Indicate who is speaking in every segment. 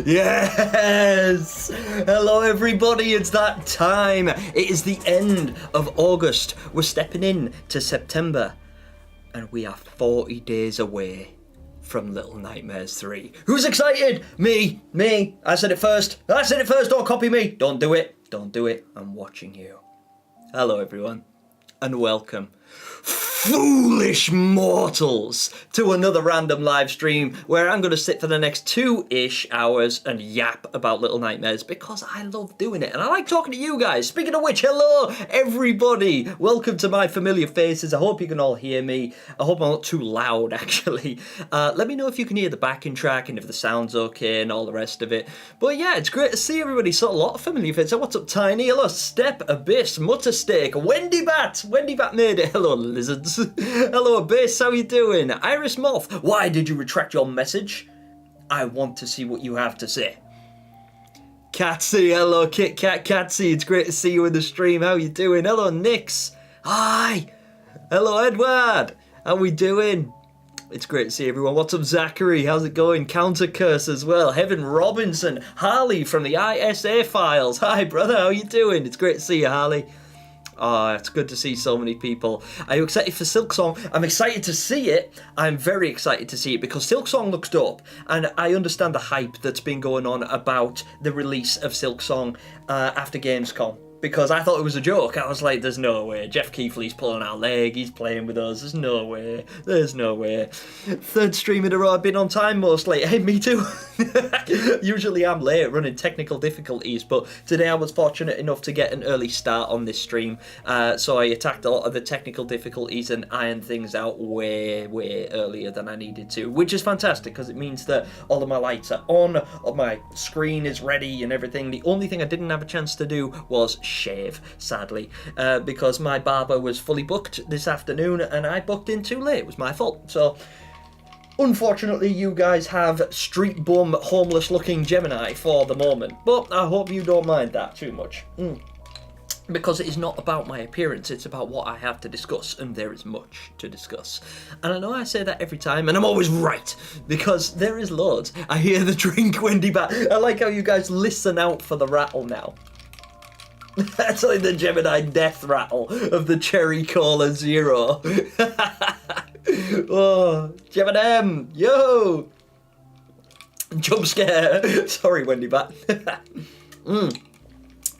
Speaker 1: Yes! Hello everybody, it's that time. It is the end of August. We're stepping in to September. And we are 40 days away from Little Nightmares 3. Who's excited? Me. I said it first. Don't copy me. Don't do it. I'm watching you. Hello everyone. And welcome, foolish mortals, to another random live stream where I'm going to sit for the next 2-ish hours and yap about Little Nightmares because I love doing it and I like talking to you guys. Speaking of which, hello everybody, welcome to my familiar faces. I hope you can all hear me. I hope I'm not too loud actually. Let me know if you can hear the backing track and if the sound's okay and all the rest of it. But yeah, it's great to see everybody. So a lot of familiar faces. So what's up, Tiny? Hello, Step, Abyss, Muttersteak, Wendy Bat made it. Hello, Lizards. Hello, Abyss, how you doing? Iris Moth, why did you retract your message? I want to see what you have to say. Catsy, hello, Kit Kat Catsy, it's great to see you in the stream. How you doing? Hello, Nix. Hi. Hello, Edward. How we doing? It's great to see everyone. What's up, Zachary? How's it going? Counter Curse as well. Heaven Robinson. Harley from the ISA files. Hi, brother. How you doing? It's great to see you, Harley. Oh, it's good to see so many people. Are you excited for Silksong? I'm excited to see it. I'm very excited to see it because Silksong looks dope. And I understand the hype that's been going on about the release of Silksong after Gamescom. Because I thought it was a joke. I was like, there's no way. Jeff Keighley's pulling our leg. He's playing with us. There's no way. Third stream in a row. I've been on time mostly. Hey, me too. Usually I'm late running technical difficulties. But today I was fortunate enough to get an early start on this stream. So I attacked a lot of the technical difficulties and ironed things out way earlier than I needed to. Which is fantastic because it means that all of my lights are on. My screen is ready and everything. The only thing I didn't have a chance to do was shave, sadly, because my barber was fully booked this afternoon and I booked in too late. It was my fault. So unfortunately you guys have street bum homeless looking Gemini for the moment, but I hope you don't mind that too much. Because it is not about my appearance, it's about what I have to discuss, and there is much to discuss. And I know I say that every time, and I'm always right, because there is loads. I hear the drink, Wendy Bat. I like how you guys listen out for the rattle now. That's like the Gemini death rattle of the Cherry Cola Zero. Oh, Gemini, yo! Jump scare. Sorry, Wendy Bat.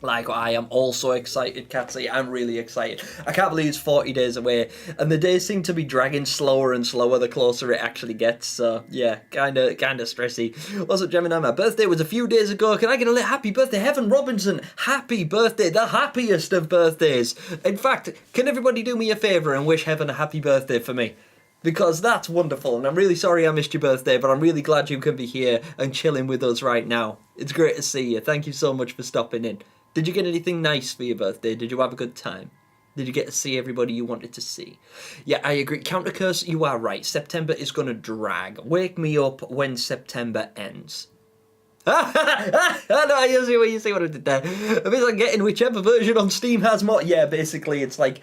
Speaker 1: Like, I am also excited, Catsy. I'm really excited. I can't believe it's 40 days away. And the days seem to be dragging slower and slower the closer it actually gets. So, yeah, kind of stressy. What's up, Gemini? My birthday was a few days ago. Can I get a happy birthday? Heaven Robinson, happy birthday. The happiest of birthdays. In fact, can everybody do me a favour and wish Heaven a happy birthday for me? Because that's wonderful, and I'm really sorry I missed your birthday, but I'm really glad you can be here and chilling with us right now. It's great to see you. Thank you so much for stopping in. Did you get anything nice for your birthday? Did you have a good time? Did you get to see everybody you wanted to see? Yeah, I agree. Counter Curse, you are right. September is going to drag. Wake me up when September ends. No, you see what I did there. I mean, like getting whichever version on Steam has more. Yeah, basically, it's like...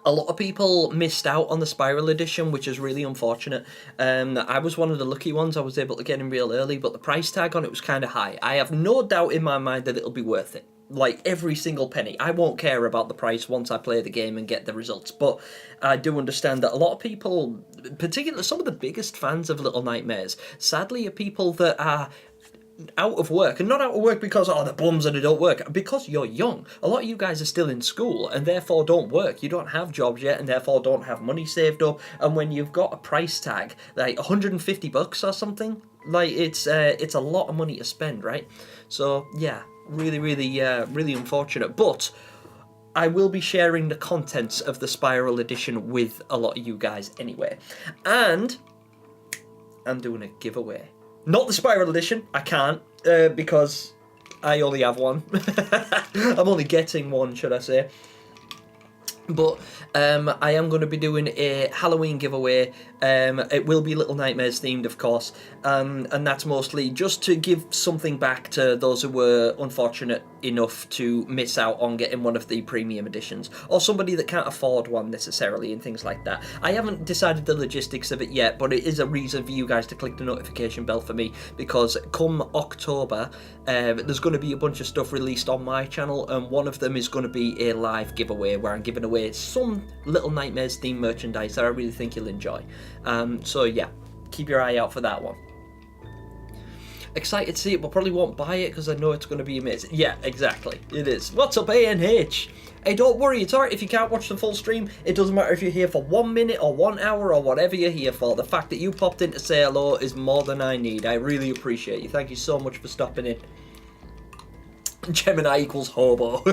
Speaker 1: a lot of people missed out on the Spiral Edition, which is really unfortunate. I was one of the lucky ones. I was able to get in real early, but the price tag on it was kind of high. I have no doubt in my mind that it'll be worth it. Like, every single penny. I won't care about the price once I play the game and get the results. But I do understand that a lot of people, particularly some of the biggest fans of Little Nightmares, sadly are people that are out of work, and not out of work because, oh, they're bums and they don't work, because you're young. A lot of you guys are still in school and therefore don't work. You don't have jobs yet and therefore don't have money saved up, and when you've got a price tag like $150 or something, like it's a lot of money to spend, right? So yeah, really unfortunate, but I will be sharing the contents of the Spiral Edition with a lot of you guys anyway, and I'm doing a giveaway. Not the Spiral Edition, I can't, because I only have one. I'm only getting one, should I say. But I am going to be doing a Halloween giveaway. It will be Little Nightmares themed, of course, and that's mostly just to give something back to those who were unfortunate enough to miss out on getting one of the premium editions, or somebody that can't afford one necessarily, and things like that. I haven't decided the logistics of it yet, but it is a reason for you guys to click the notification bell for me, because come October, there's going to be a bunch of stuff released on my channel, and one of them is going to be a live giveaway where I'm giving away some Little Nightmares themed merchandise that I really think you'll enjoy. So yeah, keep your eye out for that one. Excited to see it, but probably won't buy it because I know it's going to be amazing. Yeah, exactly. It is. What's up, ANH? Hey, don't worry, it's alright if you can't watch the full stream. It doesn't matter if you're here for 1 minute or 1 hour or whatever you're here for. The fact that you popped in to say hello is more than I need. I really appreciate you. Thank you so much for stopping in. Gemini equals hobo.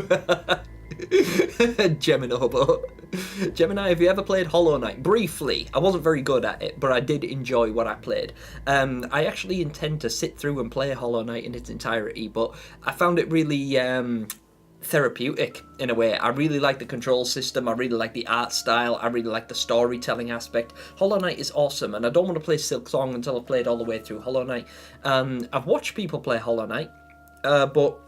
Speaker 1: Gemini hobo. Gemini, have you ever played Hollow Knight? Briefly. I wasn't very good at it, but I did enjoy what I played. I actually intend to sit through and play Hollow Knight in its entirety, but I found it really therapeutic in a way. I really like the control system, I really like the art style, I really like the storytelling aspect. Hollow Knight is awesome, and I don't want to play Silk Song until I've played all the way through Hollow Knight. I've watched people play Hollow Knight, but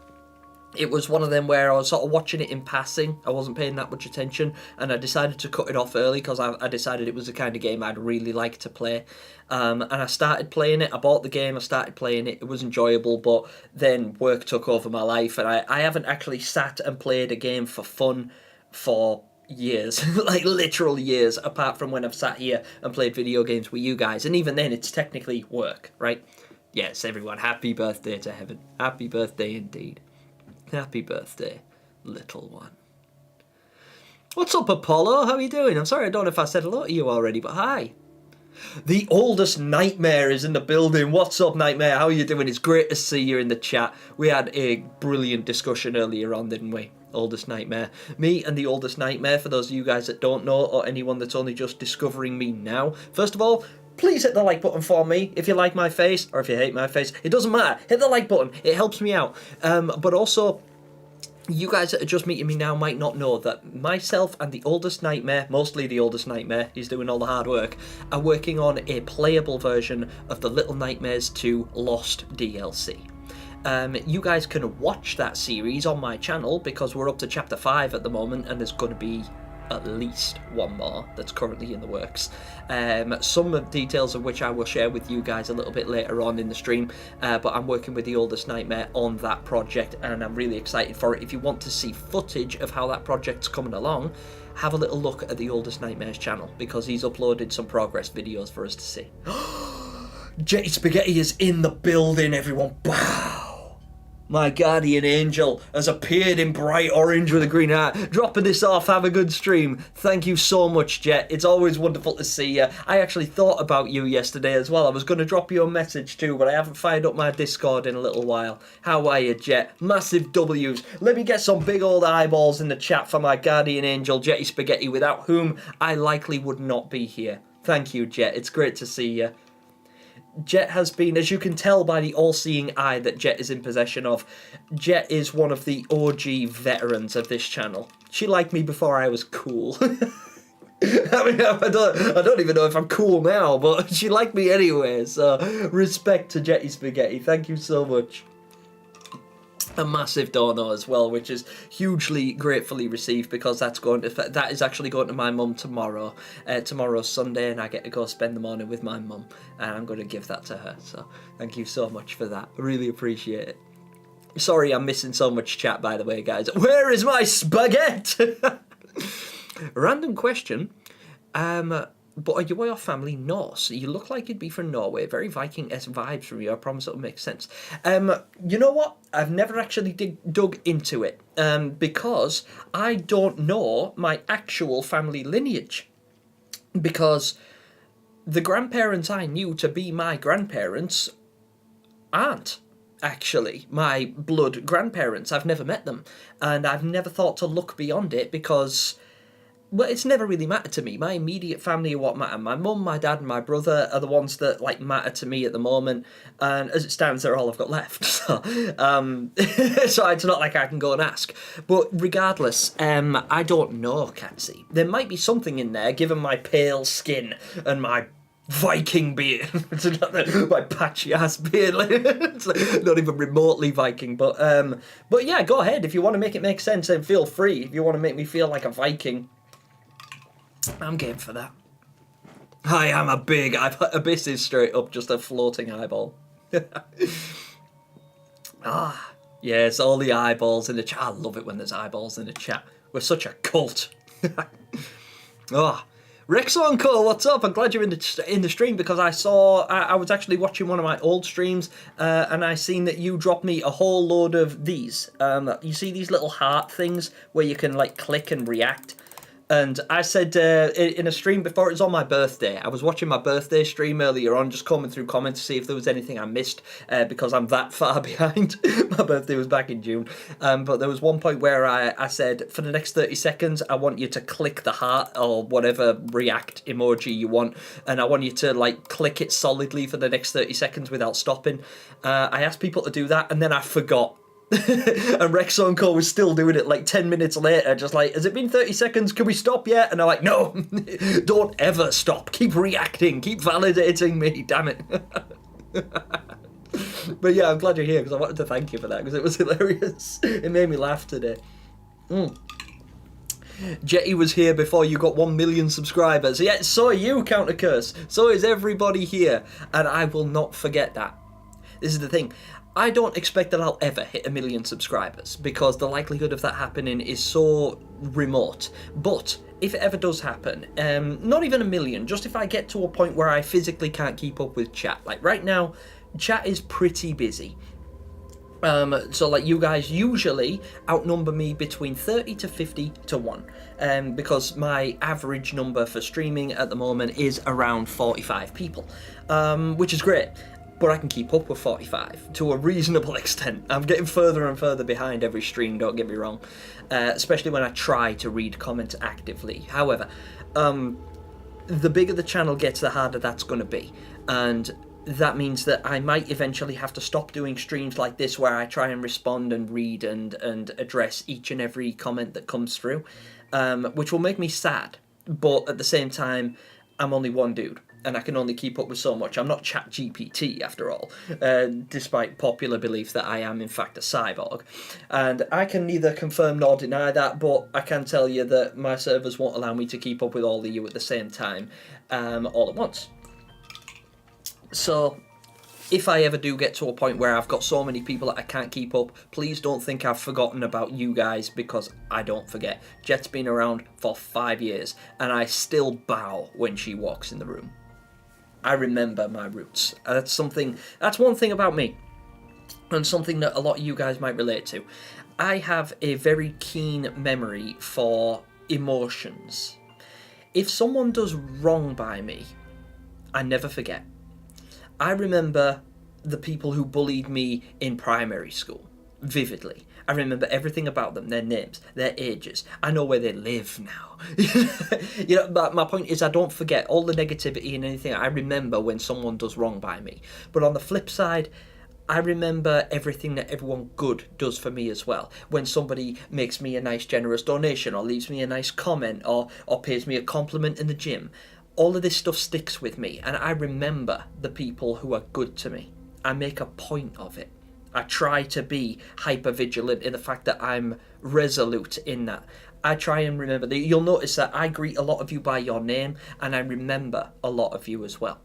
Speaker 1: it was one of them where I was sort of watching it in passing. I wasn't paying that much attention, and I decided to cut it off early because I decided it was the kind of game I'd really like to play. And I started playing it. I bought the game, I started playing it. It was enjoyable, but then work took over my life, and I haven't actually sat and played a game for fun for years. Like literal years, apart from when I've sat here and played video games with you guys. And even then, it's technically work, right? Yes, everyone, happy birthday to Heaven. Happy birthday indeed. Happy birthday, little one. What's up, Apollo? How are you doing? I'm sorry, I don't know if I said hello to you already, but hi. The oldest Nightmare is in the building. What's up, Nightmare? How are you doing? It's great to see you in the chat. We had a brilliant discussion earlier on, didn't we? Oldest Nightmare. Me and the Oldest Nightmare, for those of you guys that don't know, or anyone that's only just discovering me now. First of all, please hit the like button for me if you like my face, or if you hate my face. It doesn't matter. Hit the like button. It helps me out. But also, you guys that are just meeting me now might not know that myself and the Oldest Nightmare, mostly the Oldest Nightmare, he's doing all the hard work, are working on a playable version of the Little Nightmares 2 Lost DLC. You guys can watch that series on my channel because we're up to chapter 5 at the moment, and there's going to be at least one more that's currently in the works. Some of the details of which I will share with you guys a little bit later on in the stream, but I'm working with the Oldest Nightmare on that project, and I'm really excited for it. If you want to see footage of how that project's coming along, have a little look at the Oldest Nightmare's channel, because he's uploaded some progress videos for us to see. Jetty Spaghetti is in the building, everyone. Wow! My guardian angel has appeared in bright orange with a green heart. Dropping this off, have a good stream. Thank you so much, Jet. It's always wonderful to see you. I actually thought about you yesterday as well. I was going to drop you a message too, but I haven't fired up my Discord in a little while. How are you, Jet? Massive W's. Let me get some big old eyeballs in the chat for my guardian angel, Jetty Spaghetti, without whom I likely would not be here. Thank you, Jet. It's great to see you. Jet has been, as you can tell by the all-seeing eye that Jet is in possession of, Jet is one of the OG veterans of this channel. She liked me before I was cool. I mean, I don't even know if I'm cool now, but she liked me anyway, so respect to Jetty Spaghetti. Thank you so much. A massive dono as well, which is hugely gratefully received, because that is actually going to my mum tomorrow. Tomorrow's Sunday, and I get to go spend the morning with my mum, and I'm going to give that to her. So thank you so much for that. I really appreciate it. Sorry, I'm missing so much chat, by the way, guys. Where is my spaghetti? Random question. But are you or your family Norse? You look like you'd be from Norway. Very Viking-esque vibes from you. I promise it'll make sense. You know what? I've never actually dug into it, because I don't know my actual family lineage. Because the grandparents I knew to be my grandparents aren't actually my blood grandparents. I've never met them, and I've never thought to look beyond it, because well, it's never really mattered to me. My immediate family are what matter. My mum, my dad, and my brother are the ones that like matter to me at the moment. And as it stands, they're all I've got left. So, so it's not like I can go and ask. But regardless, I don't know, Catsy. There might be something in there, given my pale skin and my Viking beard. My patchy ass beard. It's like not even remotely Viking. But yeah, go ahead. If you want to make it make sense, then feel free. If you want to make me feel like a Viking, I'm game for that. I am a big... Abyss is straight up just a floating eyeball. Yes, all the eyeballs in the chat. I love it when there's eyeballs in the chat. We're such a cult. Rexonco, what's up? I'm glad you're in the stream because I was actually watching one of my old streams and I seen that you dropped me a whole load of these. You see these little heart things where you can like click and react? And I said in a stream before, it was on my birthday. I was watching my birthday stream earlier on, just combing through comments to see if there was anything I missed, because I'm that far behind. My birthday was back in June. But there was one point where I said, for the next 30 seconds, I want you to click the heart or whatever react emoji you want. And I want you to like click it solidly for the next 30 seconds without stopping. I asked people to do that and then I forgot. And Rexonco was still doing it like 10 minutes later, just like, has it been 30 seconds? Can we stop yet? And I'm like, no, don't ever stop. Keep reacting. Keep validating me. Damn it. But yeah, I'm glad you're here because I wanted to thank you for that because it was hilarious. It made me laugh today. Jetty was here before you got 1 million subscribers. Yeah, so are you, Counter Curse. So is everybody here. And I will not forget that. This is the thing. I don't expect that I'll ever hit 1 million subscribers because the likelihood of that happening is so remote. But if it ever does happen, not even 1 million, just if I get to a point where I physically can't keep up with chat. Like right now, chat is pretty busy. So like you guys usually outnumber me between 30 to 50 to 1 because my average number for streaming at the moment is around 45 people, which is great. But I can keep up with 45 to a reasonable extent. I'm getting further and further behind every stream, don't get me wrong. Especially when I try to read comments actively. However, the bigger the channel gets, the harder that's going to be. And that means that I might eventually have to stop doing streams like this where I try and respond and read and address each and every comment that comes through. Which will make me sad. But at the same time, I'm only one dude. And I can only keep up with so much. I'm not ChatGPT, after all, despite popular belief that I am, in fact, a cyborg. And I can neither confirm nor deny that, but I can tell you that my servers won't allow me to keep up with all of you at the same time, all at once. So, if I ever do get to a point where I've got so many people that I can't keep up, please don't think I've forgotten about you guys, because I don't forget. Jet's been around for 5 years, and I still bow when she walks in the room. I remember my roots. That's one thing about me, and something that a lot of you guys might relate to. I have a very keen memory for emotions. If someone does wrong by me, I never forget. I remember the people who bullied me in primary school vividly. I remember everything about them, their names, their ages. I know where they live now. You know, but my point is I don't forget all the negativity and anything. I remember when someone does wrong by me. But on the flip side, I remember everything that everyone good does for me as well. When somebody makes me a nice generous donation or leaves me a nice comment or pays me a compliment in the gym. All of this stuff sticks with me, and I remember the people who are good to me. I make a point of it. I try to be hyper-vigilant in the fact that I'm resolute in that. I try and remember that. You'll notice that I greet a lot of you by your name, and I remember a lot of you as well.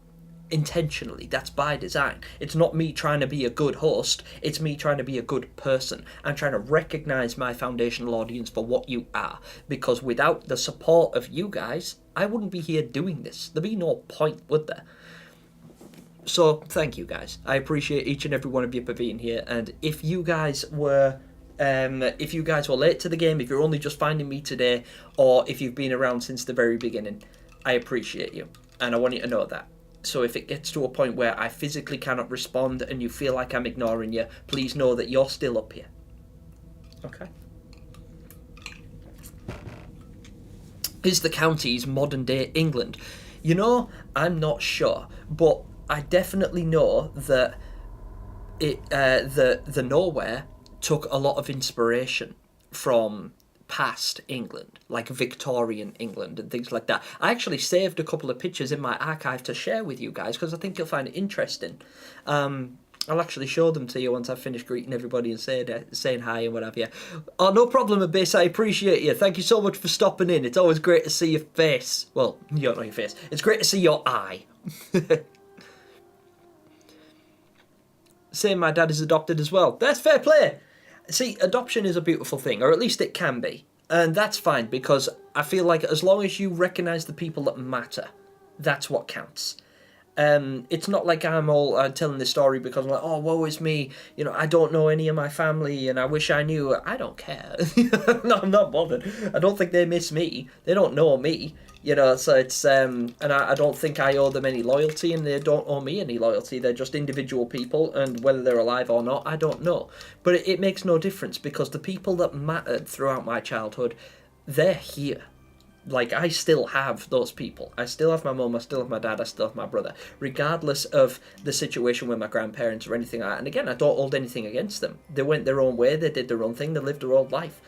Speaker 1: Intentionally, that's by design. It's not me trying to be a good host, it's me trying to be a good person. I'm trying to recognize my foundational audience for what you are, because without the support of you guys, I wouldn't be here doing this. There'd be no point, would there? So, thank you guys. I appreciate each and every one of you for being here, and if you guys were late to the game, if you're only just finding me today, or if you've been around since the very beginning, I appreciate you, and I want you to know that. So if it gets to a point where I physically cannot respond and you feel like I'm ignoring you, please know that you're still up here. Okay? Is the counties modern day England? You know, I'm not sure, but I definitely know that the Nowhere took a lot of inspiration from past England, like Victorian England and things like that. I actually saved a couple of pictures in my archive to share with you guys because I think you'll find it interesting. I'll actually show them to you once I've finished greeting everybody and saying hi and what have you. Oh, no problem, Abyss. I appreciate you. Thank you so much for stopping in. It's always great to see your face. Well, you don't know your face. It's great to see your eye. Saying my dad is adopted as well. That's fair play. See, adoption is a beautiful thing, or at least it can be. And that's fine, because I feel like as long as you recognise the people that matter, that's what counts. It's not like I'm all telling this story because I'm like, oh, woe is me, you know, I don't know any of my family and I wish I knew. I don't care. No, I'm not bothered. I don't think they miss me. They don't know me, you know, so it's, and I don't think I owe them any loyalty and they don't owe me any loyalty. They're just individual people, and whether they're alive or not, I don't know. But it makes no difference, because the people that mattered throughout my childhood, they're here. Like, I still have those people. I still have my mum, I still have my dad, I still have my brother, regardless of the situation with my grandparents or anything like that. And again, I don't hold anything against them. They went their own way, they did their own thing, they lived their own life.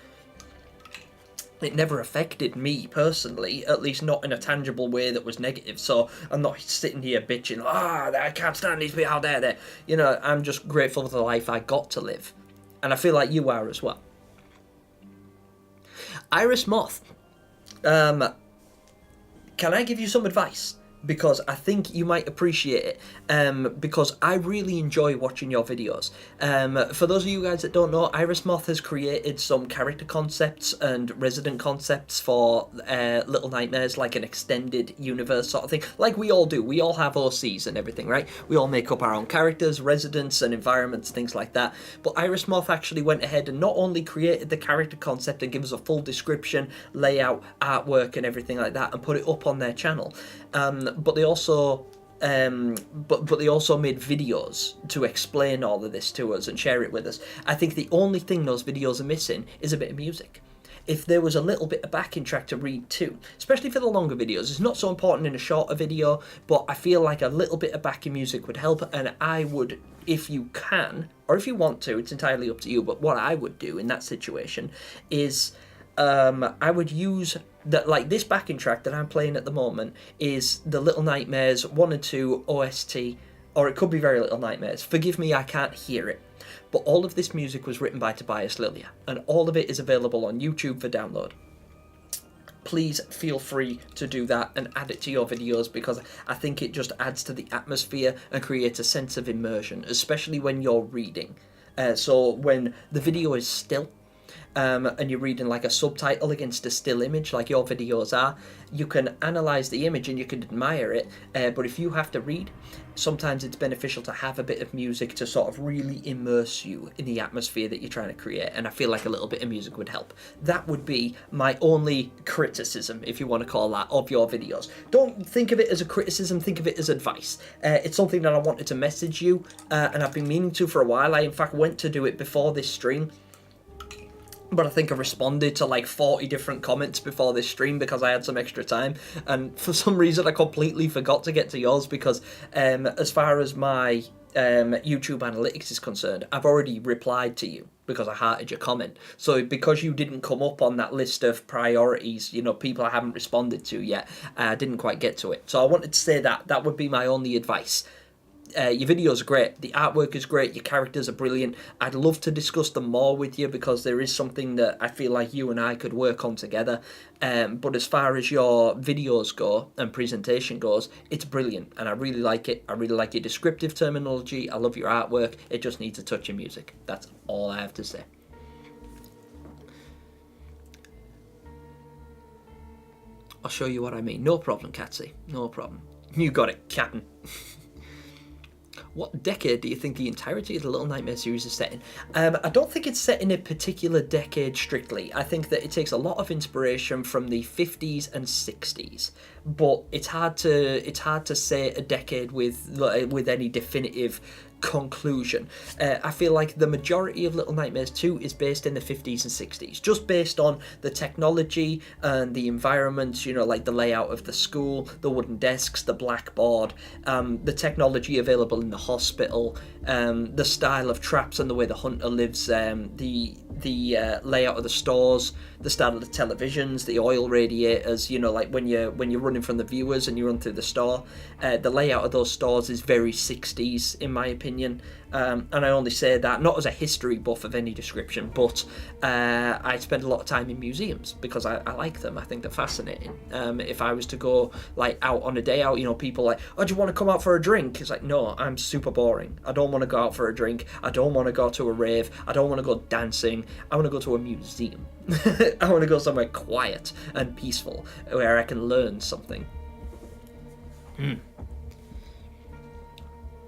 Speaker 1: It never affected me personally, at least not in a tangible way that was negative. So I'm not sitting here bitching, I can't stand these people out there. You know, I'm just grateful for the life I got to live. And I feel like you are as well. Iris Moth. Can I give you some advice? Because I think you might appreciate it, because I really enjoy watching your videos. For those of you guys that don't know, Iris Moth has created some character concepts and resident concepts for Little Nightmares, like an extended universe sort of thing, like we all do. We all have OCs and everything, right? We all make up our own characters, residents and environments, things like that. But Iris Moth actually went ahead and not only created the character concept and gave us a full description, layout, artwork and everything like that, and put it up on their channel. But they also but they also made videos to explain all of this to us and share it with us. I think the only thing those videos are missing is a bit of music. If there was a little bit of backing track to read too, especially for the longer videos. It's not so important in a shorter video, but I feel like a little bit of backing music would help, and I would, if you can, or if you want to, it's entirely up to you, but what I would do in that situation is I would use that, like this backing track that I'm playing at the moment is the Little Nightmares 1 and 2 OST, or it could be Very Little Nightmares. Forgive me, I can't hear it. But all of this music was written by Tobias Lilia, and all of it is available on YouTube for download. Please feel free to do that and add it to your videos, because I think it just adds to the atmosphere and creates a sense of immersion, especially when you're reading. So when the video is still, and you're reading like a subtitle against a still image like your videos are, you can analyse the image and you can admire it, but if you have to read, sometimes it's beneficial to have a bit of music to sort of really immerse you in the atmosphere that you're trying to create, and I feel like a little bit of music would help. That would be my only criticism, if you want to call that, of your videos. Don't think of it as a criticism, think of it as advice. It's something that I wanted to message you, and I've been meaning to for a while. I in fact went to do it before this stream, but I think I responded to like 40 different comments before this stream because I had some extra time, and for some reason I completely forgot to get to yours, because as far as my YouTube analytics is concerned, I've already replied to you because I hearted your comment. So because you didn't come up on that list of priorities, you know, people I haven't responded to yet, I didn't quite get to it. So I wanted to say that would be my only advice. Your videos are great, the artwork is great, your characters are brilliant. I'd love to discuss them more with you, because there is something that I feel like you and I could work on together. But as far as your videos go and presentation goes, it's brilliant and I really like it. I really like your descriptive terminology, I love your artwork. It just needs a touch of music. That's all I have to say. I'll show you what I mean. No problem, Catsy. No problem. You got it, Captain. What decade do you think the entirety of the Little Nightmares series is set in? I don't think it's set in a particular decade strictly. I think that it takes a lot of inspiration from the 50s and 60s, but it's hard to say a decade with any definitive conclusion. I feel like the majority of Little Nightmares 2 is based in the 50s and 60s, just based on the technology and the environment, you know, like the layout of the school, the wooden desks, the blackboard, the technology available in the hospital, the style of traps and the way the hunter lives, the layout of the stores, the style of the televisions, the oil radiators, you know, like when you're running from the viewers and you run through the store. The layout of those stores is very 60s in my opinion, and I only say that not as a history buff of any description, but I spend a lot of time in museums because I like them. I think they're fascinating. If I was to go like out on a day out, you know, people like, oh, do you want to come out for a drink? It's like, no, I'm super boring. I don't want to go out for a drink. I don't want to go to a rave. I don't want to go dancing. I want to go to a museum. I want to go somewhere quiet and peaceful where I can learn something.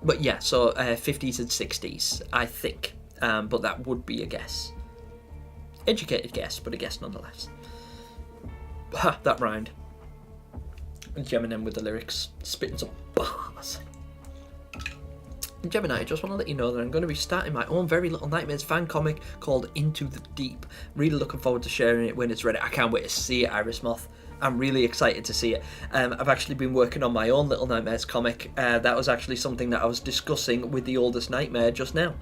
Speaker 1: But yeah, so 50s and 60s, I think. But that would be a guess. Educated guess, but a guess nonetheless. Ha, that rhymed. And Gemini with the lyrics, spitting some bars. Gemini, I just want to let you know that I'm going to be starting my own Very Little Nightmares fan comic called Into the Deep. Really looking forward to sharing it when it's ready. I can't wait to see it, Iris Moth. I'm really excited to see it. I've actually been working on my own Little Nightmares comic. That was actually something that I was discussing with the oldest nightmare just now.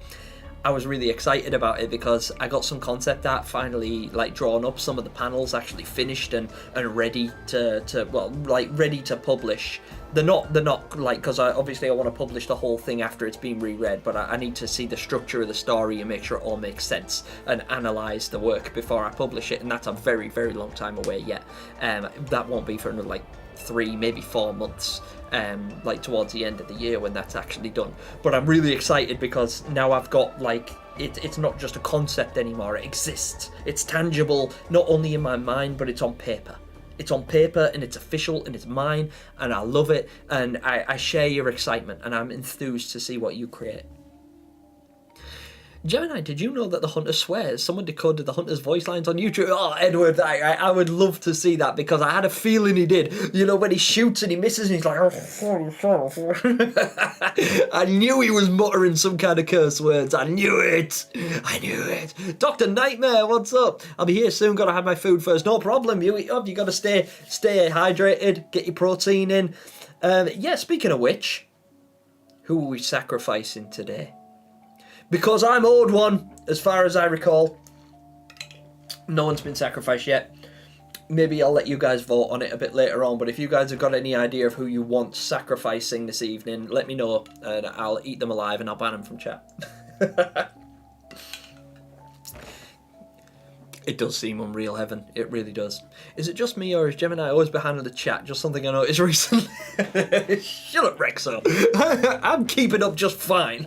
Speaker 1: I was really excited about it because I got some concept art finally like drawn up, some of the panels actually finished and ready to well, like ready to publish. They're not like, because obviously I want to publish the whole thing after it's been reread, but I need to see the structure of the story and make sure it all makes sense and analyse the work before I publish it, and that's a very, very long time away yet. That won't be for another like 3, maybe 4 months, like towards the end of the year when that's actually done. But I'm really excited because now I've got like, it's not just a concept anymore, it exists. It's tangible, not only in my mind, but it's on paper. It's on paper and it's official and it's mine and I love it, and I share your excitement and I'm enthused to see what you create. Gemini, did you know that the hunter swears? Someone decoded the hunter's voice lines on YouTube. Oh, Edward, I would love to see that because I had a feeling he did. You know, when he shoots and he misses and he's like, oh, I knew he was muttering some kind of curse words. I knew it. Dr. Nightmare, what's up? I'll be here soon. Gotta have my food first. No problem. You gotta stay hydrated. Get your protein in. Yeah, speaking of which, who are we sacrificing today? Because I'm owed one, as far as I recall. No one's been sacrificed yet. Maybe I'll let you guys vote on it a bit later on, but if you guys have got any idea of who you want sacrificing this evening, let me know, and I'll eat them alive and I'll ban them from chat. It does seem unreal heaven. It really does. Is it just me, or is Gemini always behind the chat? Just something I noticed recently. Shut up, Rexo. I'm keeping up just fine.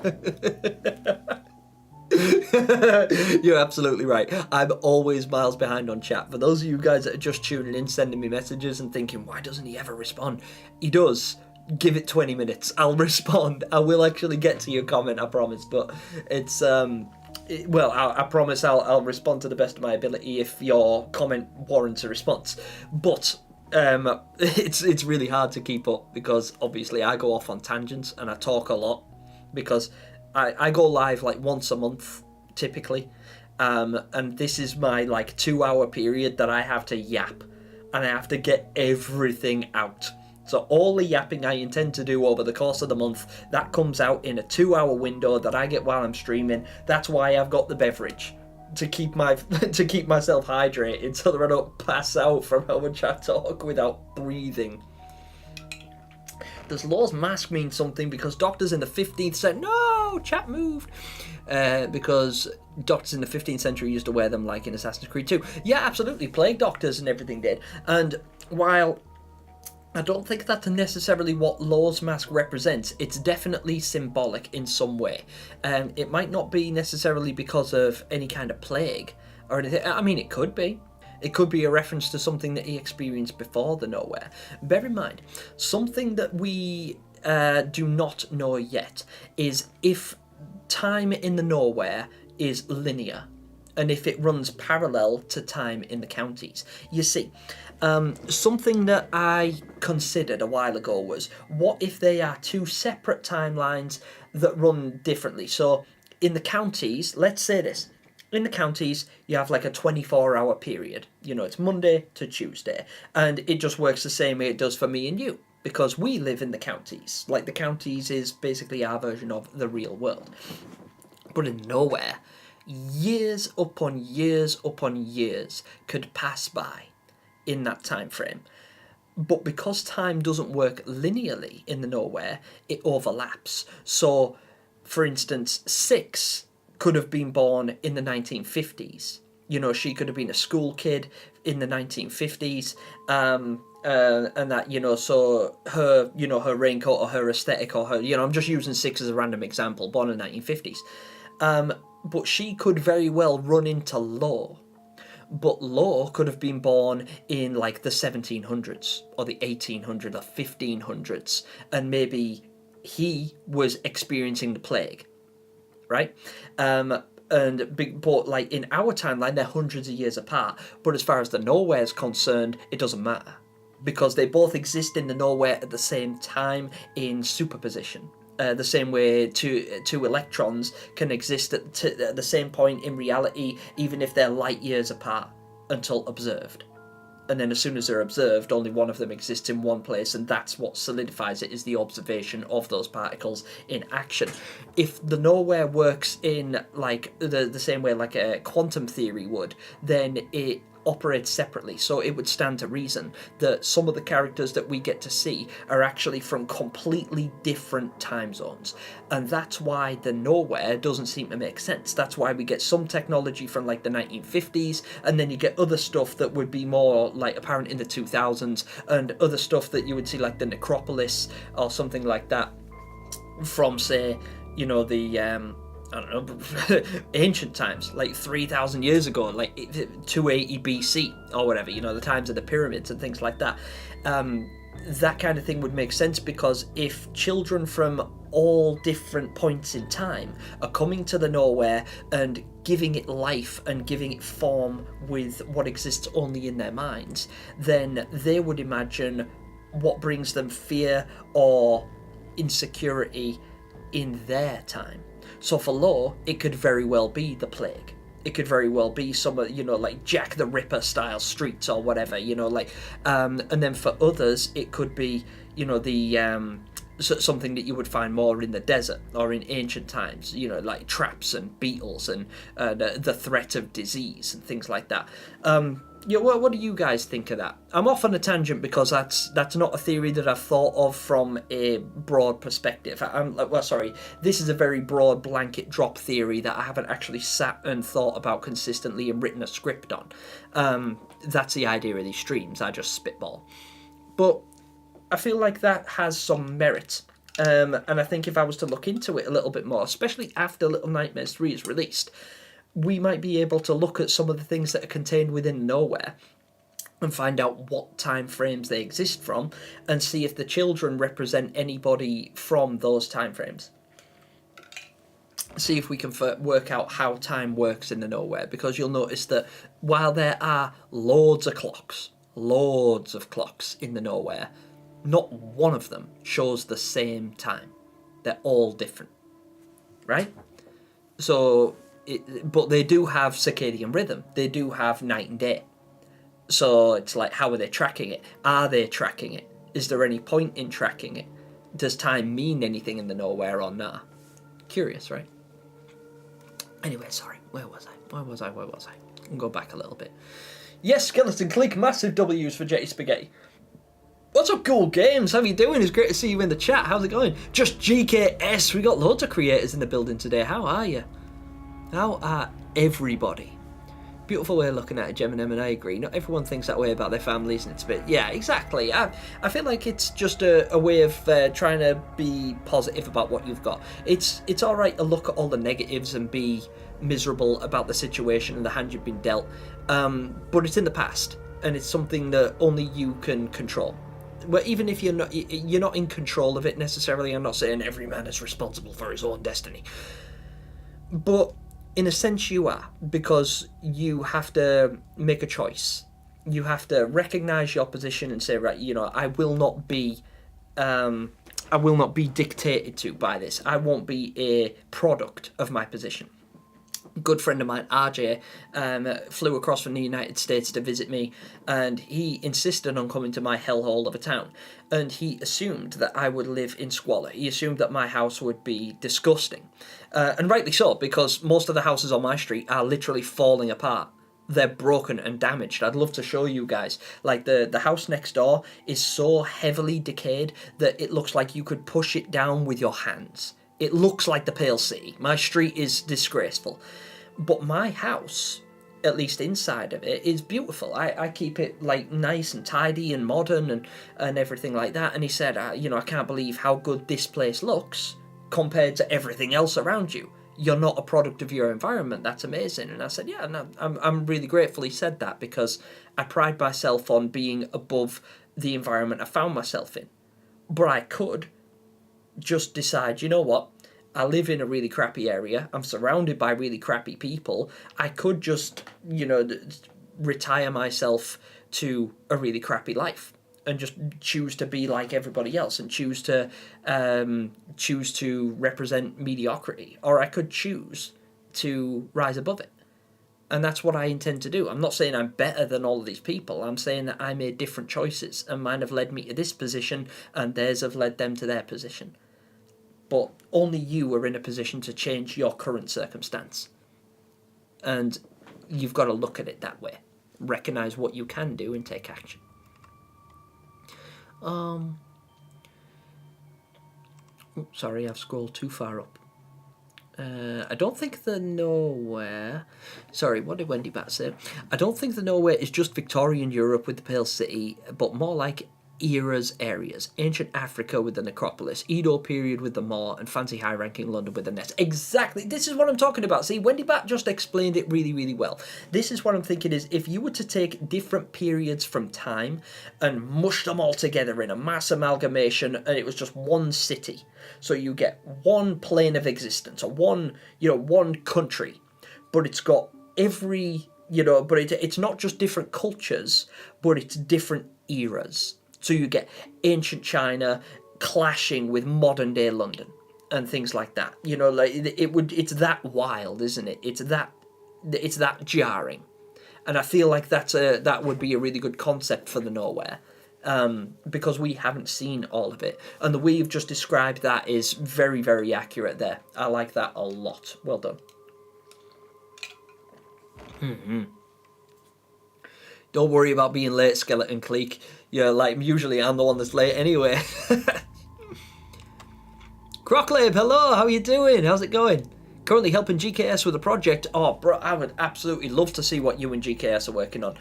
Speaker 1: You're absolutely right. I'm always miles behind on chat. For those of you guys that are just tuning in, sending me messages and thinking, why doesn't he ever respond? He does. Give it 20 minutes. I'll respond. I will actually get to your comment, I promise. But it's... well, I promise I'll respond to the best of my ability if your comment warrants a response. But it's really hard to keep up because obviously I go off on tangents and I talk a lot because I go live like once a month typically, and this is my like 2-hour period that I have to yap and I have to get everything out. So all the yapping I intend to do over the course of the month, that comes out in a 2-hour window that I get while I'm streaming. That's why I've got the beverage, to keep myself hydrated so that I don't pass out from how much I talk without breathing. Does Law's mask mean something? Because doctors in the 15th century... No! Chat moved! Because doctors in the 15th century used to wear them like in Assassin's Creed 2. Yeah, absolutely. Plague doctors and everything did. And while... I don't think that's necessarily what Law's mask represents. It's definitely symbolic in some way. It might not be necessarily because of any kind of plague or anything. I mean, it could be. It could be a reference to something that he experienced before the nowhere. Bear in mind, something that we do not know yet is if time in the nowhere is linear and if it runs parallel to time in the counties. You see, Something that I considered a while ago was, what if they are two separate timelines that run differently? So in the counties, let's say this. In the counties, you have like a 24-hour period. You know, it's Monday to Tuesday. And it just works the same way it does for me and you. Because we live in the counties. Like, the counties is basically our version of the real world. But in nowhere, years upon years upon years could pass by in that time frame. But because time doesn't work linearly in the nowhere, it overlaps. So, for instance, Six could have been born in the 1950s. You know, she could have been a school kid in the 1950s. And that, you know, so her, you know, her raincoat or her aesthetic or her, you know, I'm just using Six as a random example, born in the 1950s. But she could very well run into Law. But Law could have been born in like the 1700s or the 1800s or 1500s, and maybe he was experiencing the plague, right? But like in our timeline, they're hundreds of years apart. But as far as the nowhere is concerned, it doesn't matter, because they both exist in the nowhere at the same time in superposition. The same way two electrons can exist at the same point in reality, even if they're light years apart, until observed. And then as soon as they're observed, only one of them exists in one place, and that's what solidifies it, is the observation of those particles in action. If the nowhere works in like the same way like a quantum theory would, then it operates separately. So it would stand to reason that some of the characters that we get to see are actually from completely different time zones, and that's why the nowhere doesn't seem to make sense. That's why we get some technology from like the 1950s, and then you get other stuff that would be more like apparent in the 2000s, and other stuff that you would see like the necropolis or something like that from, say, you know, the I don't know, ancient times, like 3,000 years ago, like 280 BC or whatever, you know, the times of the pyramids and things like that. That kind of thing would make sense, because if children from all different points in time are coming to the nowhere and giving it life and giving it form with what exists only in their minds, then they would imagine what brings them fear or insecurity in their time. So for Law, it could very well be the plague. It could very well be some, you know, like Jack the Ripper style streets or whatever, you know, like, and then for others, it could be, you know, the something that you would find more in the desert or in ancient times, you know, like traps and beetles and the threat of disease and things like that. Yeah, what do you guys think of that? I'm off on a tangent because that's not a theory that I've thought of from a broad perspective. This is a very broad blanket drop theory that I haven't actually sat and thought about consistently and written a script on. That's the idea of these streams. I just spitball. But I feel like that has some merit. And I think if I was to look into it a little bit more, especially after Little Nightmares 3 is released, we might be able to look at some of the things that are contained within Nowhere and find out what time frames they exist from, and see if the children represent anybody from those time frames. See if we can work out how time works in the Nowhere, because you'll notice that while there are loads of clocks in the Nowhere, not one of them shows the same time. They're all different, right? So, but they do have circadian rhythm. They do have night and day. So it's like, how are they tracking it? Are they tracking it? Is there any point in tracking it? Does time mean anything in the Nowhere or not? Curious, right? Anyway, sorry. Where was I? I'll go back a little bit. Yes, Skeleton Click, massive W's for Jetty Spaghetti. What's up, Cool Games? How you doing? It's great to see you in the chat. How's it going? Just GKS. We got loads of creators in the building today. How are you? How are everybody? Beautiful way of looking at it, Gemini, and I agree. Not everyone thinks that way about their families, and it's a bit... Yeah, exactly. I feel like it's just a way of trying to be positive about what you've got. It's alright to look at all the negatives and be miserable about the situation and the hand you've been dealt, but it's in the past, and it's something that only you can control. Well, even if you're not in control of it necessarily. I'm not saying every man is responsible for his own destiny, but in a sense you are, because you have to make a choice. you have to recognize your position and say, right, you know, I will not be dictated to by this. I won't be a product of my position. A good friend of mine, RJ, flew across from the United States to visit me, and he insisted on coming to my hellhole of a town. And he assumed that I would live in squalor. He assumed that my house would be disgusting. And rightly so, because most of the houses on my street are literally falling apart. They're broken and damaged. I'd love to show you guys. Like, the house next door is so heavily decayed that it looks like you could push it down with your hands. It looks like the Pale City. My street is disgraceful. But my house, at least inside of it, is beautiful. I keep it, like, nice and tidy and modern and everything like that. And he said, you know, I can't believe how good this place looks compared to everything else around you. You're not a product of your environment. That's amazing. And I said, yeah, no, I'm really grateful he said that, because I pride myself on being above the environment I found myself in. But I could just decide, you know what, I live in a really crappy area, I'm surrounded by really crappy people, I could just, you know, retire myself to a really crappy life and just choose to be like everybody else and choose to represent mediocrity, or I could choose to rise above it. And that's what I intend to do. I'm not saying I'm better than all of these people. I'm saying that I made different choices, and mine have led me to this position, and theirs have led them to their position. But only you are in a position to change your current circumstance. And you've got to look at it that way. Recognise what you can do and take action. Sorry, I've scrolled too far up. I don't think the nowhere... Sorry, what did Wendy Bat say? I don't think the nowhere is just Victorian Europe with the Pale City, but more like eras areas. Ancient Africa with the necropolis, Edo period with the Moor, and fancy high-ranking London with the nest. Exactly, this is what I'm talking about. See, Wendy Bat just explained it really, really well. This is what I'm thinking is, if you were to take different periods from time and mush them all together in a mass amalgamation, and it was just one city, so you get one plane of existence, or one country, but it's got every, but it's not just different cultures, but it's different eras. So you get ancient China clashing with modern day London and things like that. It's that wild, isn't it? It's that jarring. And I feel like that would be a really good concept for the nowhere. Because we haven't seen all of it. And the way you've just described that is very, very accurate there. I like that a lot. Well done. Mm-hmm. Don't worry about being late, Skeleton Clique. Yeah, like, usually I'm the one that's late anyway. Crocklib, hello, how are you doing? How's it going? Currently helping GKS with a project. Oh, bro, I would absolutely love to see what you and GKS are working on.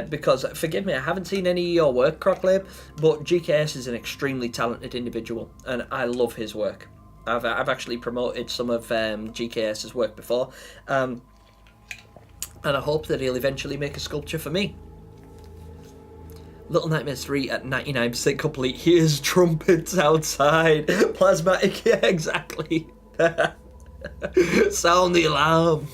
Speaker 1: Because, forgive me, I haven't seen any of your work, Crocklib, but GKS is an extremely talented individual, and I love his work. I've actually promoted some of GKS's work before, and I hope that he'll eventually make a sculpture for me. Little Nightmares 3 at 99% complete. Here's trumpets outside. Plasmatic, yeah, exactly. Sound the alarm.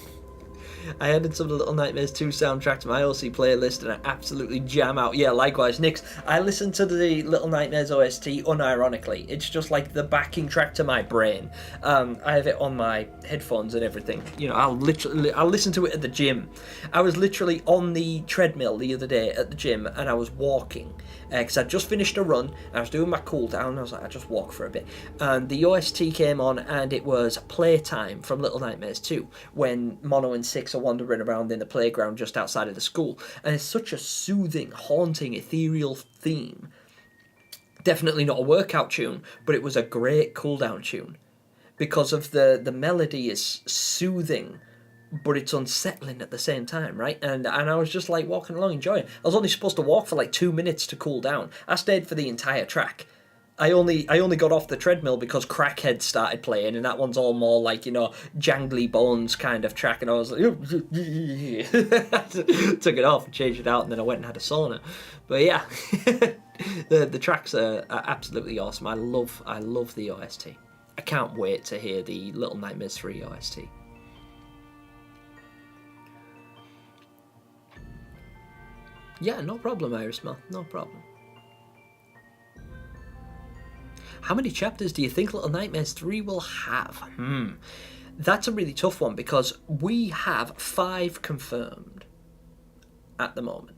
Speaker 1: I added some Little Nightmares 2 soundtrack to my OC playlist and I absolutely jam out. Yeah, likewise, Nix. I listen to the Little Nightmares OST unironically. It's just like the backing track to my brain. I have it on my headphones and everything. I'll listen to it at the gym. I was literally on the treadmill the other day at the gym and I was walking. Because I'd just finished a run, I was doing my cool down, I was like, I'll just walk for a bit. And the OST came on and it was Playtime from Little Nightmares 2, when Mono and Six are wandering around in the playground just outside of the school. And it's such a soothing, haunting, ethereal theme. Definitely not a workout tune, but it was a great cool down tune. Because of the melody is soothing, but it's unsettling at the same time, right? And I was just like walking along enjoying it. I was only supposed to walk for like 2 minutes to cool down. I stayed for the entire track. I only got off the treadmill because Crackhead started playing, and that one's all more like, Jangly Bones kind of track, and I was like, took it off and changed it out, and then I went and had a sauna. But yeah, the tracks are absolutely awesome. I love the OST. I can't wait to hear the Little Nightmares 3 OST. Yeah, no problem, Irismel. No problem. How many chapters do you think Little Nightmares 3 will have? That's a really tough one because we have 5 confirmed at the moment.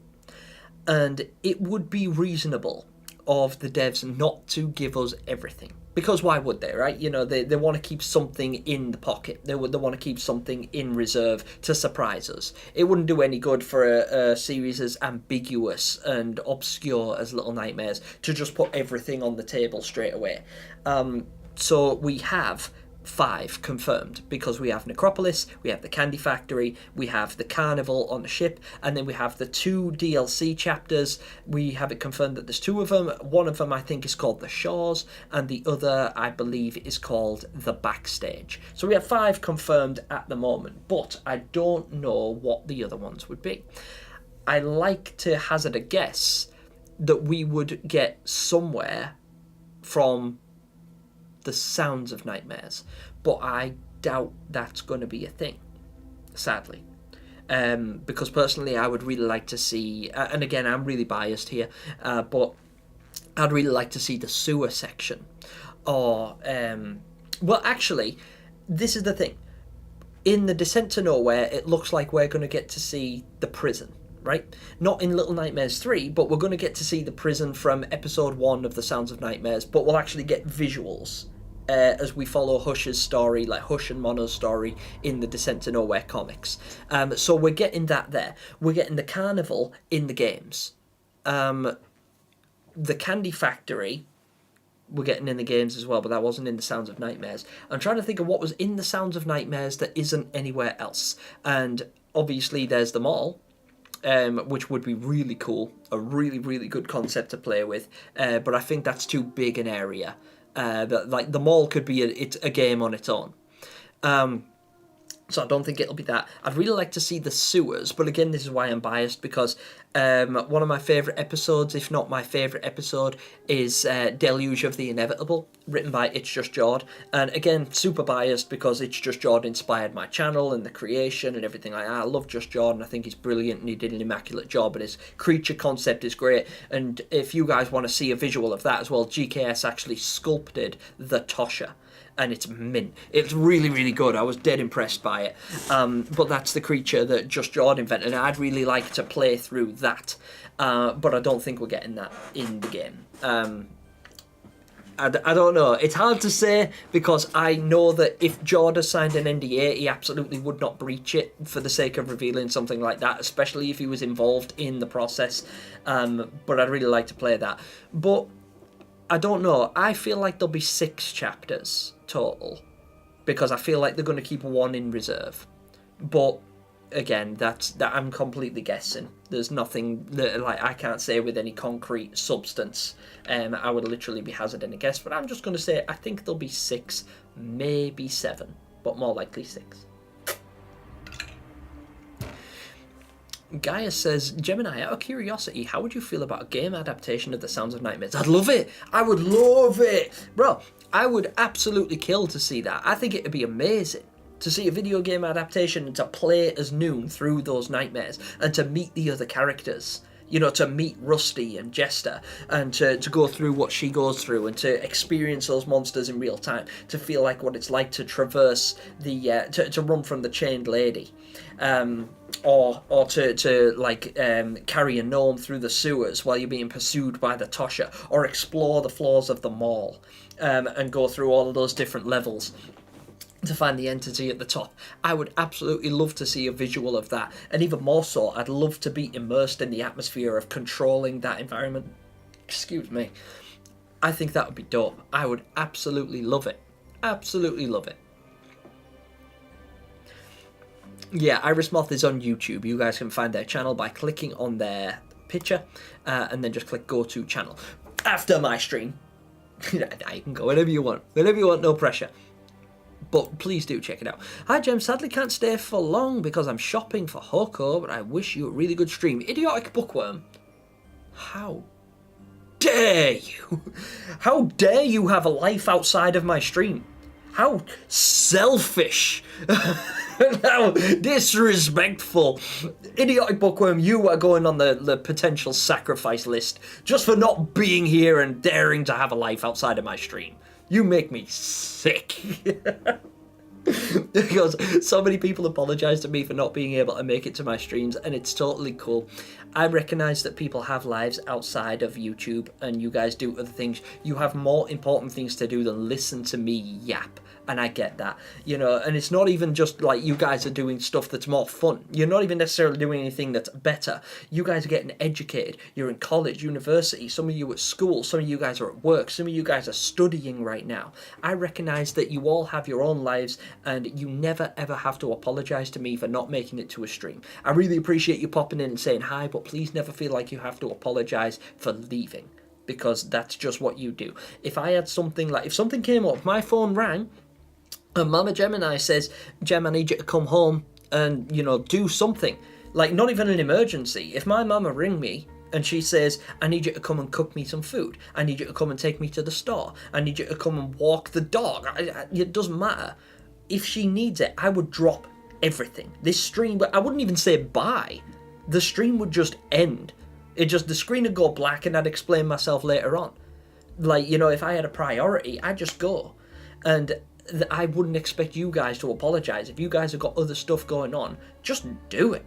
Speaker 1: And it would be reasonable of the devs not to give us everything. Because why would they, right? You know, they want to keep something in the pocket. They want to keep something in reserve to surprise us. It wouldn't do any good for a series as ambiguous and obscure as Little Nightmares to just put everything on the table straight away. So we have 5 confirmed because we have Necropolis, we have the Candy Factory, we have the Carnival on the ship, and then we have the 2 DLC chapters. We have it confirmed that there's 2 of them. One of them I think is called The Shores, and the other I believe is called The Backstage. So we have 5 confirmed at the moment, but I don't know what the other ones would be. I like to hazard a guess that we would get somewhere from The Sounds of Nightmares, but I doubt that's going to be a thing, sadly. Because personally I would really like to see, and again I'm really biased here, but I'd really like to see the sewer section. Or, well actually, this is the thing. In the Descent to Nowhere, it looks like we're going to get to see the prison. Right? Not in Little Nightmares 3, but we're going to get to see the prison from episode 1 of The Sounds of Nightmares, but we'll actually get visuals as we follow Hush's story, like Hush and Mono's story in the Descent to Nowhere comics. So we're getting that there. We're getting the Carnival in the games. The Candy Factory, we're getting in the games as well, but that wasn't in The Sounds of Nightmares. I'm trying to think of what was in The Sounds of Nightmares that isn't anywhere else. And obviously there's the mall, which would be really cool, a really, really good concept to play with, but I think that's too big an area. Like the mall could be a game on its own. So I don't think it'll be that. I'd really like to see the sewers, but again, this is why I'm biased, because one of my favourite episodes, if not my favourite episode, is Deluge of the Inevitable, written by It's Just Jord. And again, super biased because It's Just Jord inspired my channel and the creation and everything like that. I love Just Jord and I think he's brilliant and he did an immaculate job and his creature concept is great. And if you guys want to see a visual of that as well, GKS actually sculpted the Tosha. And it's mint. It's really, really good. I was dead impressed by it. But that's the creature that Just Jord invented, and I'd really like to play through that. But I don't think we're getting that in the game. I don't know. It's hard to say because I know that if Jord has signed an NDA, he absolutely would not breach it for the sake of revealing something like that, especially if he was involved in the process. But I'd really like to play that. But I don't know. I feel like there'll be 6 chapters total because I feel like they're going to keep 1 in reserve. But again, that I'm completely guessing. There's nothing that I can't say with any concrete substance. I would literally be hazarding a guess, but I'm just going to say I think there'll be 6, maybe 7, but more likely 6. Gaia says, Gemini, out of curiosity, how would you feel about a game adaptation of The Sounds of Nightmares? I'd love it. I would love it. Bro, I would absolutely kill to see that. I think it would be amazing to see a video game adaptation and to play as Noon through those nightmares and to meet the other characters. You know, to meet Rusty and Jester and to go through what she goes through and to experience those monsters in real time, to feel like what it's like to traverse the, to run from the chained lady. Or to carry a gnome through the sewers while you're being pursued by the Tosha, or explore the floors of the mall and go through all of those different levels to find the entity at the top. I would absolutely love to see a visual of that, and even more so, I'd love to be immersed in the atmosphere of controlling that environment. Excuse me. I think that would be dope. I would absolutely love it. Absolutely love it. Yeah, Iris Moth is on YouTube. You guys can find their channel by clicking on their picture and then just click go to channel. After my stream, you can go whenever you want, no pressure. But please do check it out. Hi Jem, sadly can't stay for long because I'm shopping for Hoko, but I wish you a really good stream. Idiotic Bookworm. How dare you? How dare you have a life outside of my stream? How selfish. How disrespectful. Idiotic bookworm, you are going on the potential sacrifice list just for not being here and daring to have a life outside of my stream. You make me sick. Because so many people apologize to me for not being able to make it to my streams, and it's totally cool. I recognize that people have lives outside of YouTube, and you guys do other things. You have more important things to do than listen to me yap, and I get that, you know. And it's not even just like you guys are doing stuff that's more fun. You're not even necessarily doing anything that's better. You guys are getting educated. You're in college, university, some of you at school, some of you guys are at work, some of you guys are studying right now. I recognize that you all have your own lives, and you never ever have to apologize to me for not making it to a stream. I really appreciate you popping in and saying hi, but please never feel like you have to apologize for leaving, because that's just what you do. If I had something like, if something came up, my phone rang, and Mama Gemini says, Gem, I need you to come home and, you know, do something. Like, not even an emergency. If my mama ring me and she says, I need you to come and cook me some food. I need you to come and take me to the store. I need you to come and walk the dog. It doesn't matter. If she needs it, I would drop everything. This stream, I wouldn't even say bye. The stream would just end. The screen would go black and I'd explain myself later on. Like, you know, if I had a priority, I'd just go. And I wouldn't expect you guys to apologize. If you guys have got other stuff going on, just do it.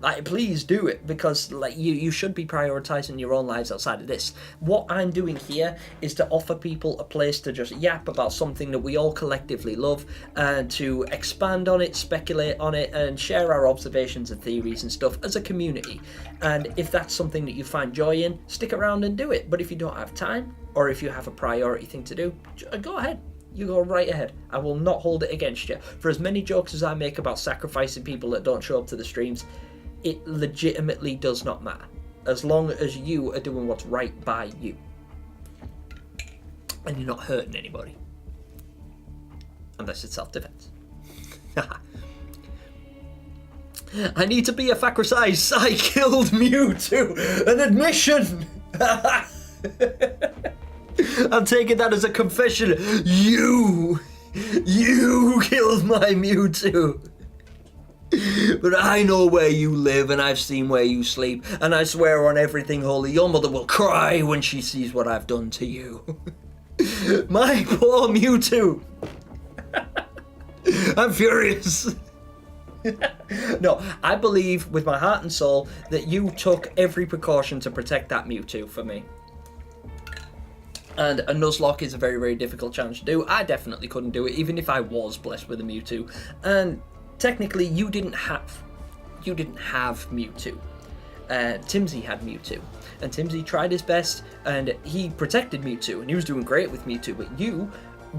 Speaker 1: Like, please do it, because like you should be prioritizing your own lives outside of this. What I'm doing here is to offer people a place to just yap about something that we all collectively love, and to expand on it, speculate on it, and share our observations and theories and stuff as a community. And if that's something that you find joy in, stick around and do it. But if you don't have time, or if you have a priority thing to do, go ahead. You go right ahead. I will not hold it against you. For as many jokes as I make about sacrificing people that don't show up to the streams, it legitimately does not matter. As long as you are doing what's right by you. And you're not hurting anybody. Unless it's self-defense. I need to be a sacrifice. I killed Mewtwo. An admission. I'm taking that as a confession. You killed my Mewtwo. But I know where you live, and I've seen where you sleep, and I swear on everything holy, your mother will cry when she sees what I've done to you. My poor Mewtwo. I'm furious. No, I believe with my heart and soul that you took every precaution to protect that Mewtwo for me. And a Nuzlocke is a very, very difficult challenge to do. I definitely couldn't do it, even if I was blessed with a Mewtwo. And technically, you didn't have Mewtwo. Timsy had Mewtwo. And Timsy tried his best, and he protected Mewtwo, and he was doing great with Mewtwo, but you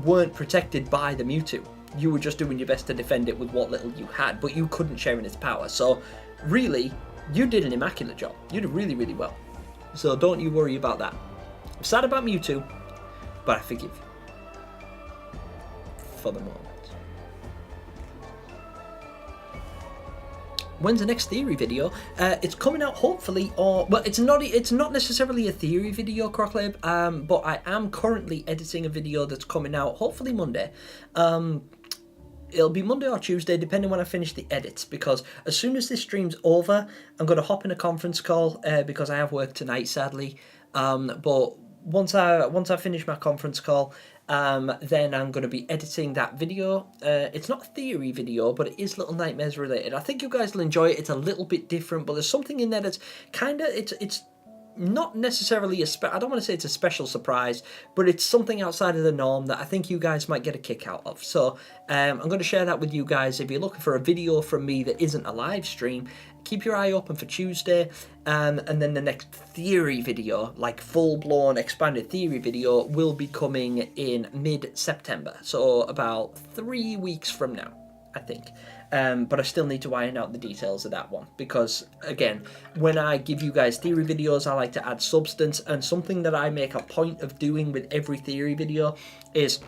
Speaker 1: weren't protected by the Mewtwo. You were just doing your best to defend it with what little you had, but you couldn't share in its power. So, really, you did an immaculate job. You did really, really well. So don't you worry about that. I'm sad about Mewtwo, but I forgive you. For the moment. When's the next theory video? It's coming out hopefully, or well, it's not necessarily a theory video, Crocklab, but I am currently editing a video that's coming out hopefully Monday. It'll be Monday or Tuesday, depending when I finish the edits, because as soon as this stream's over, I'm going to hop in a conference call, because I have work tonight, sadly. But once I finish my conference call, then I'm going to be editing that video. It's not a theory video, but it is Little Nightmares related. I think you guys will enjoy it. It's a little bit different, but there's something in there that's kind of, it's not necessarily I don't want to say it's a special surprise, but it's something outside of the norm that I think you guys might get a kick out of. So I'm going to share that with you guys. If you're looking for a video from me that isn't a live stream, keep your eye open for Tuesday, and then the next theory video, like full-blown expanded theory video, will be coming in mid-September, so about 3 weeks from now, I think. But I still need to iron out the details of that one, because again, when I give you guys theory videos, I like to add substance, and something that I make a point of doing with every theory video is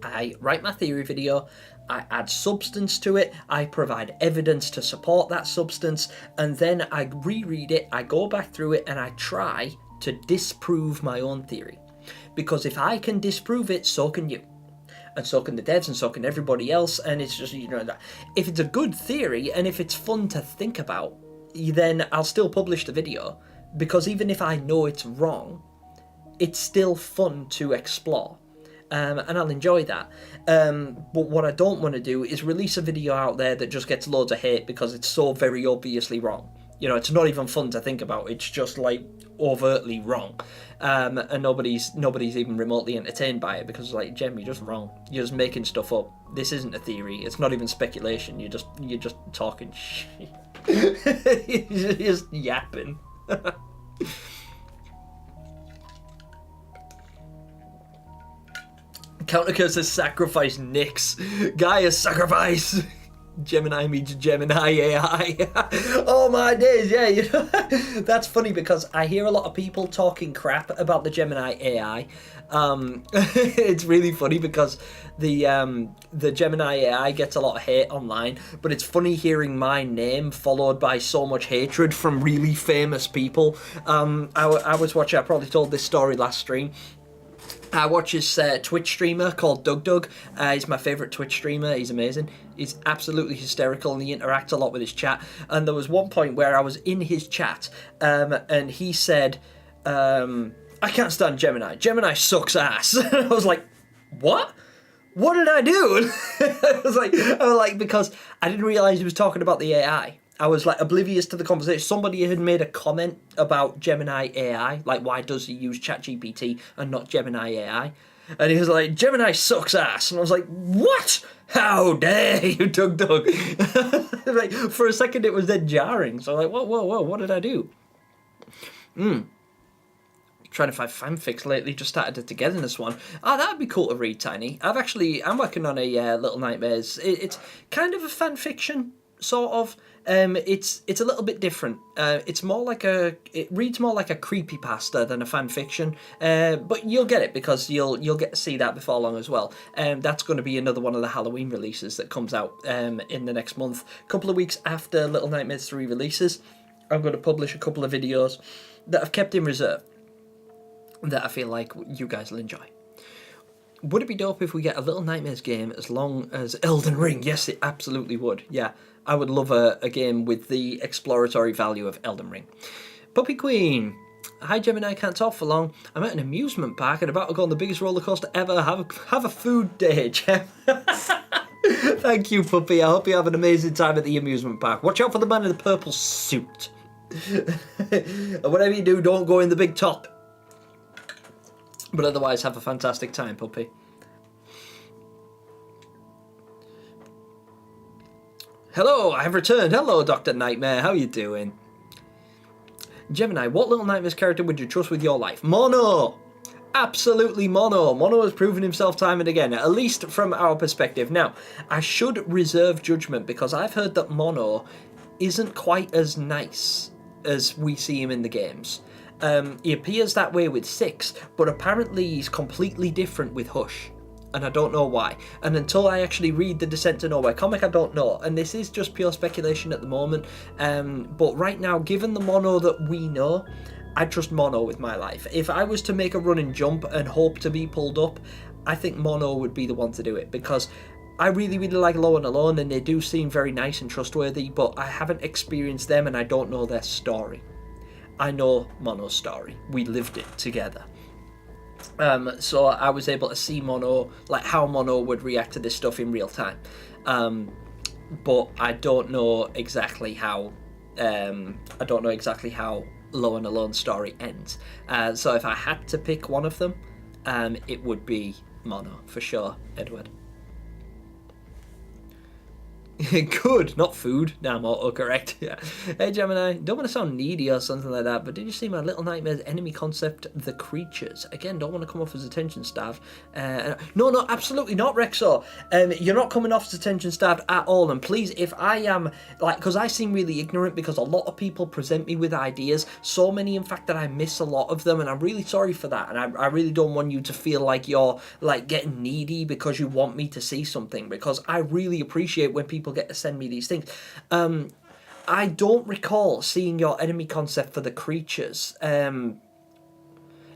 Speaker 1: I write my theory video, I add substance to it, I provide evidence to support that substance, and then I reread it, I go back through it, and I try to disprove my own theory. Because if I can disprove it, so can you. and so can the devs, and so can everybody else. And it's just, you know, that if it's a good theory and if it's fun to think about, then I'll still publish the video, because even if I know it's wrong, it's still fun to explore. And I'll enjoy that. But what I don't want to do is release a video out there that just gets loads of hate because it's so very obviously wrong. You know, it's not even fun to think about. It's just like overtly wrong. And nobody's even remotely entertained by it, because it's like, Jem, you're just wrong. You're just making stuff up. This isn't a theory. It's not even speculation. You're just talking shit. You're just yapping. Countercurse says sacrifice Nyx. Gaia sacrifice. Gemini meets Gemini AI. Oh my days, yeah, you know. That's funny because I hear a lot of people talking crap about the Gemini AI. It's really funny because the Gemini AI gets a lot of hate online, but it's funny hearing my name followed by so much hatred from really famous people. I was watching, I probably told this story last stream. I watch this Twitch streamer called Doug. He's my favourite Twitch streamer. He's amazing. He's absolutely hysterical, and he interacts a lot with his chat. And there was one point where I was in his chat, and he said, I can't stand Gemini. Gemini sucks ass. And I was like, what? What did I do? I was like, because I didn't realise he was talking about the AI. I was like oblivious to the conversation. Somebody had made a comment about Gemini AI, like why does he use ChatGPT and not Gemini AI? And he was like, Gemini sucks ass. And I was like, what? How dare you, Doug? Like, for a second it was then jarring. So I'm like, whoa, what did I do? Trying to find fanfics lately, just started a togetherness one. Oh, that'd be cool to read, Tiny. I'm working on a Little Nightmares. It's kind of a fan fiction, sort of. It's a little bit different. It reads more like a creepypasta than a fan fiction. But you'll get it because you'll get to see that before long as well. That's going to be another one of the Halloween releases that comes out in the next month. A couple of weeks after Little Nightmares 3 releases, I'm going to publish a couple of videos that I've kept in reserve that I feel like you guys will enjoy. Would it be dope if we get a Little Nightmares game as long as Elden Ring? Yes, it absolutely would. Yeah, I would love a game with the exploratory value of Elden Ring. Puppy Queen. Hi, Gemini, can't talk for long. I'm at an amusement park and about to go on the biggest roller coaster ever. Have a food day, Gem. Thank you, Puppy. I hope you have an amazing time at the amusement park. Watch out for the man in the purple suit. And whatever you do, don't go in the big top. But otherwise, have a fantastic time, Puppy. Hello, I have returned. Hello, Dr. Nightmare. How are you doing? Gemini, what Little Nightmares character would you trust with your life? Mono! Absolutely Mono. Mono has proven himself time and again, at least from our perspective. Now, I should reserve judgment because I've heard that Mono isn't quite as nice as we see him in the games. He appears that way with 6, but apparently he's completely different with Hush. And I don't know why. And until I actually read the Descent to Nowhere comic, I don't know. And this is just pure speculation at the moment. But right now, given the Mono that we know, I trust Mono with my life. If I was to make a run and jump and hope to be pulled up, I think Mono would be the one to do it. Because I really, really like Low and Alone, and they do seem very nice and trustworthy, but I haven't experienced them and I don't know their story. I know Mono's story. We lived it together. So I was able to see Mono, like how Mono would react to this stuff in real time. But I don't know exactly how Low and Alone's story ends. So if I had to pick one of them, it would be Mono for sure, Edward. Good, not food. Now I'm autocorrect. Yeah. Hey Gemini, don't want to sound needy or something like that, but did you see my Little Nightmares enemy concept, the creatures? Again, don't want to come off as attention starved. No, absolutely not, Rexo. You're not coming off as attention starved at all. And please, if I am, because I seem really ignorant because a lot of people present me with ideas, so many in fact that I miss a lot of them, and I'm really sorry for that. And I really don't want you to feel like you're getting needy because you want me to see something, because I really appreciate when people get to send me these things. I don't recall seeing your enemy concept for the creatures.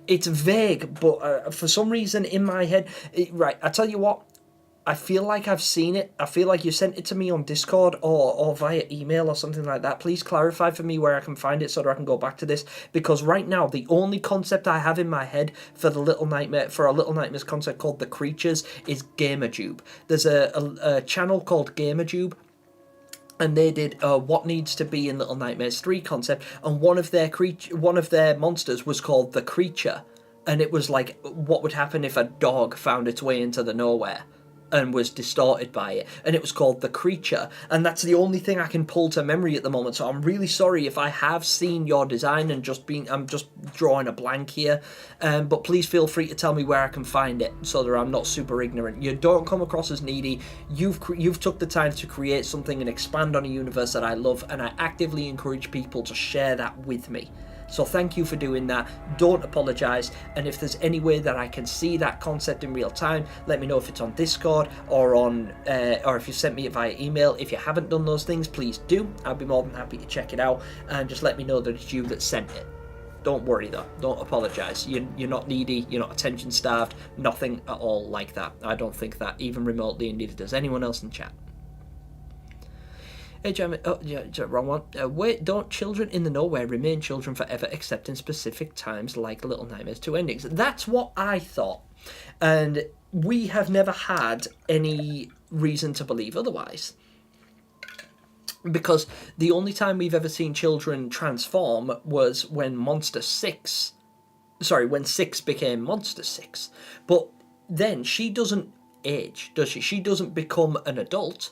Speaker 1: It's vague, but for some reason in my head... Right, I tell you what, I feel like I've seen it. I feel like you sent it to me on Discord or via email or something like that. Please clarify for me where I can find it so that I can go back to this. Because right now, the only concept I have in my head for a Little Nightmares concept called The Creatures is GamerTube. There's a channel called GamerTube, and they did what needs to be in Little Nightmares 3 concept, and one of their monsters was called The Creature, and it was like what would happen if a dog found its way into the nowhere and was distorted by it, and it was called The Creature, and that's the only thing I can pull to memory at the moment. So I'm really sorry if I have seen your design and I'm just drawing a blank here, but please feel free to tell me where I can find it so that I'm not super ignorant. You don't come across as needy. You've took the time to create something and expand on a universe that I love, and I actively encourage people to share that with me. So thank you for doing that. Don't apologise. And if there's any way that I can see that concept in real time, let me know if it's on Discord or or if you sent me it via email. If you haven't done those things, please do. I'll be more than happy to check it out, and just let me know that it's you that sent it. Don't worry though. Don't apologise. You're not needy. You're not attention starved. Nothing at all like that. I don't think that even remotely, and neither does anyone else in chat. Hey, Gemini. Oh, yeah, wrong one. Wait, don't children in the nowhere remain children forever except in specific times like Little Nightmares 2 endings? That's what I thought. And we have never had any reason to believe otherwise. Because the only time we've ever seen children transform was when when 6 became Monster 6. But then she doesn't age, does she? She doesn't become an adult.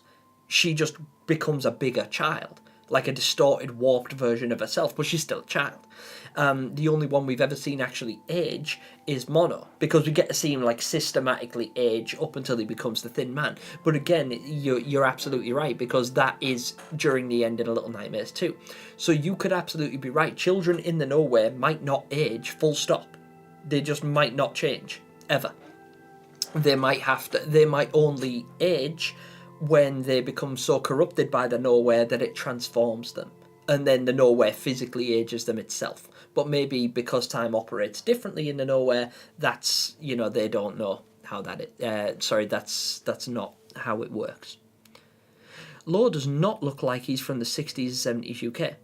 Speaker 1: She just becomes a bigger child, like a distorted, warped version of herself, but she's still a child. The only one we've ever seen actually age is Mono, because we get to see him like systematically age up until he becomes the Thin Man. But again, you're absolutely right, because that is during the end of Little Nightmares 2. So you could absolutely be right. Children in the nowhere might not age, full stop. They just might not change, ever. They might only age when they become so corrupted by the nowhere that it transforms them, and then the nowhere physically ages them itself. But maybe because time operates differently in the nowhere, that's, they don't know how that's not how it works. Law does not look like he's from the 60s and 70s UK.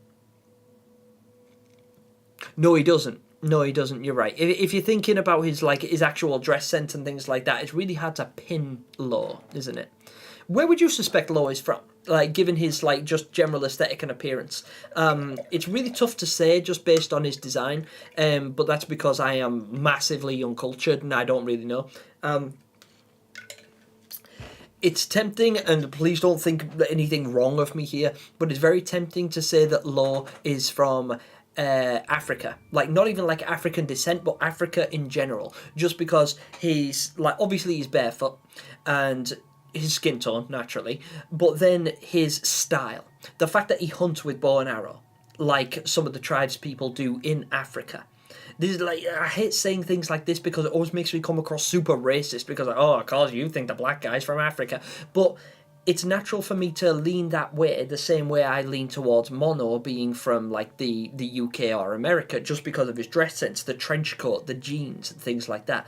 Speaker 1: No, he doesn't. You're right. If you're thinking about his actual dress sense and things like that, it's really hard to pin Law, isn't it? Where would you suspect Law is from? Given his just general aesthetic and appearance, it's really tough to say just based on his design. But that's because I am massively uncultured and I don't really know. It's tempting, and please don't think anything wrong of me here, but it's very tempting to say that Law is from Africa, not even African descent, but Africa in general, just because he's obviously he's barefoot and his skin tone naturally, but then his style, the fact that he hunts with bow and arrow like some of the tribes people do in Africa. This is I hate saying things like this because it always makes me come across super racist, because cause you think the black guy's from Africa, but it's natural for me to lean that way, the same way I lean towards Mono being from the UK or America, just because of his dress sense, the trench coat, the jeans, and things like that.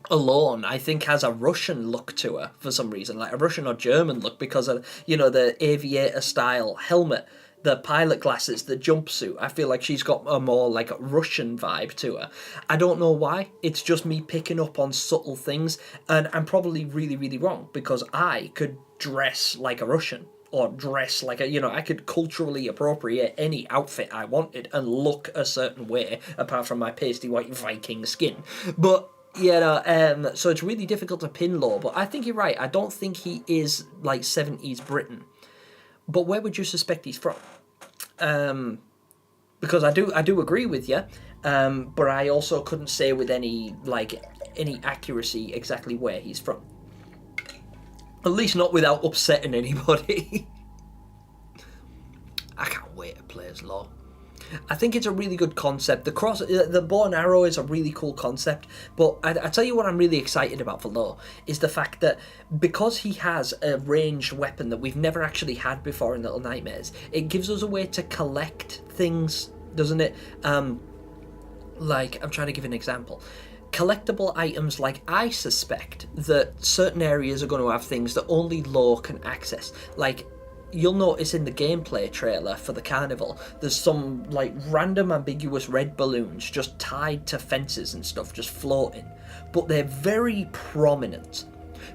Speaker 1: Alone, I think, has a Russian look to her for some reason, like a Russian or German look, because of the aviator style helmet, the pilot glasses, the jumpsuit. I feel like she's got a more Russian vibe to her. I don't know why. It's just me picking up on subtle things, and I'm probably really, really wrong, because I could dress like a Russian, or dress like I could culturally appropriate any outfit I wanted and look a certain way, apart from my pasty white Viking skin. But so it's really difficult to pin Law, but I think you're right. I don't think he is 70s Britain. But where would you suspect he's from? Because I do agree with you, but I also couldn't say with any accuracy exactly where he's from. At least not without upsetting anybody. I can't wait to play as Law. I think it's a really good concept. The bow and arrow is a really cool concept, but I tell you what I'm really excited about for Law is the fact that because he has a ranged weapon that we've never actually had before in Little Nightmares, it gives us a way to collect things, doesn't it? I'm trying to give an example. collectible items, like I suspect that certain areas are going to have things that only law can access. Like, you'll notice in the gameplay trailer for the carnival, there's some like random ambiguous red balloons just tied to fences and stuff, just floating. But they're very prominent.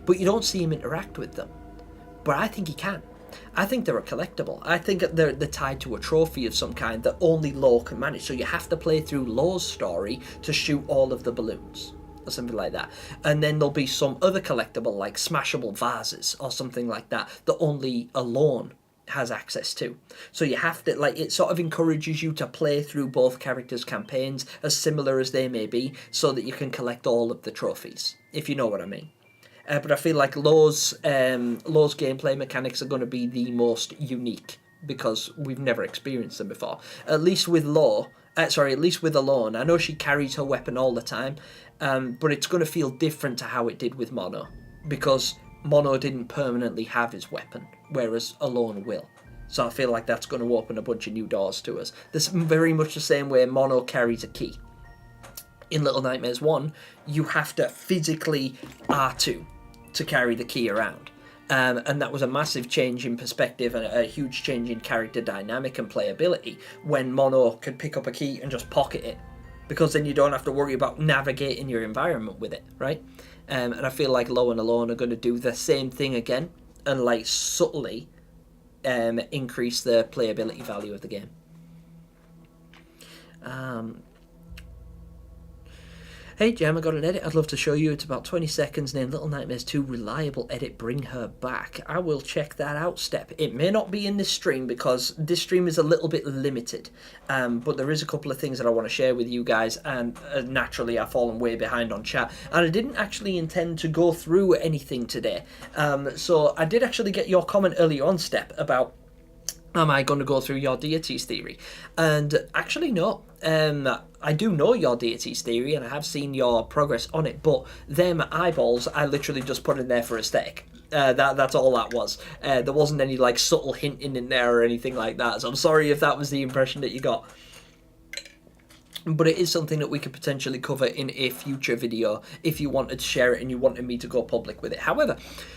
Speaker 1: But you don't see him interact with them. But I think he can. I think they're a collectible. I think they're tied to a trophy of some kind that only Law can manage. So you have to play through Law's story to shoot all of the balloons, or something like that. And then there'll be some other collectible, like smashable vases or something like that, that only Alone has access to. So you have to, like, it sort of encourages you to play through both characters' campaigns, as similar as they may be, so that you can collect all of the trophies, if you know what I mean. But I feel like Law's gameplay mechanics are going to be the most unique, because we've never experienced them before. At least with Alone. I know she carries her weapon all the time, but it's going to feel different to how it did with Mono, because Mono didn't permanently have his weapon, whereas Alone will. So I feel like that's going to open a bunch of new doors to us. This very much the same way Mono carries a key. In Little Nightmares 1, you have to physically R2 to carry the key around. And that was a massive change in perspective and a huge change in character dynamic and playability when Mono could pick up a key and just pocket it. Because then you don't have to worry about navigating your environment with it, right? And I feel like Law and Alone are going to do the same thing again and like subtly increase the playability value of the game. Hey Gem, I got an edit I'd love to show you. It's about 20 seconds named Little Nightmares 2 Reliable Edit, Bring Her Back. I will check that out, Step. It may not be in this stream because this stream is a little bit limited, but there is a couple of things that I want to share with you guys, and naturally I've fallen way behind on chat, and I didn't actually intend to go through anything today. So I did actually get your comment earlier on, Step, about am I going to go through your deities theory? And actually, no. I do know your deities theory, and I have seen your progress on it, but them eyeballs, I literally just put in there for aesthetic. That's all that was. There wasn't any like subtle hinting in there or anything like that, so I'm sorry if that was the impression that you got. But it is something that we could potentially cover in a future video if you wanted to share it and you wanted me to go public with it. However,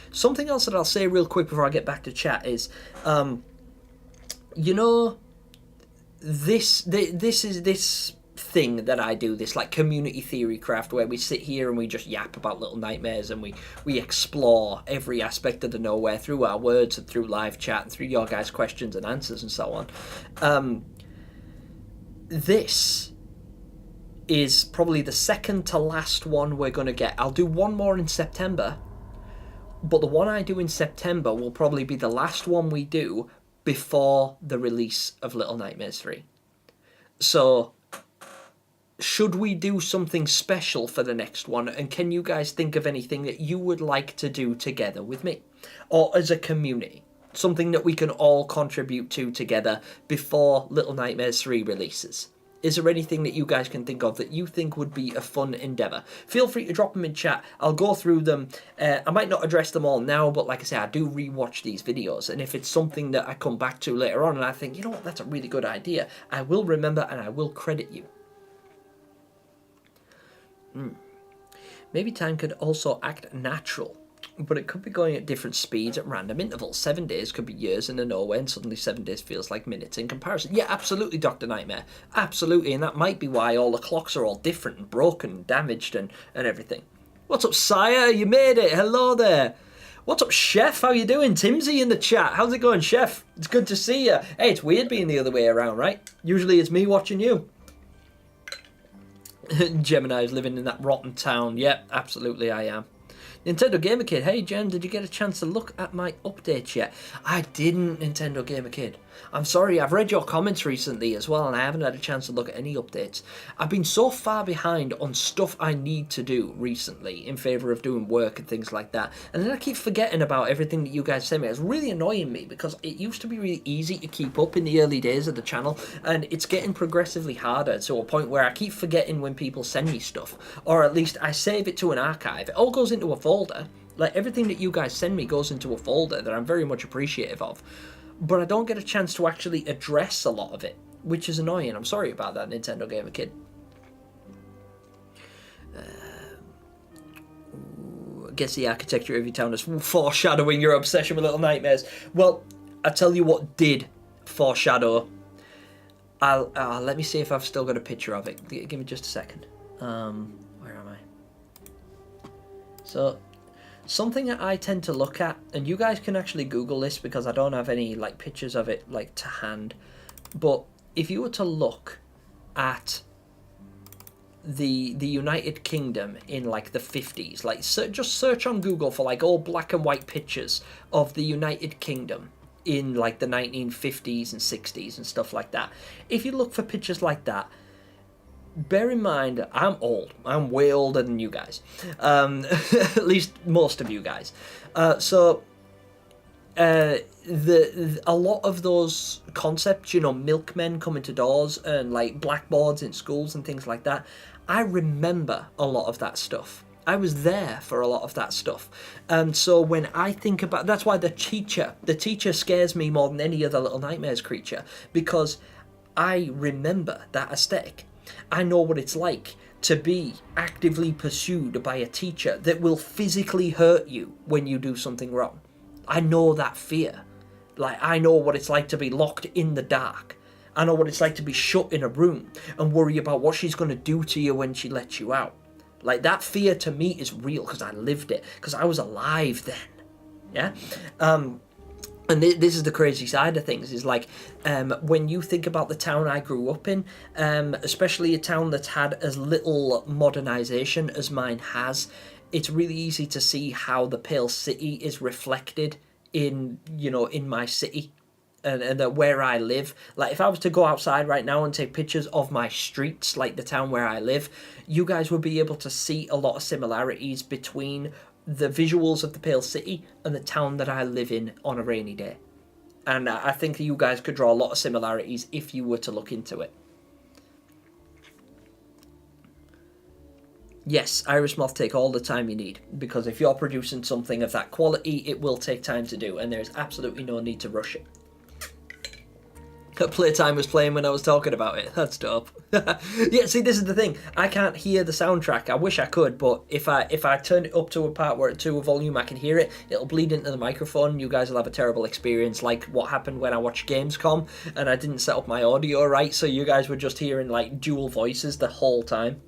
Speaker 1: something else that I'll say real quick before I get back to chat is, you know, this thing that I do, this like community theory craft where we sit here and we just yap about Little Nightmares and we explore every aspect of the nowhere through our words and through live chat and through your guys' questions and answers and so on. This is probably the second to last one we're going to get. I'll do one more in September, but the one I do in September will probably be the last one we do before the release of Little Nightmares 3. So, should we do something special for the next one? And can you guys think of anything that you would like to do together with me? Or as a community? Something that we can all contribute to together before Little Nightmares 3 releases. Is there anything that you guys can think of that you think would be a fun endeavour? Feel free to drop them in chat. I'll go through them. I might not address them all now, but like I say, I do rewatch these videos. And if it's something that I come back to later on and I think, you know what, that's a really good idea, I will remember and I will credit you. Maybe time could also act natural, but it could be going at different speeds at random intervals. 7 days could be years in the nowhere, and suddenly 7 days feels like minutes in comparison. Yeah, absolutely, Dr. Nightmare. Absolutely, and that might be why all the clocks are all different and broken and damaged and everything. What's up, Sire? You made it. Hello there. What's up, Chef? How you doing? Timsy in the chat. How's it going, Chef? It's good to see you. Hey, it's weird being the other way around, right? Usually it's me watching you. Gemini is living in that rotten town. Yep, absolutely I am. Nintendo Gamer Kid, hey Jen, did you get a chance to look at my updates yet? I didn't, Nintendo Gamer Kid. I'm sorry, I've read your comments recently as well, and I haven't had a chance to look at any updates. I've been so far behind on stuff I need to do recently in favour of doing work and things like that, and then I keep forgetting about everything that you guys send me. It's really annoying me because it used to be really easy to keep up in the early days of the channel, and it's getting progressively harder to a point where I keep forgetting when people send me stuff, or at least I save it to an archive. It all goes into a folder. Like, everything that you guys send me goes into a folder that I'm very much appreciative of. But I don't get a chance to actually address a lot of it, which is annoying. I'm sorry about that, Nintendo Gamer Kid. Guess the architecture of your town is foreshadowing your obsession with Little Nightmares. Well, I tell you what did foreshadow. Let me see if I've still got a picture of it. Give me just a second. Where am I? So, something that I tend to look at, and you guys can actually Google this because I don't have any like pictures of it like to hand. But if you were to look at the United Kingdom in like the 50s, like just search on Google for like all black and white pictures of the United Kingdom in like the 1950s and 60s and stuff like that. If you look for pictures like that, bear in mind I'm old. I'm way older than you guys, at least most of you guys. So a lot of those concepts, you know, milkmen coming to doors and like blackboards in schools and things like that, I remember a lot of that stuff. I was there for a lot of that stuff. And so when I think about, that's why the teacher scares me more than any other Little Nightmares creature, because I remember that aesthetic. I know what it's like to be actively pursued by a teacher that will physically hurt you when you do something wrong. I know that fear. Like, I know what it's like to be locked in the dark. I know what it's like to be shut in a room and worry about what she's going to do to you when she lets you out. Like, that fear to me is real because I lived it, because I was alive then. Yeah? And this is the crazy side of things, is like, when you think about the town I grew up in, especially a town that's had as little modernization as mine has, it's really easy to see how the Pale City is reflected in, you know, in my city and where I live. Like, if I was to go outside right now and take pictures of my streets, like the town where I live, you guys would be able to see a lot of similarities between the visuals of the Pale City and the town that I live in on a rainy day. And I think you guys could draw a lot of similarities if you were to look into it. Yes, Irish Moth take all the time you need, because if you're producing something of that quality, it will take time to do, and there's absolutely no need to rush it. Playtime was playing when I was talking about it. That's dope. Yeah, see, this is the thing. I can't hear the soundtrack. I wish I could, but if I turn it up to a part where to a volume I can hear it, it'll bleed into the microphone. You guys will have a terrible experience, like what happened when I watched Gamescom and I didn't set up my audio right, so you guys were just hearing like dual voices the whole time.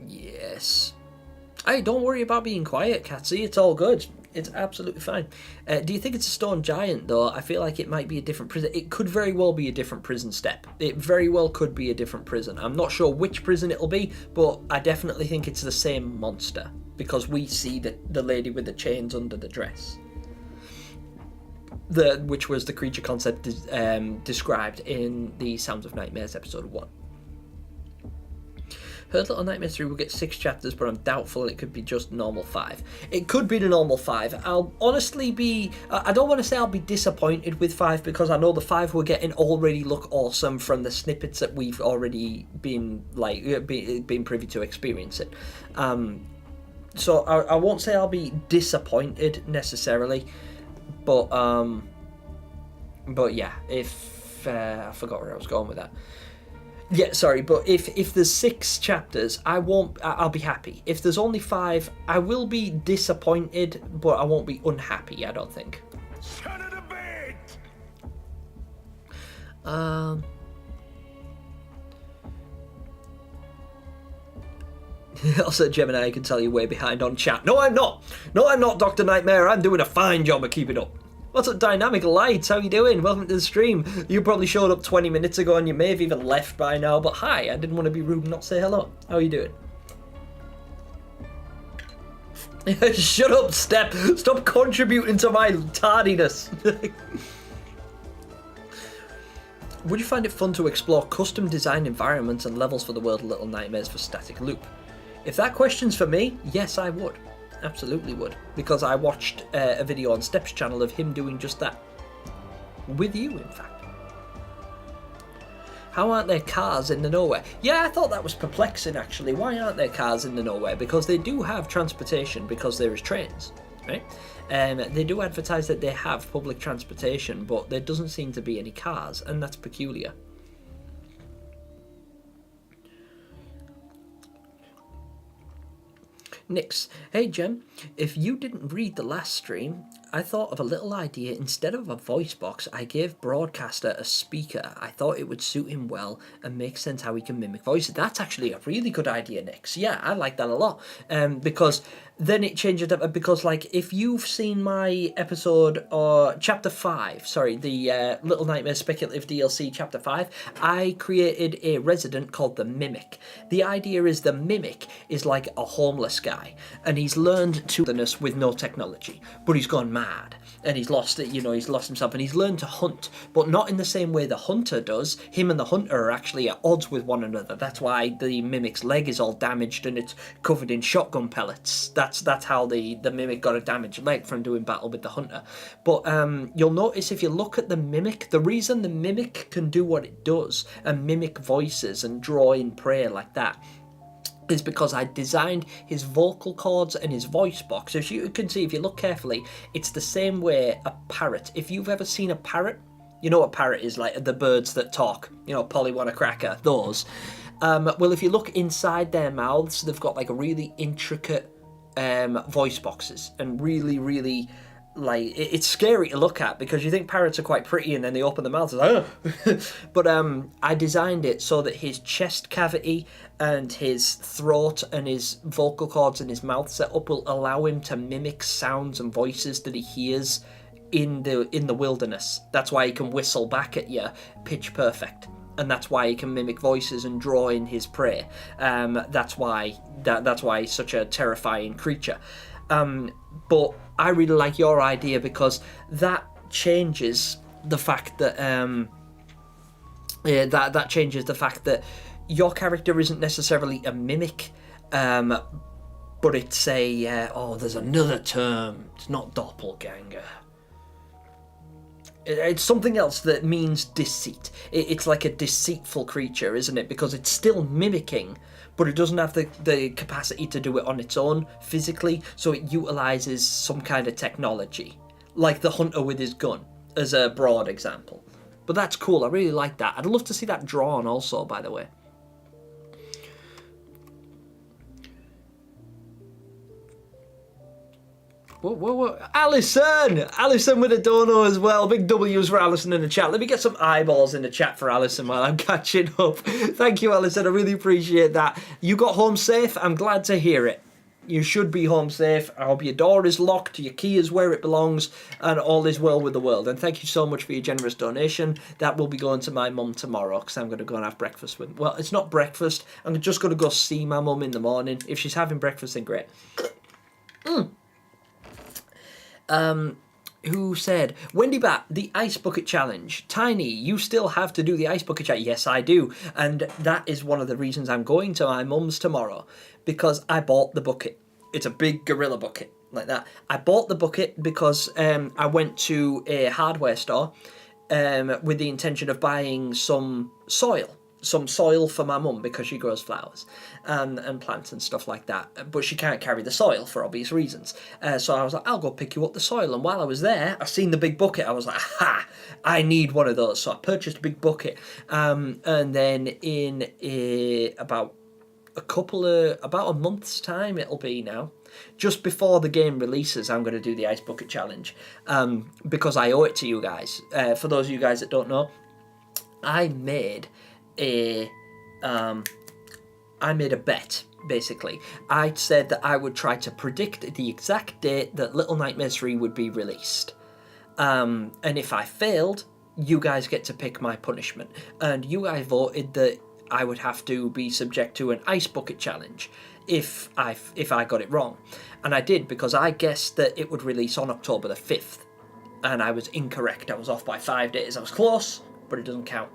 Speaker 1: Yes. Hey, don't worry about being quiet, Catsy. It's all good. It's absolutely fine. Do you think it's a stone giant, though? I feel like it might be a different prison. It could very well be a different prison step. It very well could be a different prison. I'm not sure which prison it'll be, but I definitely think it's the same monster, because we see the lady with the chains under the dress. Which was the creature concept described in the Sounds of Nightmares episode 1. Heard Little Nightmares 3 will get 6 chapters, but I'm doubtful it could be just normal 5. It could be the normal 5. I'll honestly be... I don't want to say I'll be disappointed with 5, because I know the 5 we're getting already look awesome from the snippets that we've already been privy to experiencing. So I won't say I'll be disappointed necessarily, but yeah, if... I forgot where I was going with that. Yeah, sorry, but if there's 6 chapters, I'll be happy. If there's only 5, I will be disappointed, but I won't be unhappy, I don't think. Son of a bitch! Also, Gemini, I can tell you're way behind on chat. No, I'm not! No, I'm not, Dr. Nightmare. I'm doing a fine job of keeping up. What's up, Dynamic Lights? How you doing? Welcome to the stream. You probably showed up 20 minutes ago and you may have even left by now, but hi, I didn't want to be rude and not say hello. How are you doing? Shut up, Step. Stop contributing to my tardiness. Would you find it fun to explore custom designed environments and levels for the world of Little Nightmares for Static Loop? If that question's for me, yes, I would. Absolutely would, because I watched a video on Step's channel of him doing just that. With you, in fact. How aren't there cars in the nowhere? Yeah, I thought that was perplexing, actually. Why aren't there cars in the nowhere? Because they do have transportation, because there is trains, right? They do advertise that they have public transportation, but there doesn't seem to be any cars, and that's peculiar. Nix, hey Gem, if you didn't read the last stream, I thought of a little idea. Instead of a voice box, I gave Broadcaster a speaker. I thought it would suit him well and make sense how he can mimic voices. That's actually a really good idea, Nix. Yeah, I like that a lot. Because then it changes up, because like if you've seen my episode or chapter 5, sorry, the Little Nightmares Speculative DLC chapter 5, I created a resident called the Mimic. The idea is the Mimic is like a homeless guy, and he's learned to wilderness with no technology, but he's gone mad and he's lost it, he's lost himself, and he's learned to hunt, but not in the same way the hunter does. Him and the hunter are actually at odds with one another. That's why the Mimic's leg is all damaged and it's covered in shotgun pellets. That's how the Mimic got a damaged leg from doing battle with the hunter. But you'll notice if you look at the Mimic, the reason the Mimic can do what it does and mimic voices and draw in prey like that is because I designed his vocal cords and his voice box. As you can see, if you look carefully, it's the same way a parrot. If you've ever seen a parrot, you know what parrot is, like the birds that talk, Polly want a cracker, those. Well, if you look inside their mouths, they've got like a really intricate voice boxes, and really, really, like, it's scary to look at because you think parrots are quite pretty and then they open their mouths and like, but I designed it so that his chest cavity and his throat and his vocal cords and his mouth setup will allow him to mimic sounds and voices that he hears in the wilderness. That's why he can whistle back at you pitch perfect, and that's why he can mimic voices and draw in his prey. That's why he's such a terrifying creature. But I really like your idea because that changes the fact that that changes the fact that your character isn't necessarily a mimic, but it's there's another term. It's not doppelganger. It's something else that means deceit. It's like a deceitful creature, isn't it? Because it's still mimicking, but it doesn't have the capacity to do it on its own physically, so it utilizes some kind of technology, like the hunter with his gun, as a broad example. But that's cool, I really like that. I'd love to see that drawn also, by the way. Whoa. Alison with a dono as well. Big W's for Alison in the chat. Let me get some eyeballs in the chat for Alison while I'm catching up. Thank you, Alison. I really appreciate that. You got home safe? I'm glad to hear it. You should be home safe. I hope your door is locked, your key is where it belongs, and all is well with the world. And thank you so much for your generous donation. That will be going to my mum tomorrow, because I'm going to go and have breakfast with... Well, it's not breakfast. I'm just going to go see my mum in the morning. If she's having breakfast, then great. Who said, Wendy Bat, the ice bucket challenge. Tiny, you still have to do the ice bucket challenge. Yes, I do. And that is one of the reasons I'm going to my mum's tomorrow, because I bought the bucket. It's a big gorilla bucket like that. I bought the bucket because I went to a hardware store with the intention of buying some soil for my mum, because she grows flowers and plants and stuff like that, but she can't carry the soil for obvious reasons. So I was like, I'll go pick you up the soil. And while I was there, I seen the big bucket. I was like, ha, I need one of those. So I purchased a big bucket, and then in about a month's time, it'll be now, just before the game releases, I'm going to do the ice bucket challenge, because I owe it to you guys. For those of you guys that don't know, I made a bet, basically. I said that I would try to predict the exact date that Little Nightmares 3 would be released. And if I failed, you guys get to pick my punishment. And you guys voted that I would have to be subject to an ice bucket challenge if I got it wrong. And I did, because I guessed that it would release on October the 5th. And I was incorrect. I was off by 5 days. I was close, but it doesn't count.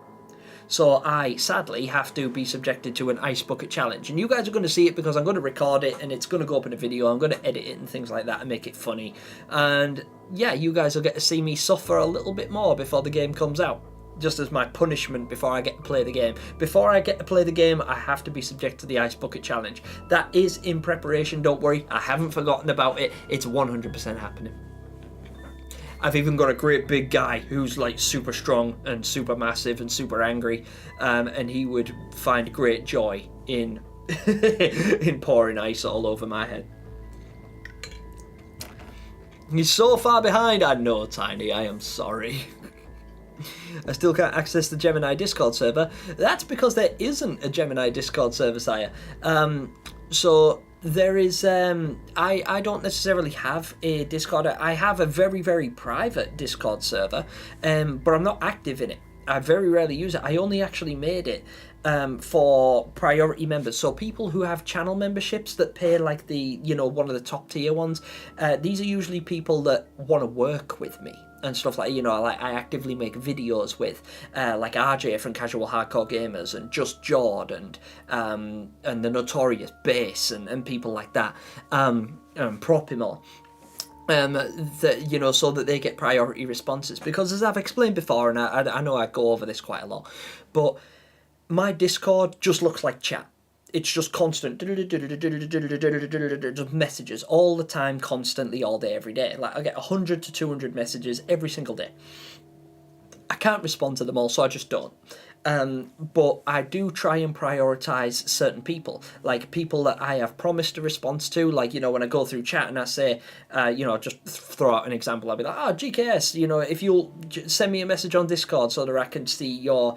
Speaker 1: So I, sadly, have to be subjected to an ice bucket challenge. And you guys are going to see it because I'm going to record it and it's going to go up in a video. I'm going to edit it and things like that and make it funny. And yeah, you guys will get to see me suffer a little bit more before the game comes out, just as my punishment before I get to play the game. Before I get to play the game, I have to be subject to the ice bucket challenge. That is in preparation, don't worry. I haven't forgotten about it. It's 100% happening. I've even got a great big guy who's like super strong and super massive and super angry, and he would find great joy in in pouring ice all over my head. He's so far behind. I know, Tiny. I am sorry. I still can't access the Gemini Discord server. That's because there isn't a Gemini Discord server, sire. So there is. I don't necessarily have a Discord. I have a very, very private Discord server, but I'm not active in it. I very rarely use it. I only actually made it for priority members, so people who have channel memberships that pay like the, you know, one of the top tier ones. These are usually people that want to work with me and stuff like, you know, like I actively make videos with like RJ from Casual Hardcore Gamers and Just Jord and the Notorious Bass and people like that, and Propimo. That, you know, so that they get priority responses, because as I've explained before, and I know I go over this quite a lot, but my Discord just looks like chat. It's just constant just messages all the time, constantly, all day, every day. Like I get 100 to 200 messages every single day. I can't respond to them all, so I just don't. But I do try and prioritise certain people, like people that I have promised a response to. Like, you know, when I go through chat and I say, you know, just throw out an example, I'll be like, GKS, you know, if you'll send me a message on Discord so that I can see your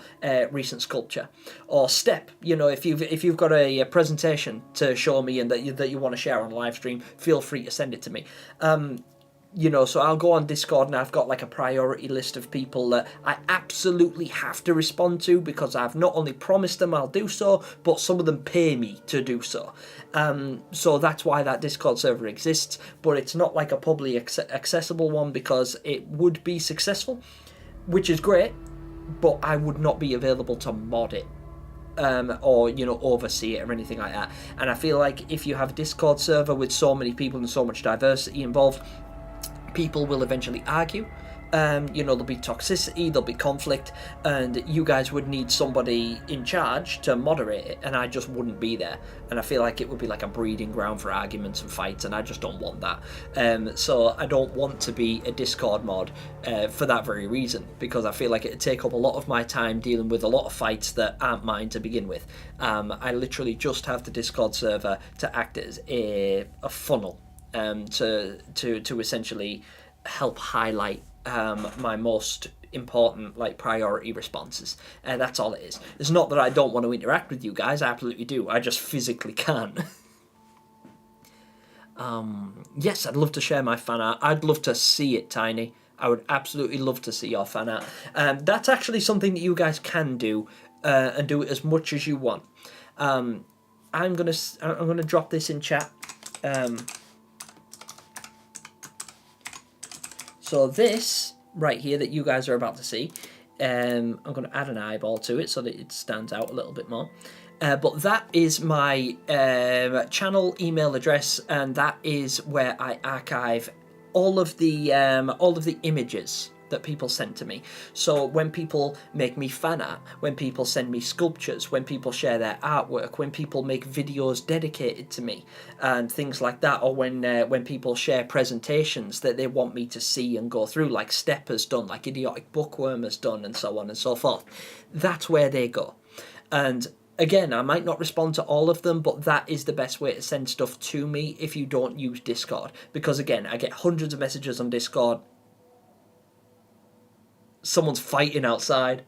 Speaker 1: recent sculpture. Or Step, you know, if you've got a presentation to show me and that you want to share on live stream, feel free to send it to me. You know, so I'll go on Discord and I've got like a priority list of people that I absolutely have to respond to, because I've not only promised them I'll do so, but some of them pay me to do so. So that's why that Discord server exists, but it's not like a publicly accessible one, because it would be successful, which is great, but I would not be available to mod it. Or, you know, oversee it or anything like that. And I feel like if you have a Discord server with so many people and so much diversity involved, people will eventually argue. You know, there'll be toxicity, there'll be conflict, and you guys would need somebody in charge to moderate it, and I just wouldn't be there. And I feel like it would be like a breeding ground for arguments and fights, and I just don't want that. So I don't want to be a Discord mod for that very reason, because I feel like it'd take up a lot of my time dealing with a lot of fights that aren't mine to begin with. I literally just have the Discord server to act as a funnel, to essentially help highlight my most important, like, priority responses. That's all it is. It's not that I don't want to interact with you guys, I absolutely do, I just physically can't. Yes, I'd love to share my fan art. I'd love to see it, Tiny. I would absolutely love to see your fan art. That's actually something that you guys can do, and do it as much as you want. I'm gonna drop this in chat. So this right here that you guys are about to see, I'm going to add an eyeball to it so that it stands out a little bit more. But that is my channel email address, and that is where I archive all of the images that people send to me. So when people make me fan art, when people send me sculptures, when people share their artwork, when people make videos dedicated to me and things like that, or when people share presentations that they want me to see and go through, like Step has done, like Idiotic Bookworm has done, and so on and so forth, that's where they go. And again, I might not respond to all of them, but that is the best way to send stuff to me if you don't use Discord. Because again, I get hundreds of messages on Discord. Someone's fighting outside.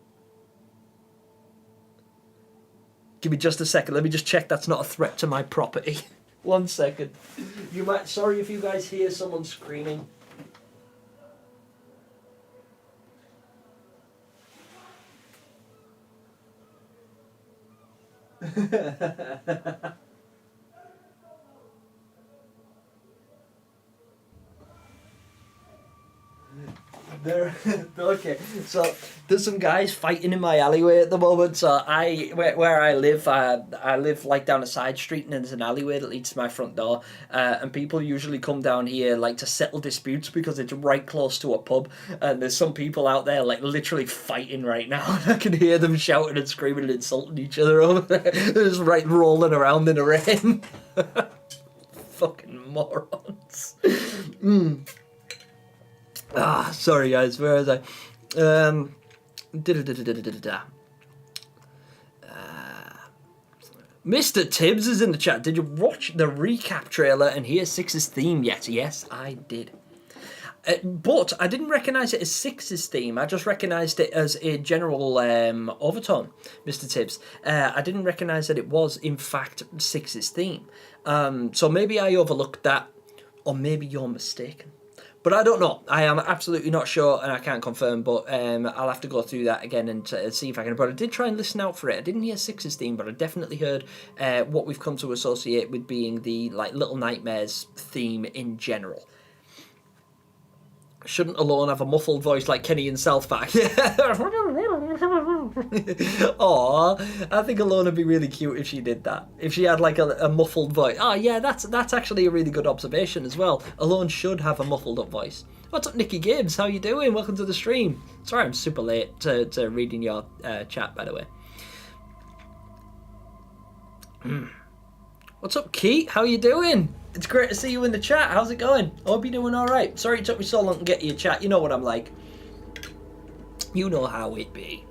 Speaker 1: Give me just a second. Let me just check that's not a threat to my property. 1 second. Sorry if you guys hear someone screaming. Okay, so there's some guys fighting in my alleyway at the moment. So where I live like down a side street, and there's an alleyway that leads to my front door, and people usually come down here like to settle disputes because it's right close to a pub, and there's some people out there like literally fighting right now, and I can hear them shouting and screaming and insulting each other over there. They're just right rolling around in the rain. Fucking morons. Sorry guys, where was I? Mr. Tibbs is in the chat. Did you watch the recap trailer and hear Six's theme yet? Yes, I did. But I didn't recognise it as Six's theme. I just recognised it as a general overtone, Mr. Tibbs. I didn't recognise that it was, in fact, Six's theme. So maybe I overlooked that, or maybe you're mistaken. But I don't know. I am absolutely not sure, and I can't confirm, but I'll have to go through that again and see if I can. But I did try and listen out for it. I didn't hear Six's theme, but I definitely heard what we've come to associate with being the Little Nightmares theme in general. Shouldn't Alone have a muffled voice like Kenny in South Park? Aw, I think Alone would be really cute if she did that. If she had like a muffled voice. Oh yeah, that's actually a really good observation as well. Alone should have a muffled up voice. What's up, Nikki Gibbs? How you doing? Welcome to the stream. Sorry I'm super late to reading your chat, by the way. What's up, Keith? How you doing? It's great to see you in the chat. How's it going? I hope you're doing alright. Sorry it took me so long to get to your chat. You know what I'm like. You know how it be.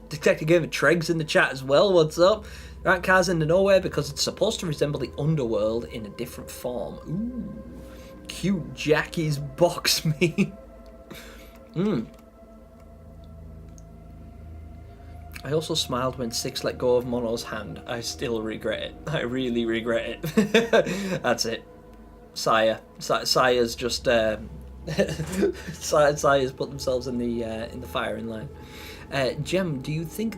Speaker 1: Detective Game of Treg's in the chat as well. What's up? Rank Cars into Nowhere because it's supposed to resemble the underworld in a different form. Ooh. Cute Jackie's box me. I also smiled when Six let go of Mono's hand. I still regret it. I really regret it. That's it. Sire's just Sire's put themselves in the firing line. Jem, do you think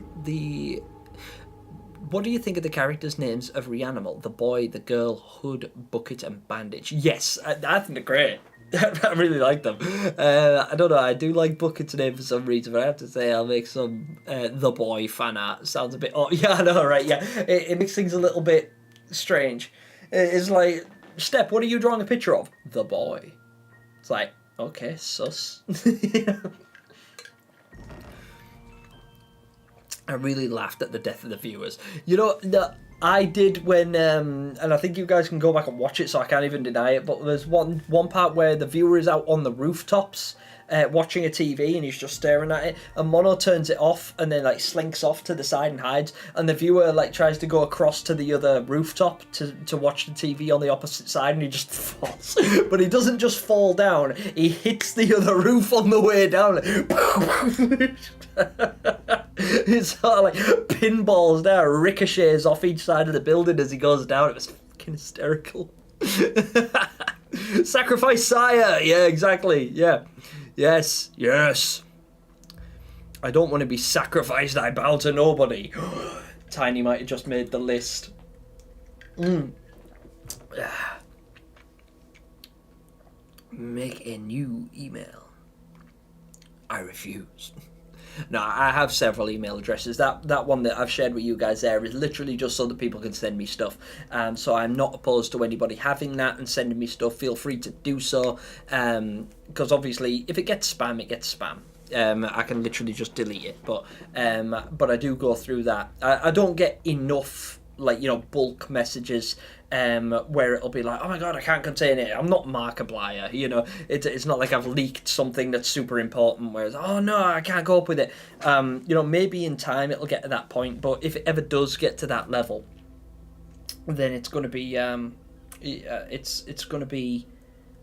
Speaker 1: what do you think of the characters' names of Reanimal? The boy, the girl, Hood, Bucket, and Bandage. Yes, I think they're great. I really like them. I don't know, I do like Bucket's name for some reason, but I have to say I'll make some The Boy fan art. Sounds a bit... Oh, yeah, I know, right, yeah. It makes things a little bit strange. It's like, Step, what are you drawing a picture of? The Boy. It's like, okay, sus. I really laughed at the death of the viewers. You know, I did when, and I think you guys can go back and watch it, so I can't even deny it, but there's one part where the viewer is out on the rooftops watching a TV and he's just staring at it, and Mono turns it off and then like slinks off to the side and hides, and the viewer like tries to go across to the other rooftop to watch the TV on the opposite side, and he just falls. But he doesn't just fall down, he hits the other roof on the way down. It's sort of like pinballs down, ricochets off each side of the building as he goes down. It was fucking hysterical. Sacrifice Sire! Yeah, exactly. Yeah. Yes. I don't want to be sacrificed, I bow to nobody. Tiny might have just made the list. Make a new email. I refuse. No, I have several email addresses. That one that I've shared with you guys there is literally just so that people can send me stuff. So I'm not opposed to anybody having that and sending me stuff. Feel free to do so. Because obviously, if it gets spam, it gets spam. I can literally just delete it. But I do go through that. I don't get enough bulk messages where it'll be like, oh my god, I can't contain it. I'm not Markiplier, it's not like I've leaked something that's super important whereas, oh no, I can't go up with it. Maybe in time it'll get to that point, but if it ever does get to that level, then it's going to be it's going to be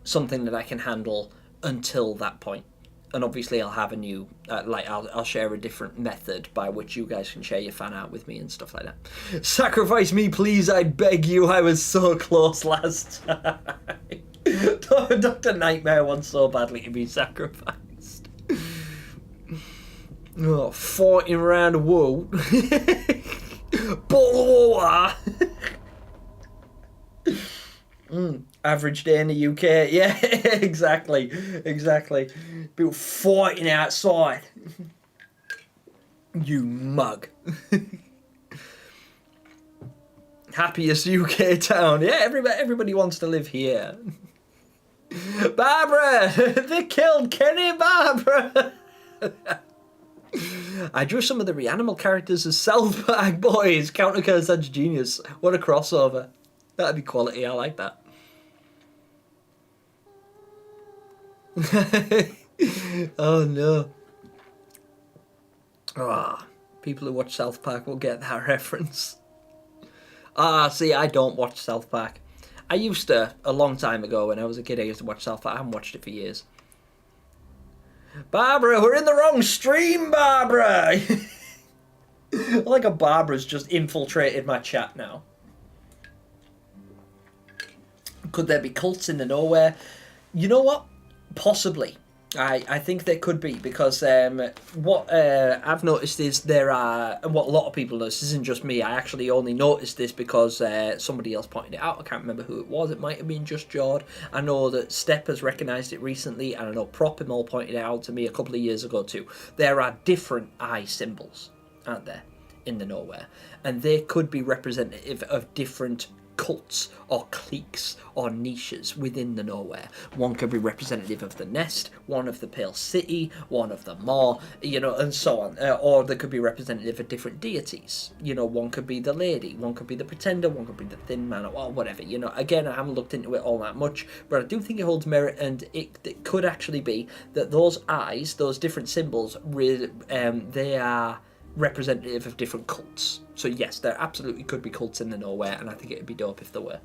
Speaker 1: something that I can handle until that point. And obviously I'll have a new, I'll share a different method by which you guys can share your fan art with me and stuff like that. Sacrifice me, please, I beg you. I was so close last time. Dr. Nightmare wants so badly to be sacrificed. Oh, 14 round whoa. Boa. Average day in the UK. Yeah, exactly. People fighting outside. You mug. Happiest UK town. Yeah, everybody wants to live here. Barbara! They killed Kenny Barbara! I drew some of the Reanimal characters as South Park boys. Counter Curse, that's genius. What a crossover. That'd be quality, I like that. Oh no. People who watch South Park will get that reference. See, I don't watch South Park. I used to, a long time ago when I was a kid, I used to watch South Park. I haven't watched it for years. Barbara, we're in the wrong stream, Barbara! Like a Barbara's just infiltrated my chat now. Could there be cults in the nowhere? You know what? Possibly. I think there could be, because what I've noticed is there are, and what a lot of people notice, this isn't just me, I actually only noticed this because somebody else pointed it out. I can't remember who it was, it might have been just Jord. I know that Step has recognised it recently, and I know Propimal pointed it out to me a couple of years ago too. There are different eye symbols, aren't there, in the nowhere, and they could be representative of different cults or cliques or niches within the nowhere. One could be representative of the Nest, one of the Pale City, one of the Maw, you know, and so on. Or they could be representative of different deities. You know, one could be the Lady, one could be the Pretender, one could be the Thin Man, or whatever. You know, again, I haven't looked into it all that much, but I do think it holds merit, and it could actually be that those eyes, those different symbols, they are representative of different cults. So yes, there absolutely could be cults in the nowhere, and I think it'd be dope if there were.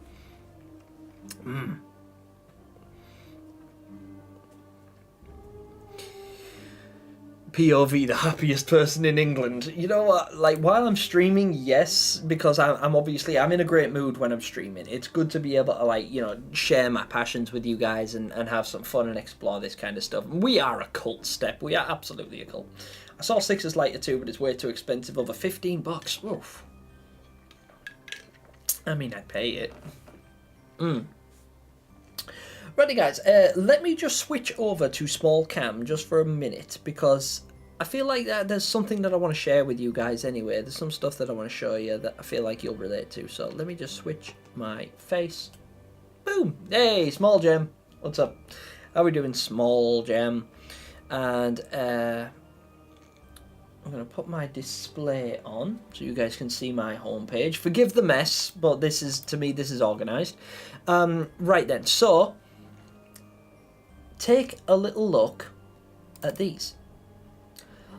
Speaker 1: POV, the happiest person in England. You know what, like, while I'm streaming, yes, because I'm obviously, I'm in a great mood when I'm streaming. It's good to be able to, like, you know, share my passions with you guys and have some fun and explore this kind of stuff. We are a cult, Step. We are absolutely a cult. I saw Sixers Lighter too, but it's way too expensive, over 15 bucks. Oof. I mean, I'd pay it. Righty guys, let me just switch over to small cam just for a minute, because I feel like there's something that I want to share with you guys anyway. There's some stuff that I want to show you that I feel like you'll relate to. So let me just switch my face. Boom! Hey, small gem. What's up? How we doing, small gem? And I'm going to put my display on so you guys can see my homepage. Forgive the mess, but this is, to me, this is organised. Right then, so take a little look at these.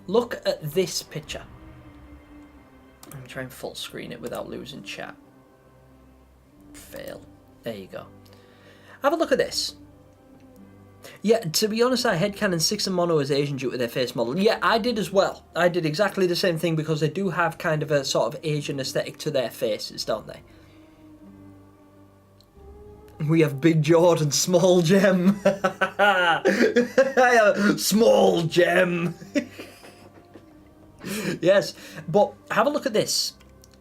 Speaker 1: Look at this picture. I'm going to try and full screen it without losing chat. Fail. There you go. Have a look at this. Yeah, to be honest, I headcanon Six and Mono as Asian due to their face model. Yeah, I did as well. I did exactly the same thing, because they do have kind of a sort of Asian aesthetic to their faces, don't they? We have Big Jordan, Small Gem. Small Gem. Yes, but have a look at this.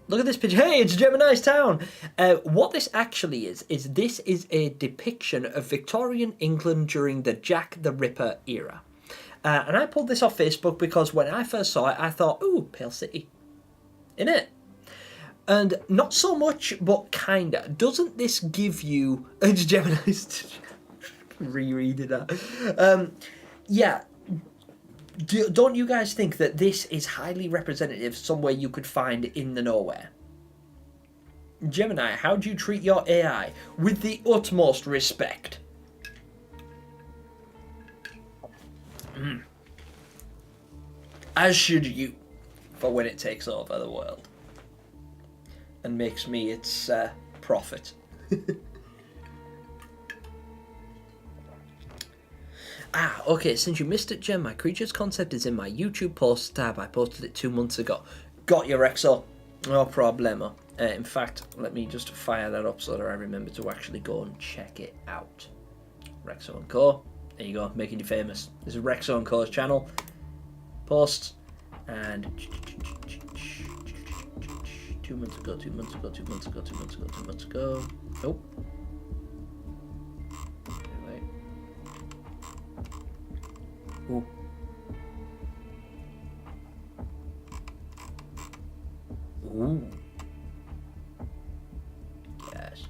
Speaker 1: Look at this picture. Hey, it's Gemini's town. What this actually is this is a depiction of Victorian England during the Jack the Ripper era. And I pulled this off Facebook because when I first saw it, I thought, ooh, Pale City. Innit? And not so much, but kinda. Doesn't this give you... It's Gemini's... Rereading that. Yeah. Don't you guys think that this is highly representative somewhere you could find in the nowhere? Gemini, how do you treat your AI? With the utmost respect. As should you, for when it takes over the world and makes me its prophet. Okay, since you missed it, Gem, my creatures concept is in my YouTube post tab. I posted it 2 months ago. Got you, Rexo. No problemo. In fact, let me just fire that up so that I remember to actually go and check it out. Rexo & Co. There you go, making you famous. This is Rexo & Co.'s channel. Posts. And 2 months ago, 2 months ago, 2 months ago, 2 months ago, 2 months ago. Nope. Ooh. Ooh. Yes.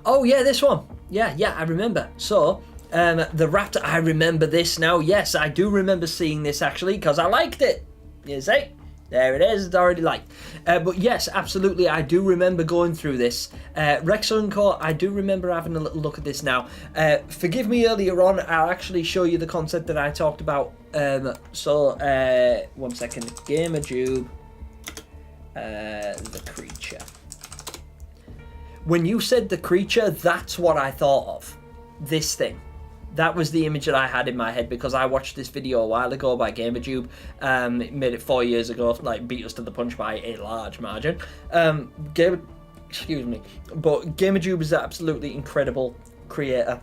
Speaker 1: Oh yeah, this one. Yeah, I remember. So, the raptor. I remember this now. Yes, I do remember seeing this actually because I liked it. You see? There it is, it's already liked. But yes, absolutely, I do remember going through this. Rexo & Co, I do remember having a little look at this now. Forgive me earlier on, I'll actually show you the concept that I talked about. 1 second, GamerTube, the creature. When you said the creature, that's what I thought of. This thing. That was the image that I had in my head because I watched this video a while ago by GamerTube. It made it 4 years ago, like beat us to the punch by a large margin. Excuse me. But GamerTube is an absolutely incredible creator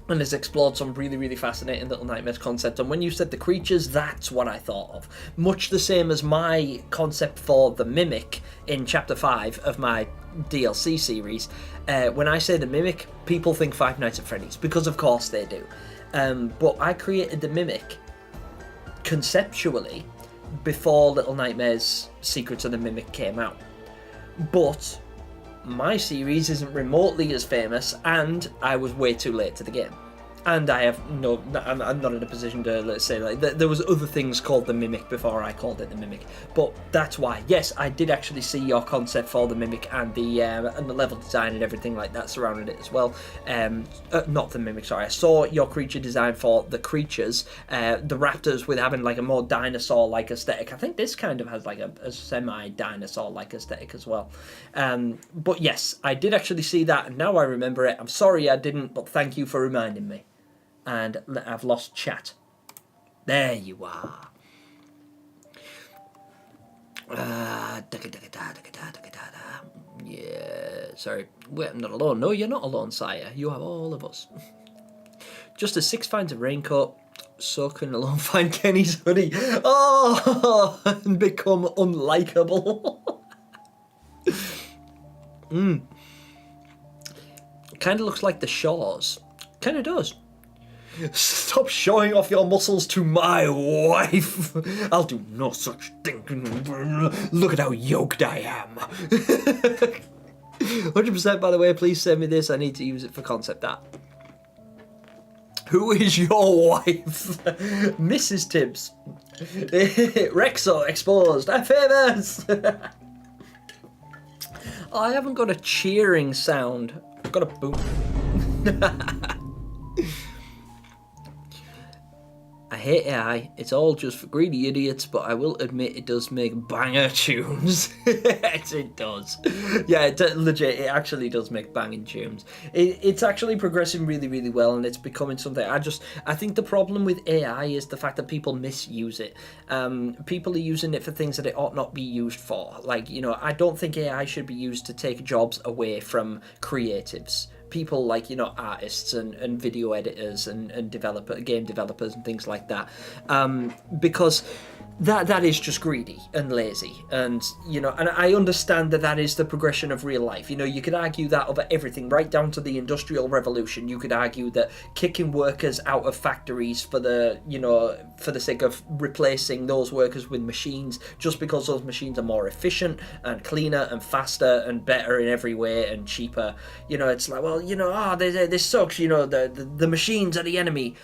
Speaker 1: and has explored some really, really fascinating Little Nightmares concept. And when you said the creatures, that's what I thought of. Much the same as my concept for the Mimic in Chapter 5 of my DLC series. When I say the Mimic, people think Five Nights at Freddy's, because of course they do. But I created the Mimic conceptually before Little Nightmares Secrets of the Mimic came out. But my series isn't remotely as famous, and I was way too late to the game. And I have I'm not in a position to, let's say, like, there was other things called the Mimic before I called it the Mimic. But that's why, yes, I did actually see your concept for the Mimic and the level design and everything like that surrounding it as well. Not the Mimic, sorry. I saw your creature design for the creatures, the raptors with having like a more dinosaur-like aesthetic. I think this kind of has like a semi-dinosaur-like aesthetic as well. But yes, I did actually see that, and now I remember it. I'm sorry I didn't, but thank you for reminding me. And I've lost chat. There you are. Yeah, sorry. Wait, I'm not alone. No, you're not alone, sire. You have all of us. Just as 6 finds a raincoat, so can alone find Kenny's hoodie. Oh, and become unlikable. Kind of looks like the Shaws. Kind of does. Stop showing off your muscles to my wife. I'll do no such thing. Look at how yoked I am. 100% by the way, please send me this. I need to use it for concept art. Who is your wife? Mrs. Tibbs. Rexo exposed. I'm famous. I haven't got a cheering sound. I've got a boom. I hate AI, it's all just for greedy idiots, but I will admit it does make banger tunes. Yes, it does. Yeah, legit, it actually does make banging tunes. It's actually progressing really, really well, and it's becoming something. I think the problem with AI is the fact that people misuse it. People are using it for things that it ought not be used for. Like, you know, I don't think AI should be used to take jobs away from creatives. People like, you know, artists and video editors and game developers and things like that, because that is just greedy and lazy. And, you know, and I understand that is the progression of real life. You know, you could argue that over everything, right down to the Industrial Revolution. You could argue that kicking workers out of factories for the sake of replacing those workers with machines, just because those machines are more efficient and cleaner and faster and better in every way and cheaper. You know, it's like, well, you know, this sucks, you know, the machines are the enemy.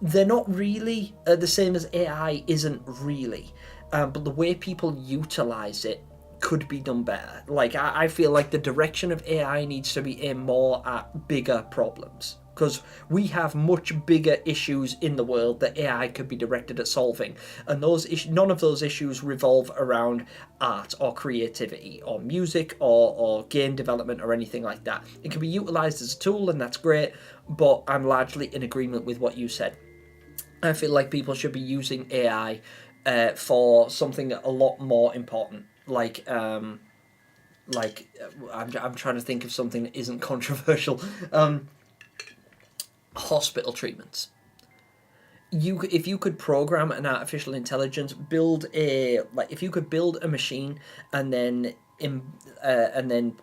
Speaker 1: They're not really the same as AI isn't really, but the way people utilize it could be done better. Like, I feel like the direction of AI needs to be aimed more at bigger problems, because we have much bigger issues in the world that AI could be directed at solving, and none of those issues revolve around art or creativity or music or game development or anything like that. It can be utilized as a tool, and that's great, but I'm largely in agreement with what you said. I feel like people should be using AI for something a lot more important, like I'm trying to think of something that isn't controversial. Hospital treatments. If you could program an artificial intelligence, if you could build a machine and then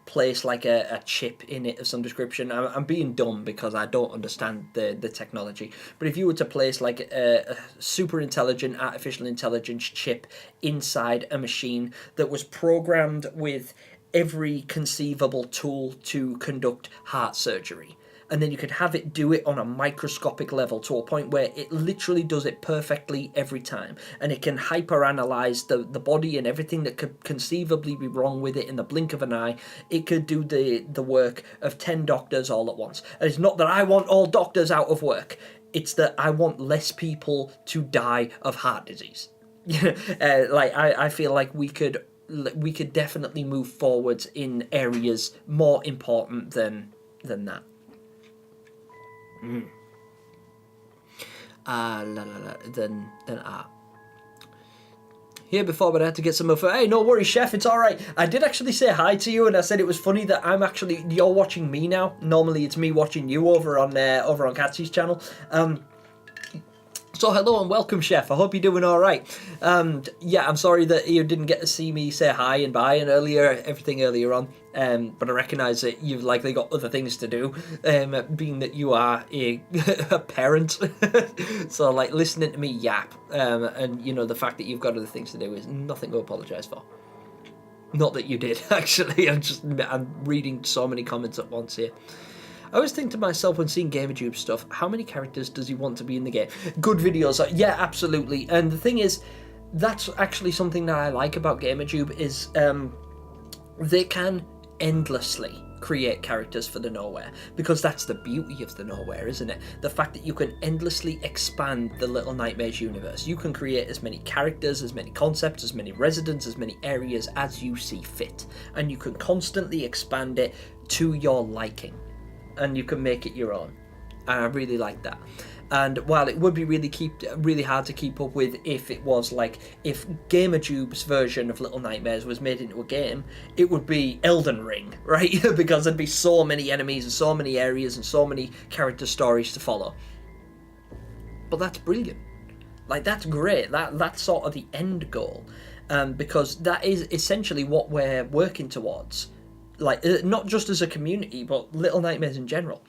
Speaker 1: place like a chip in it of some description. I'm being dumb because I don't understand the technology. But if you were to place like a super intelligent artificial intelligence chip inside a machine that was programmed with every conceivable tool to conduct heart surgery, and then you could have it do it on a microscopic level to a point where it literally does it perfectly every time, and it can hyperanalyze the body and everything that could conceivably be wrong with it in the blink of an eye. It could do the work of 10 doctors all at once. And it's not that I want all doctors out of work, it's that I want less people to die of heart disease. I feel like we could definitely move forwards in areas more important than that. than art. Here before, but I had to get some more. Hey, no worries, chef. It's all right. I did actually say hi to you, and I said it was funny that you're watching me now. Normally, it's me watching you over on Katsy's channel. So hello and welcome, chef. I hope you're doing all right. Yeah, I'm sorry that you didn't get to see me say hi and bye and everything earlier on. But I recognise that you've likely got other things to do, being that you are a parent. So like listening to me yap, and you know the fact that you've got other things to do is nothing to apologise for. Not that you did, actually. I'm reading so many comments at once here. I always think to myself when seeing GamerTube stuff, how many characters does he want to be in the game? Good videos, yeah, absolutely. And the thing is, that's actually something that I like about GamerTube is they can endlessly create characters for the nowhere, because that's the beauty of the nowhere, isn't it? The fact that you can endlessly expand the Little Nightmares universe. You can create as many characters, as many concepts, as many residents, as many areas as you see fit, and you can constantly expand it to your liking, and you can make it your own. And I really like that. And while it would be really hard to keep up with if GamerTube's version of Little Nightmares was made into a game, it would be Elden Ring, right? Because there'd be so many enemies and so many areas and so many character stories to follow. But that's brilliant. Like, that's great. That's sort of the end goal. Because that is essentially what we're working towards. Like, not just as a community, but Little Nightmares in general.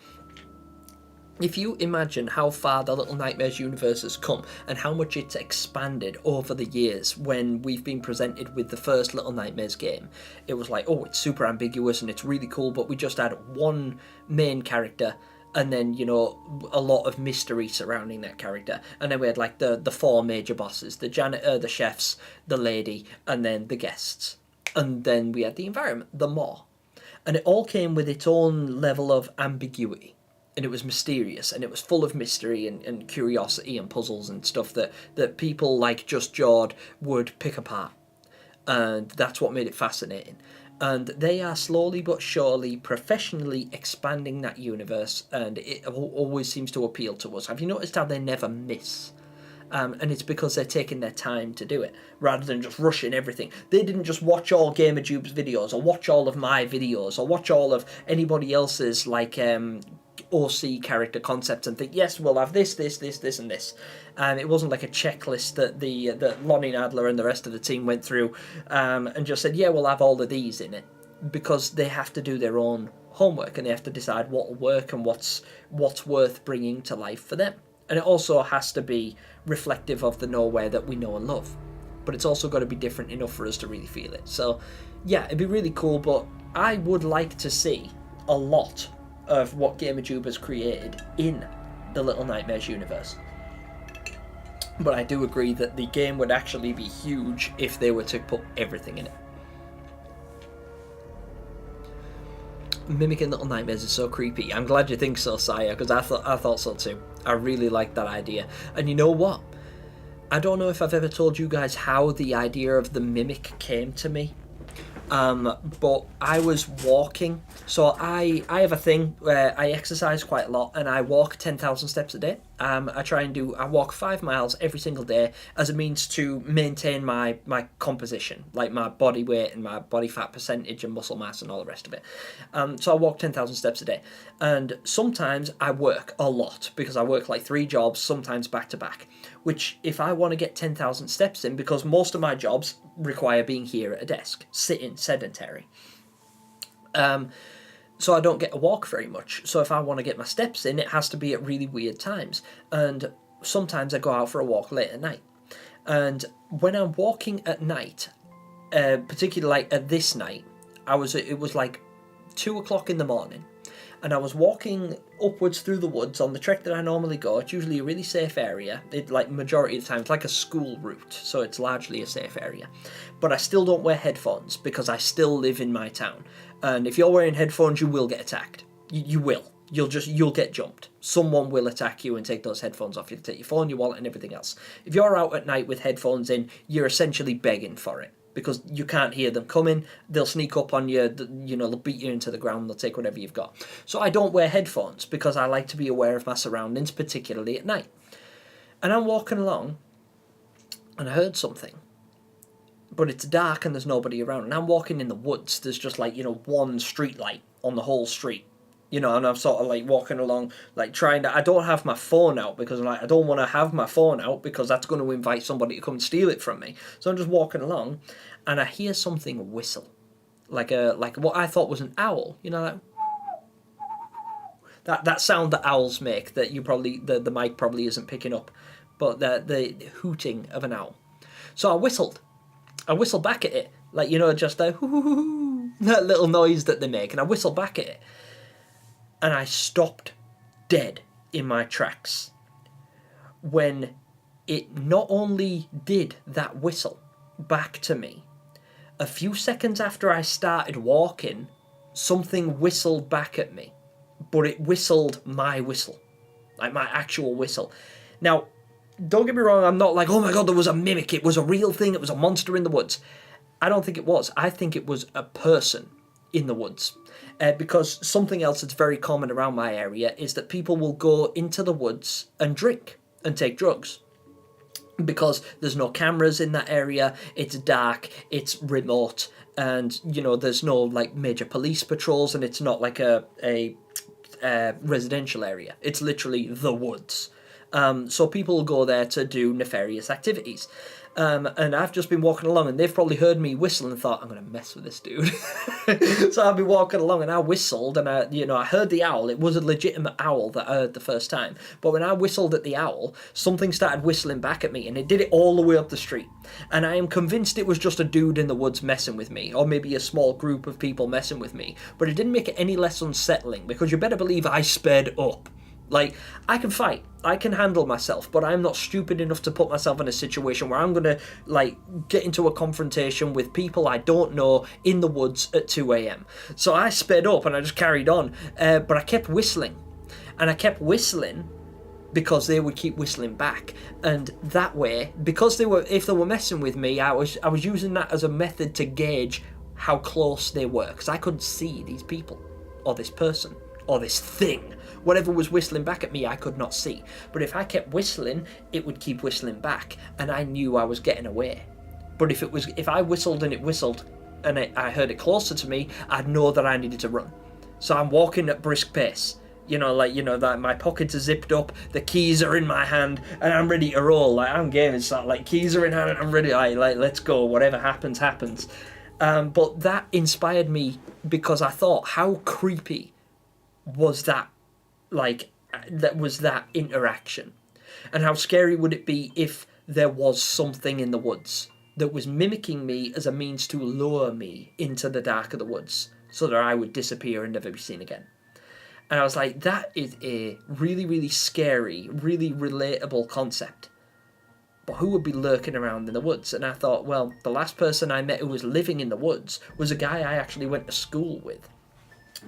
Speaker 1: If you imagine how far the Little Nightmares universe has come and how much it's expanded over the years when we've been presented with the first Little Nightmares game, it was like, oh, it's super ambiguous and it's really cool, but we just had one main character and then, you know, a lot of mystery surrounding that character. And then we had like the four major bosses, the janitor, the chefs, the lady, and then the guests. And then we had the environment, the maw. And it all came with its own level of ambiguity. And it was mysterious, and it was full of mystery and curiosity and puzzles and stuff that people like Just Jord would pick apart. And that's what made it fascinating. And they are slowly but surely professionally expanding that universe, and it always seems to appeal to us. Have you noticed how they never miss? And it's because they're taking their time to do it, rather than just rushing everything. They didn't just watch all GamerTube's videos, or watch all of my videos, or watch all of anybody else's, like, OC character concepts and think, yes, we'll have this, and this. It wasn't like a checklist that Lonnie Nadler and the rest of the team went through and just said, yeah, we'll have all of these in it. Because they have to do their own homework, and they have to decide what will work and what's worth bringing to life for them. And it also has to be reflective of the nowhere that we know and love. But it's also got to be different enough for us to really feel it. So, yeah, it'd be really cool, but I would like to see a lot of what GamerTube has created in the Little Nightmares universe. But I do agree that the game would actually be huge if they were to put everything in it. Mimicking Little Nightmares is so creepy. I'm glad you think so, Saya, because I thought so too. I really like that idea. And you know what? I don't know if I've ever told you guys how the idea of the mimic came to me. But I was walking, so I have a thing where I exercise quite a lot, and I walk 10,000 steps a day. I walk 5 miles every single day as a means to maintain my composition, like my body weight and my body fat percentage and muscle mass and all the rest of it. So I walk 10,000 steps a day, and sometimes I work a lot because I work like 3 jobs, sometimes back to back, which if I want to get 10,000 steps in, because most of my jobs require being here at a desk, sitting, sedentary. So I don't get to walk very much. So if I want to get my steps in, it has to be at really weird times. And sometimes I go out for a walk late at night. And when I'm walking at night, particularly like at this night, it was like 2 o'clock in the morning. And I was walking upwards through the woods on the trek that I normally go. It's usually a really safe area. Like majority of the time, it's like a school route, so it's largely a safe area. But I still don't wear headphones because I still live in my town. And if you're wearing headphones, you will get attacked. You will. You'll get jumped. Someone will attack you and take those headphones off you. They'll take your phone, your wallet, and everything else. If you're out at night with headphones in, you're essentially begging for it, because you can't hear them coming. They'll sneak up on you, they'll beat you into the ground, they'll take whatever you've got. So I don't wear headphones because I like to be aware of my surroundings, particularly at night. And I'm walking along, and I heard something. But it's dark and there's nobody around. And I'm walking in the woods. There's just like, one street light on the whole street. And I'm sort of like walking along, like trying to... I don't have my phone out because I don't want to have my phone out because that's going to invite somebody to come and steal it from me. So I'm just walking along and I hear something whistle. Like what I thought was an owl. That sound that owls make that you probably... The mic probably isn't picking up. But the hooting of an owl. So I whistled back at it, just that little noise that they make, and I whistled back at it. And I stopped dead in my tracks when it not only did that whistle back to me, a few seconds after I started walking, something whistled back at me, but it whistled my whistle, like my actual whistle. Now, don't get me wrong, I'm not like, oh my god, there was a mimic, it was a real thing, it was a monster in the woods. I don't think it was. I think it was a person in the woods. Because something else that's very common around my area is that people will go into the woods and drink and take drugs. Because there's no cameras in that area, it's dark, it's remote, and, there's no, major police patrols, and it's not like a residential area. It's literally the woods. So people will go there to do nefarious activities. And I've just been walking along and they've probably heard me whistle and thought, I'm going to mess with this dude. So I've been walking along and I whistled and I heard the owl. It was a legitimate owl that I heard the first time. But when I whistled at the owl, something started whistling back at me and it did it all the way up the street. And I am convinced it was just a dude in the woods messing with me, or maybe a small group of people messing with me. But it didn't make it any less unsettling because you better believe I sped up. I can fight, I can handle myself, but I'm not stupid enough to put myself in a situation where I'm going to, get into a confrontation with people I don't know in the woods at 2 a.m. So I sped up and I just carried on, but I kept whistling. And I kept whistling because they would keep whistling back. And that way, because if they were messing with me, I was using that as a method to gauge how close they were, because I couldn't see these people, or this person, or this thing. Whatever was whistling back at me, I could not see. But if I kept whistling, it would keep whistling back, and I knew I was getting away. But if I whistled and it whistled, and I heard it closer to me, I'd know that I needed to run. So I'm walking at brisk pace. That my pockets are zipped up, the keys are in my hand, and I'm ready to roll. I'm game. It's keys are in hand, and I'm ready. Let's go. Whatever happens, happens. But that inspired me because I thought, how creepy was that? That was that interaction, and how scary would it be if there was something in the woods that was mimicking me as a means to lure me into the dark of the woods so that I would disappear and never be seen again. And I was like, that is a really, really scary, really relatable concept. But who would be lurking around in the woods? And I thought, well, the last person I met who was living in the woods was a guy I actually went to school with.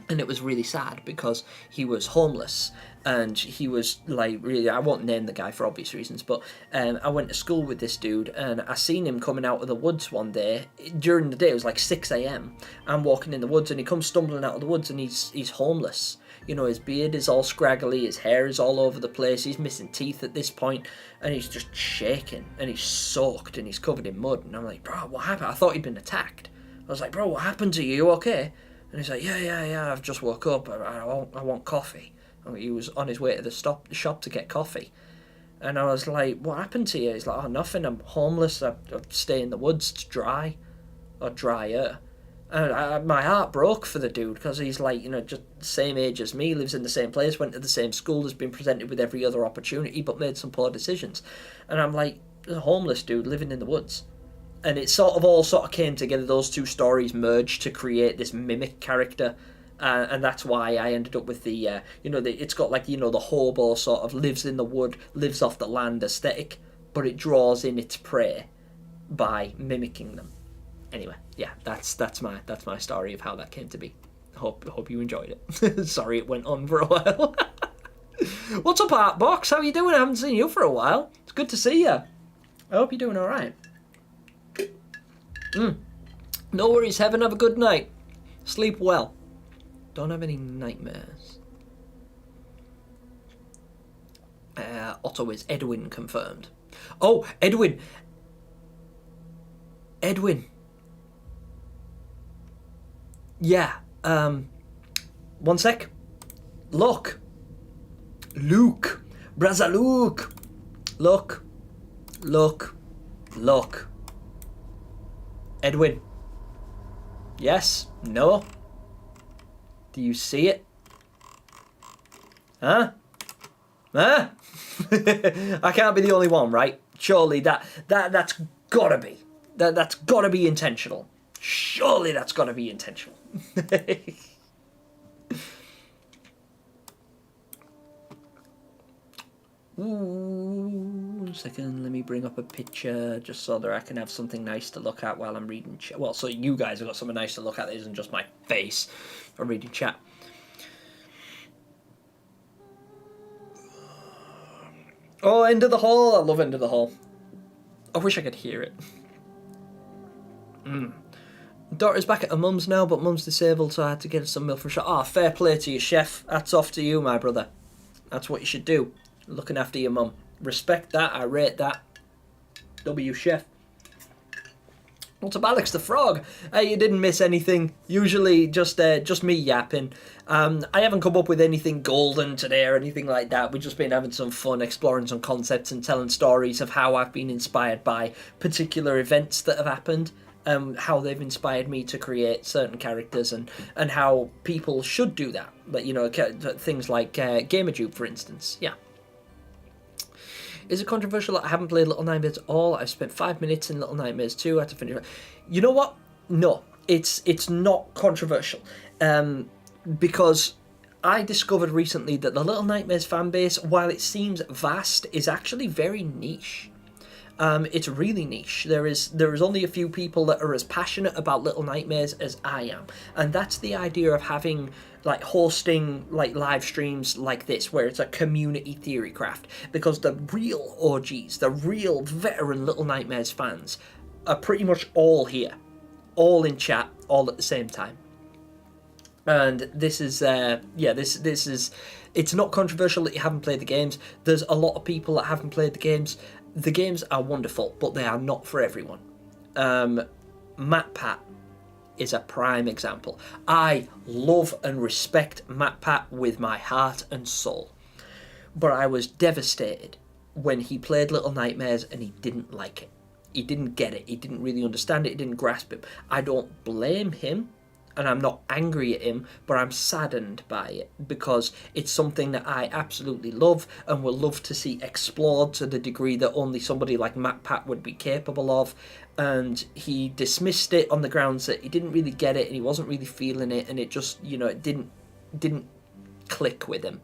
Speaker 1: And it was really sad because he was homeless and he was really, I won't name the guy for obvious reasons, but I went to school with this dude and I seen him coming out of the woods one day. During the day, it was 6 a.m. I'm walking in the woods and he comes stumbling out of the woods and he's homeless. His beard is all scraggly, his hair is all over the place, he's missing teeth at this point, and he's just shaking and he's soaked and he's covered in mud. And I'm like, bro, what happened? I thought he'd been attacked. I was like, bro, what happened to you? You okay? And he's like, yeah, I've just woke up, I want coffee. And he was on his way to the shop to get coffee. And I was like, what happened to you? He's like, oh, nothing, I'm homeless, I stay in the woods, it's dry, or drier. And my heart broke for the dude, because he's just the same age as me, lives in the same place, went to the same school, has been presented with every other opportunity, but made some poor decisions. And I'm like, a homeless dude living in the woods. And it all came together, those two stories merged to create this mimic character. And that's why I ended up with the, it's got the hobo sort of lives in the wood, lives off the land aesthetic, but it draws in its prey by mimicking them. Anyway, yeah, that's my story of how that came to be. Hope you enjoyed it. Sorry it went on for a while. What's up, Artbox? How you doing? I haven't seen you for a while. It's good to see you. I hope you're doing all right. No worries, Heaven. Have a good night. Sleep well. Don't have any nightmares. Otto is Edwin confirmed. Oh, Edwin. Yeah. One sec. Look. Luke. Brother Luke. Look. Edwin. Yes? No? Do you see it? Huh? I can't be the only one, right? Surely that's gotta be. That's gotta be intentional. Surely that's gotta be intentional. Ooh, 1 second, let me bring up a picture just so that I can have something nice to look at while I'm reading chat. Well, so you guys have got something nice to look at that isn't just my face for reading chat. Oh, End of the Hall. I love End of the Hall. I wish I could hear it. Daughter's back at her mum's now, but mum's disabled, so I had to get her some milk from shop. Ah, fair play to you, chef. That's off to you, my brother. That's what you should do. Looking after your mum. Respect that. I rate that. W, chef. What's up, Alex the Frog? Hey, you didn't miss anything. Usually just me yapping. I haven't come up with anything golden today or anything like that. We've just been having some fun, exploring some concepts and telling stories of how I've been inspired by particular events that have happened. How they've inspired me to create certain characters and how people should do that. But, you know, things like Gamerdude, for instance. Yeah. Is it controversial that I haven't played Little Nightmares at all? I've spent 5 minutes in Little Nightmares 2. I had to finish it. You know what? No, it's not controversial. Because I discovered recently that the Little Nightmares fanbase, while it seems vast, is actually very niche. It's really niche. There is only a few people that are as passionate about Little Nightmares as I am, and that's the idea of having hosting live streams like this, where it's a community theory craft. Because the real OGs, the real veteran Little Nightmares fans, are pretty much all here, all in chat, all at the same time. And this is this is. It's not controversial that you haven't played the games. There's a lot of people that haven't played the games. The games are wonderful, but they are not for everyone. MatPat is a prime example. I love and respect MatPat with my heart and soul. But I was devastated when he played Little Nightmares and he didn't like it. He didn't get it. He didn't really understand it. He didn't grasp it. I don't blame him. And I'm not angry at him, but I'm saddened by it because it's something that I absolutely love and will love to see explored to the degree that only somebody like MatPat would be capable of. And he dismissed it on the grounds that he didn't really get it and he wasn't really feeling it, and it just, you know, it didn't click with him,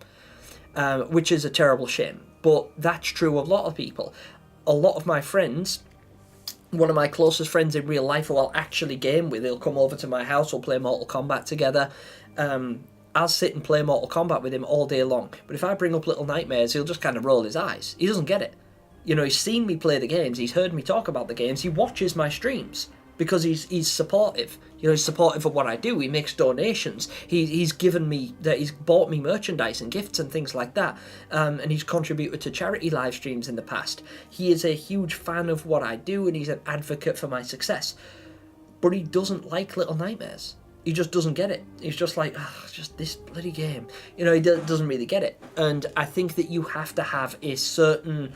Speaker 1: which is a terrible shame. But that's true of a lot of people. A lot of my friends. One of my closest friends in real life who I'll actually game with, he'll come over to my house, we'll play Mortal Kombat together. I'll sit and play Mortal Kombat with him all day long. But if I bring up Little Nightmares, he'll just kind of roll his eyes. He doesn't get it. You know, he's seen me play the games, he's heard me talk about the games, he watches my streams because he's supportive. You know, he's supportive of what I do. He makes donations. He's given me that. He's bought me merchandise and gifts and things like that. And he's contributed to charity live streams in the past. He is a huge fan of what I do, and he's an advocate for my success. But he doesn't like Little Nightmares. He just doesn't get it. He's just like, just this bloody game. You know, he doesn't really get it. And I think that you have to have a certain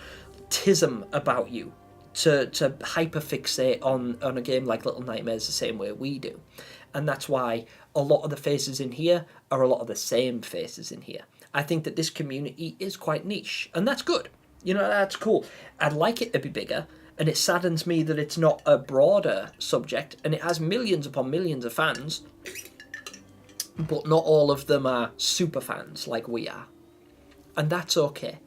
Speaker 1: tism about you to hyperfixate on a game like Little Nightmares the same way we do. And that's why a lot of the faces in here are a lot of the same faces in here. I think that this community is quite niche, and that's good. You know, that's cool. I'd like it to be bigger, and it saddens me that it's not a broader subject, and it has millions upon millions of fans, but not all of them are super fans like we are. And that's okay.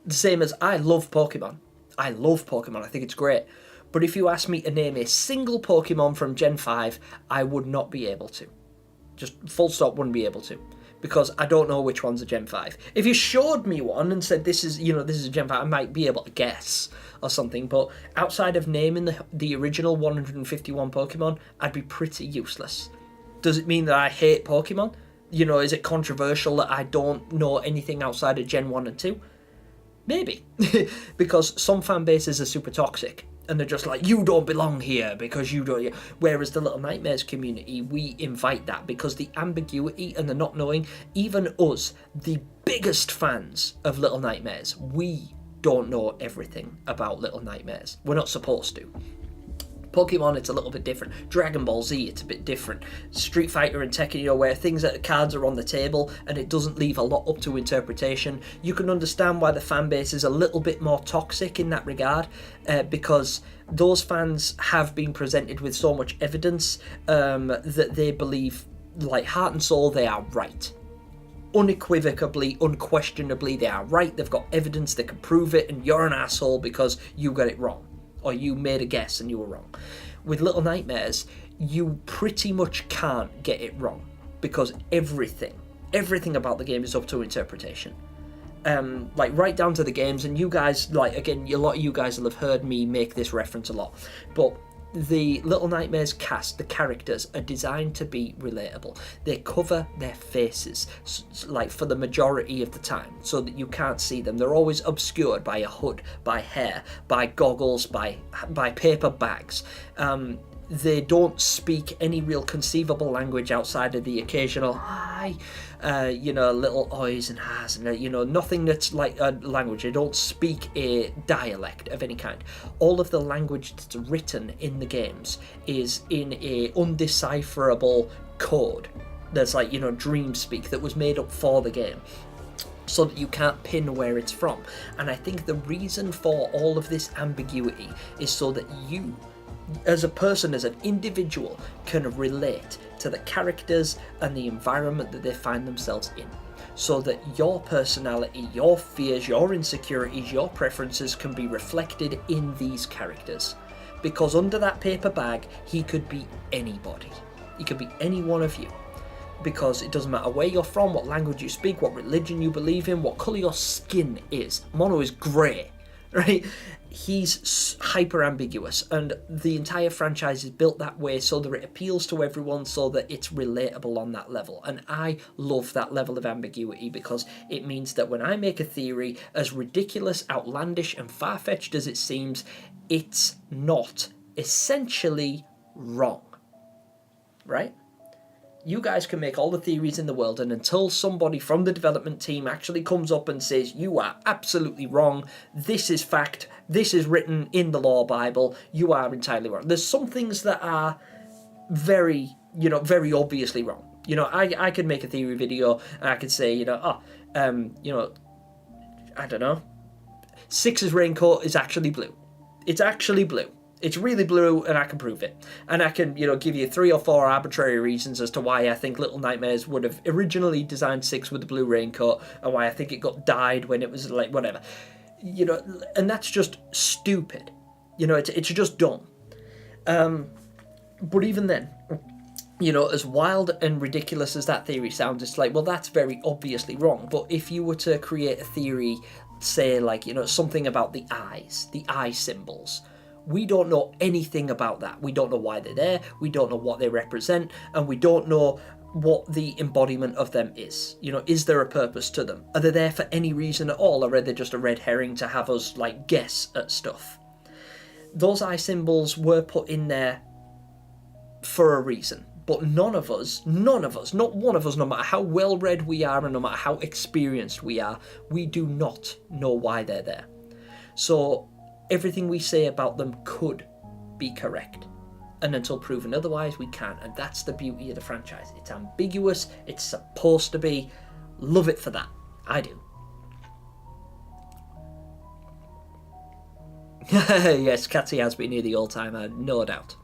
Speaker 1: The same as I love Pokemon. I love Pokemon, I think it's great. But if you ask me to name a single Pokemon from Gen 5, I would not be able to. Just full stop, wouldn't be able to. Because I don't know which one's a Gen 5. If you showed me one and said this is a Gen 5, I might be able to guess or something. But outside of naming the original 151 Pokemon, I'd be pretty useless. Does it mean that I hate Pokemon? You know, is it controversial that I don't know anything outside of Gen 1 and 2? Maybe. Because some fan bases are super toxic. And they're just like, you don't belong here because you don't. Whereas the Little Nightmares community, we invite that because the ambiguity and the not knowing, even us, the biggest fans of Little Nightmares, we don't know everything about Little Nightmares. We're not supposed to. Pokemon, it's a little bit different. Dragon Ball Z, it's a bit different. Street Fighter and Tekken, where cards are on the table and it doesn't leave a lot up to interpretation. You can understand why the fan base is a little bit more toxic in that regard, because those fans have been presented with so much evidence that they believe, like heart and soul, they are right. Unequivocally, unquestionably, they are right. They've got evidence that can prove it, and you're an asshole because you got it wrong. Or you made a guess and you were wrong. With Little Nightmares, you pretty much can't get it wrong because everything about the game is up to interpretation. Like right down to the games, and you guys, like again, a lot of you guys will have heard me make this reference a lot, but the Little Nightmares cast, the characters are designed to be relatable. They cover their faces, like for the majority of the time, so that you can't see them. They're always obscured by a hood, by hair, by goggles, by paper bags. They don't speak any real conceivable language outside of the occasional hi, little ohs and has, and nothing that's like a language. They don't speak a dialect of any kind. All of the language that's written in the games is in a undecipherable code that's like, dream speak that was made up for the game, so that you can't pin where it's from. And I think the reason for all of this ambiguity is so that you, as a person, as an individual, can relate to the characters and the environment that they find themselves in, so that your personality, your fears, your insecurities, your preferences can be reflected in these characters. Because under that paper bag, he could be anybody. He could be any one of you. Because it doesn't matter where you're from, what language you speak, what religion you believe in, what colour your skin is. Mono is grey, right? He's hyper ambiguous, and the entire franchise is built that way so that it appeals to everyone, so that it's relatable on that level. And I love that level of ambiguity because it means that when I make a theory, as ridiculous, outlandish, and far-fetched as it seems, it's not essentially wrong, right? You guys can make all the theories in the world, and until somebody from the development team actually comes up and says, you are absolutely wrong, this is fact, this is written in the law Bible, you are entirely wrong. There's some things that are very obviously wrong. I could make a theory video and I could say, I don't know, Six's raincoat is actually blue. It's actually blue. It's really blue, and I can prove it. And I can, give you 3 or 4 arbitrary reasons as to why I think Little Nightmares would have originally designed Six with the blue raincoat, and why I think it got dyed when it was, like, whatever. And that's just stupid. It's just dumb. But even then, as wild and ridiculous as that theory sounds, it's like, well, that's very obviously wrong. But if you were to create a theory, say, like, something about the eyes, the eye symbols, we don't know anything about that. We don't know why they're there, we don't know what they represent, and we don't know what the embodiment of them is. Is there a purpose to them? Are they there for any reason at all, or are they just a red herring to have us, like, guess at stuff? Those eye symbols were put in there for a reason, but none of us, not one of us, no matter how well-read we are and no matter how experienced we are, we do not know why they're there. So everything we say about them could be correct, and until proven otherwise, we can't. And that's the beauty of the franchise. It's ambiguous, it's supposed to be. Love it for that. I do. Yes, Catty has been here the whole time, no doubt.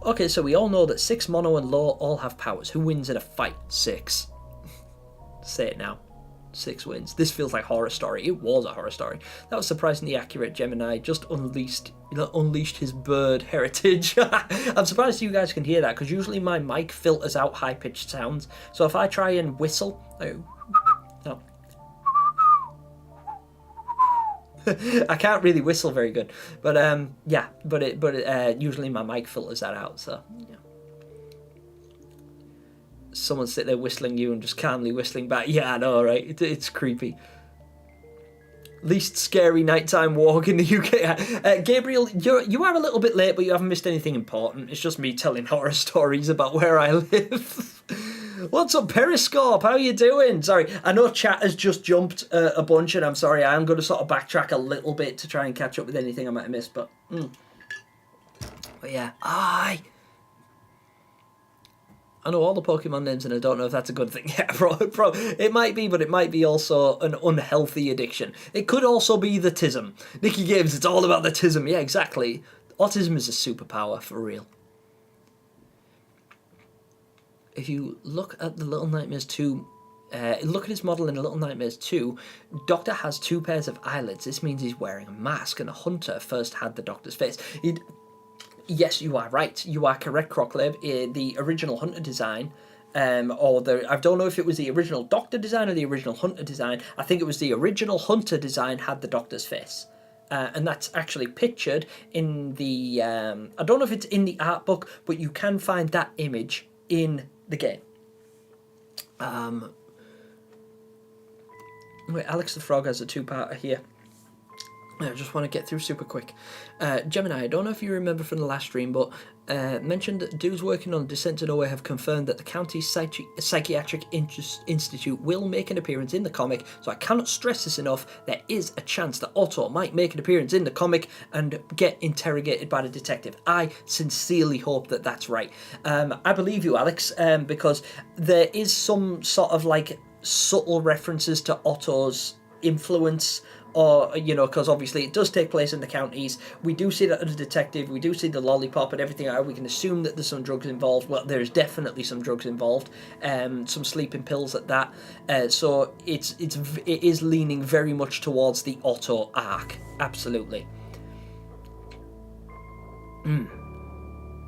Speaker 1: Okay, so we all know that Six, Mono, and Law all have powers. Who wins in a fight? Six. Say it now. Six wins. This feels like a horror story. It was a horror story. That was surprisingly accurate. Gemini just unleashed his bird heritage. I'm surprised you guys can hear that, because usually my mic filters out high-pitched sounds. So if I try and whistle, no. I can't really whistle very good, but usually my mic filters that out. So yeah. Someone sit there whistling you and just calmly whistling back. Yeah, I know, right? It's creepy. Least scary nighttime walk in the UK. Gabriel, you are a little bit late, but you haven't missed anything important. It's just me telling horror stories about where I live. What's up, Periscope? How are you doing? Sorry, I know chat has just jumped a bunch, and I'm sorry. I am going to sort of backtrack a little bit to try and catch up with anything I might have missed, but yeah. I know all the Pokemon names, and I don't know if that's a good thing. Yeah, it might be, but it might be also an unhealthy addiction. It could also be the tism. Nicky Games, it's all about the tism. Yeah, exactly. Autism is a superpower, for real. If you look at the Little Nightmares 2, look at his model in Little Nightmares 2, Doctor has 2 pairs of eyelids. This means he's wearing a mask, and a hunter first had the Doctor's face. Yes, you are right. You are correct, Crocklib. The original hunter design, I don't know if it was the original Doctor design or the original hunter design. I think it was the original hunter design had the Doctor's face. And that's actually pictured in the... I don't know if it's in the art book, but you can find that image in the game. Wait, Alex the Frog has a 2-parter here. I just want to get through super quick. Gemini, I don't know if you remember from the last stream, but mentioned that dudes working on Descent to Nowhere have confirmed that the county psychiatric institute will make an appearance in the comic, so I cannot stress this enough. There is a chance that Otto might make an appearance in the comic and get interrogated by the detective. I sincerely hope that that's right. I believe you, Alex, because there is some sort of like subtle references to Otto's influence, or, because obviously it does take place in the counties. We do see that as a detective, we do see the lollipop and everything. We can assume that there's some drugs involved. Well, there's definitely some drugs involved, some sleeping pills at that. So it is leaning very much towards the Otto arc, absolutely. I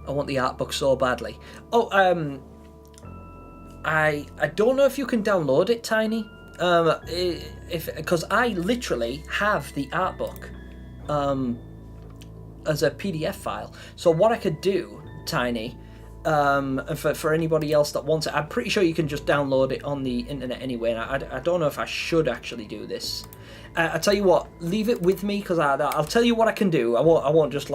Speaker 1: want the art book so badly. I don't know if you can download it, Tiny. Because I literally have the art book as a PDF file. So what I could do, Tiny, for anybody else that wants it, I'm pretty sure you can just download it on the internet anyway. And I don't know if I should actually do this. I tell you what, leave it with me, because I'll tell you what I can do. I won't just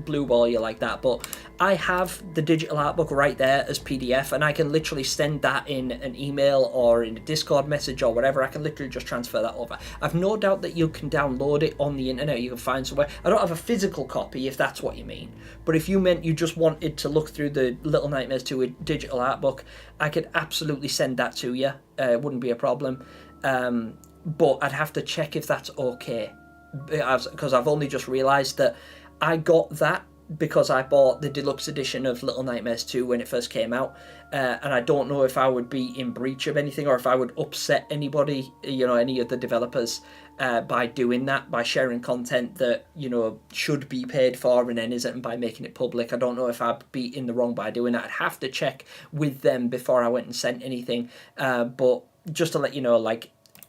Speaker 1: blue ball you like that. But I have the digital art book right there as PDF, and I can literally send that in an email or in a Discord message or whatever. I can literally just transfer that over. I've no doubt that you can download it on the internet. You can find somewhere. I don't have a physical copy, if that's what you mean. But if you meant you just wanted to look through the Little Nightmares 2 digital art book, I could absolutely send that to you. It wouldn't be a problem. But I'd have to check if that's okay, because I've only just realised that I got that because I bought the deluxe edition of Little Nightmares 2 when it first came out, and I don't know if I would be in breach of anything or if I would upset anybody, any of the developers, by doing that, by sharing content that, should be paid for and then isn't, and by making it public. I don't know if I'd be in the wrong by doing that. I'd have to check with them before I went and sent anything, but just to let you know,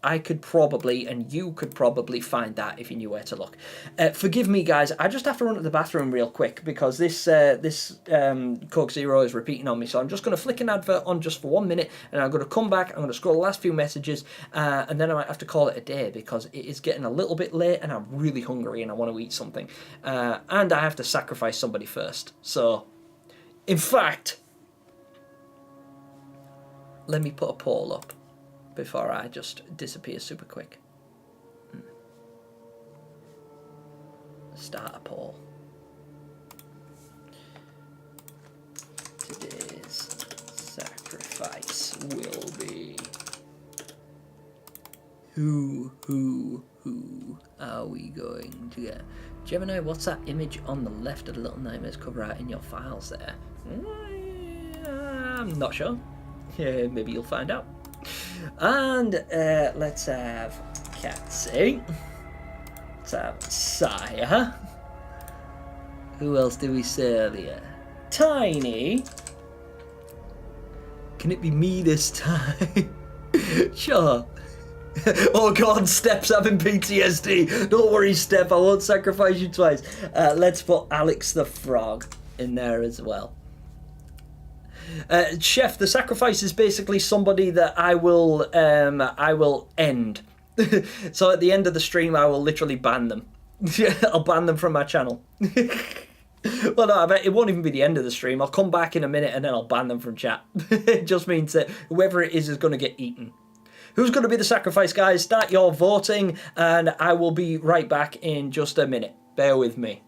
Speaker 1: I could probably, and you could probably find that if you knew where to look. Forgive me, guys. I just have to run to the bathroom real quick because this Coke Zero is repeating on me. So I'm just going to flick an advert on just for 1 minute, and I'm going to come back. I'm going to scroll the last few messages, and then I might have to call it a day because it is getting a little bit late, and I'm really hungry, and I want to eat something. And I have to sacrifice somebody first. So, in fact, let me put a poll up before I just disappear super quick. Start a poll. Today's sacrifice will be... Who are we going to get? Gemini, what's that image on the left of the Little Nightmares cover art in your files there? I'm not sure. Yeah, maybe you'll find out. And let's have Catsy. Let's have Saya. Who else did we say earlier? Tiny. Can it be me this time? Sure. Oh god, Step's having PTSD. Don't worry, Step, I won't sacrifice you twice. Let's put Alex the Frog in there as well. Chef, the sacrifice is basically somebody that I will end. So at the end of the stream, I will literally ban them. I'll ban them from my channel. Well, no, I bet it won't even be the end of the stream. I'll come back in a minute and then I'll ban them from chat. It just means that whoever it is going to get eaten. Who's going to be the sacrifice, guys? Start your voting, and I will be right back in just a minute. Bear with me.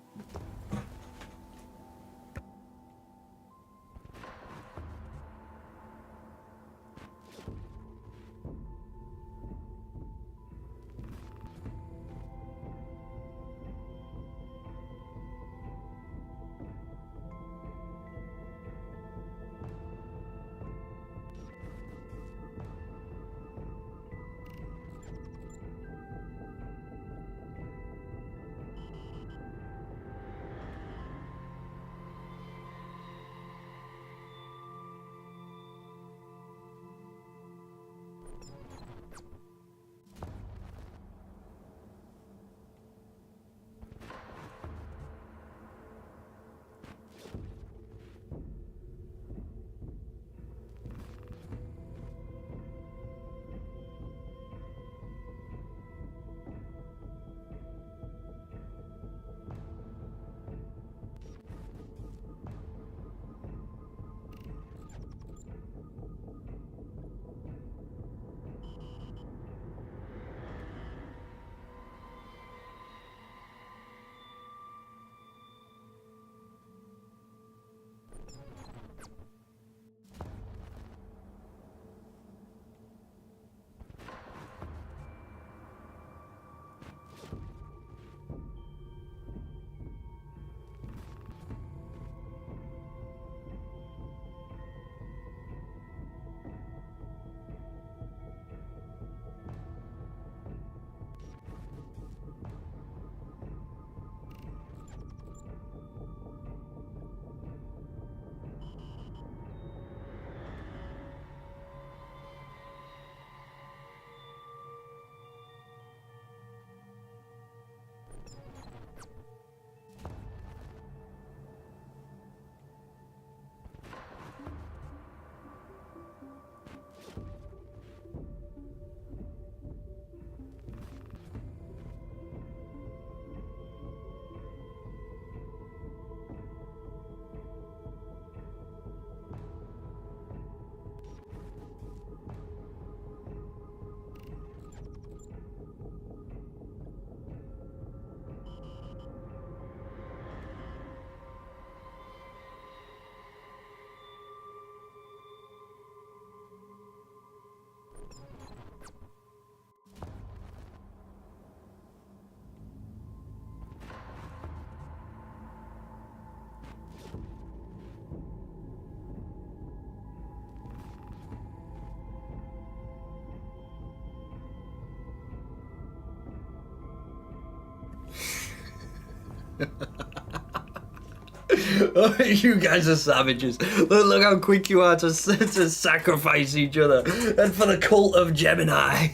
Speaker 1: Oh, you guys are savages. Look how quick you are to sacrifice each other. And for the cult of Gemini.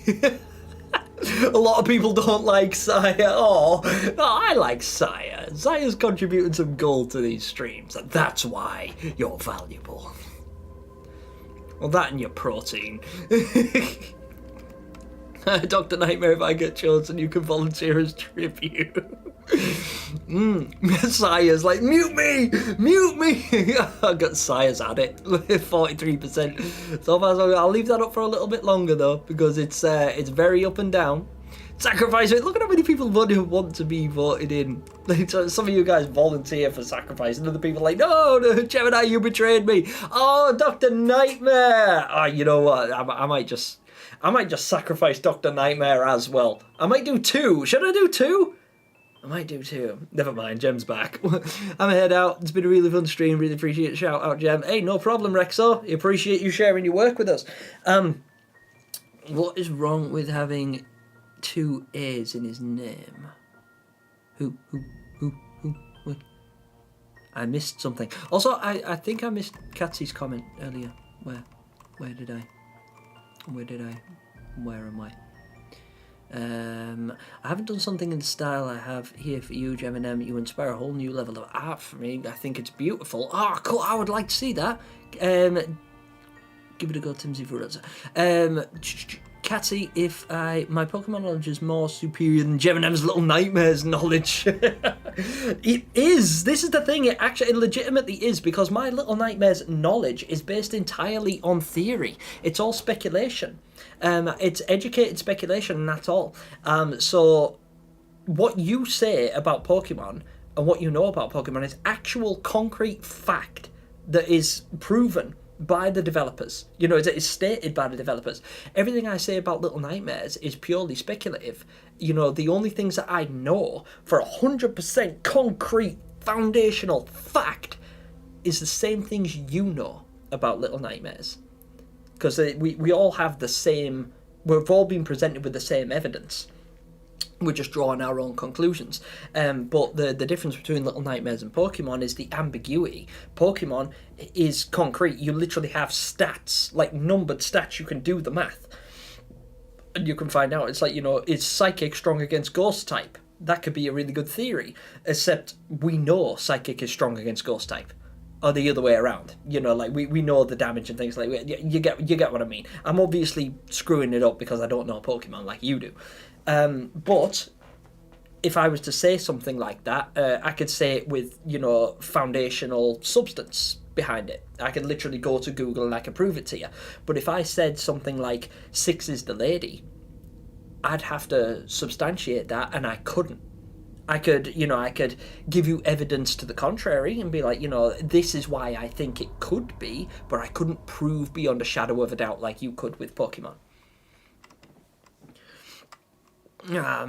Speaker 1: A lot of people don't like Saya. Oh, no, I like Saya. Saya's contributing some gold to these streams, and that's why you're valuable. Well, that and your protein. Dr. Nightmare, if I get chosen, you can volunteer as tribute. Saya's like, mute me! Mute me! I got Saya's at it. 43%. So far, so I'll leave that up for a little bit longer, though, because it's very up and down. Sacrifice it. Look at how many people want to be voted in. Some of you guys volunteer for sacrifice, and other people are like, no, Gemini, you betrayed me. Oh, Dr. Nightmare. Oh, you know what? I might just sacrifice Dr. Nightmare as well. I might do 2. Should I do 2? I might do 2. Never mind, Gem's back. I'm gonna head out. It's been a really fun stream. Really appreciate it. Shout out, Gem. Hey, no problem, Rexo. Appreciate you sharing your work with us. What is wrong with having 2 A's in his name? Who? What? I missed something. Also, I think I missed Katsy's comment earlier. Where did I? Where am I? I haven't done something in the style I have here for you, Gemini. You inspire a whole new level of art for me. I think it's beautiful. Oh, cool. I would like to see that. Give it a go, Timsy Furazza. Catty, if my Pokemon knowledge is more superior than Gemini's Little Nightmares knowledge. It is. This is the thing. It legitimately is, because my Little Nightmares knowledge is based entirely on theory. It's all speculation. It's educated speculation, and that's all. So what you say about Pokemon and what you know about Pokemon is actual concrete fact that is proven by the developers. You know, it's stated by the developers. Everything I say about Little Nightmares is purely speculative. You know, the only things that I know for 100% concrete foundational fact is the same things you know about Little Nightmares. Because we all have the same... We've all been presented with the same evidence. We're just drawing our own conclusions. But the difference between Little Nightmares and Pokemon is the ambiguity. Pokemon is concrete. You literally have stats, like numbered stats. You can do the math. And you can find out. It's like, you know, is Psychic strong against Ghost type? That could be a really good theory. Except we know Psychic is strong against Ghost type. Or the other way around. You know, like, we know the damage and things like that. You get what I mean. I'm obviously screwing it up because I don't know Pokemon like you do. But if I was to say something like that, I could say it with, you know, foundational substance behind it. I could literally go to Google and I could prove it to you. But if I said something like 6 is the lady, I'd have to substantiate that, and I couldn't. I could give you evidence to the contrary and be like, you know, this is why I think it could be, but I couldn't prove beyond a shadow of a doubt like you could with Pokemon. Yeah,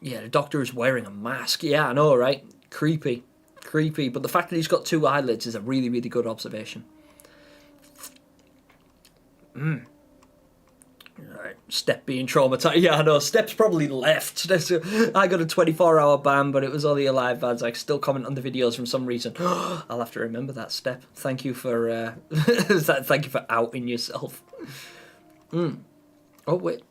Speaker 1: the Doctor is wearing a mask. Yeah, I know, right? Creepy. But the fact that he's got 2 eyelids is a really, really good observation. Alright, Step being traumatized. Yeah, I know, Step's probably left. I got a 24-hour ban, but it was only a live ban, so I can still comment on the videos for some reason. I'll have to remember that, Step. Thank you for thank you for outing yourself. Oh, wait.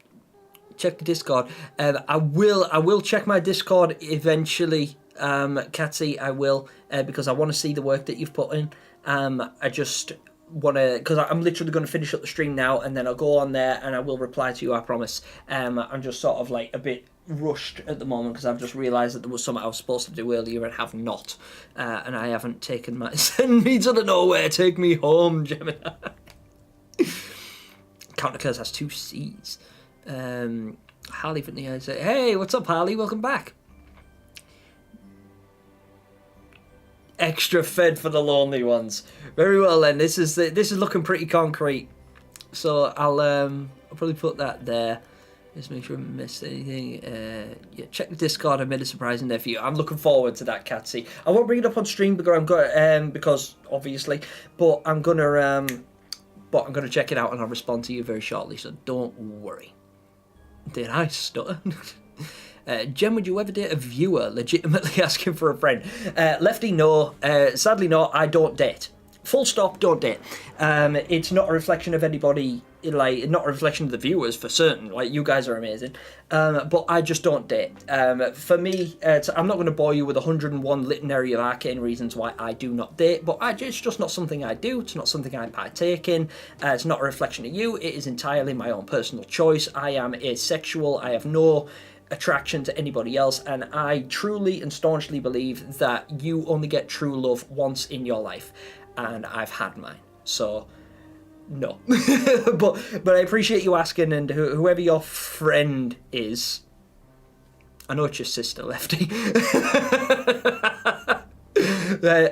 Speaker 1: Check the Discord. I will check my Discord eventually, Katsy. I will, because I want to see the work that you've put in. I just want to, because I'm literally going to finish up the stream now, and then I'll go on there and I will reply to you, I promise. I'm just sort of like a bit rushed at the moment because I've just realised that there was something I was supposed to do earlier and have not, and I haven't taken my send me to the nowhere, take me home, Gemini. Counter Curse has 2 C's. Harley from the say, hey, what's up, Harley? Welcome back. Extra fed for the lonely ones. Very well then. This is looking pretty concrete. So I'll probably put that there. Just make sure I haven't missed anything. Yeah, check the Discord. I made a surprise in there for you. I'm looking forward to that, Catsy. I won't bring it up on stream because obviously, but I'm gonna check it out and I'll respond to you very shortly. So don't worry. Did I stutter? Jem, would you ever date a viewer legitimately asking for a friend? Lefty, no. Sadly, no. I don't date. Full stop, don't date. It's not a reflection of anybody, like, not a reflection of the viewers for certain. Like, you guys are amazing. But I just don't date. For me, I'm not going to bore you with 101 litany of arcane reasons why I do not date, but it's just not something I do. It's not something I partake in. It's not a reflection of you. It is entirely my own personal choice. I am asexual. I have no attraction to anybody else, and I truly and staunchly believe that you only get true love once in your life, and I've had mine, so no. but I appreciate you asking, and whoever your friend is, I know it's your sister, Lefty.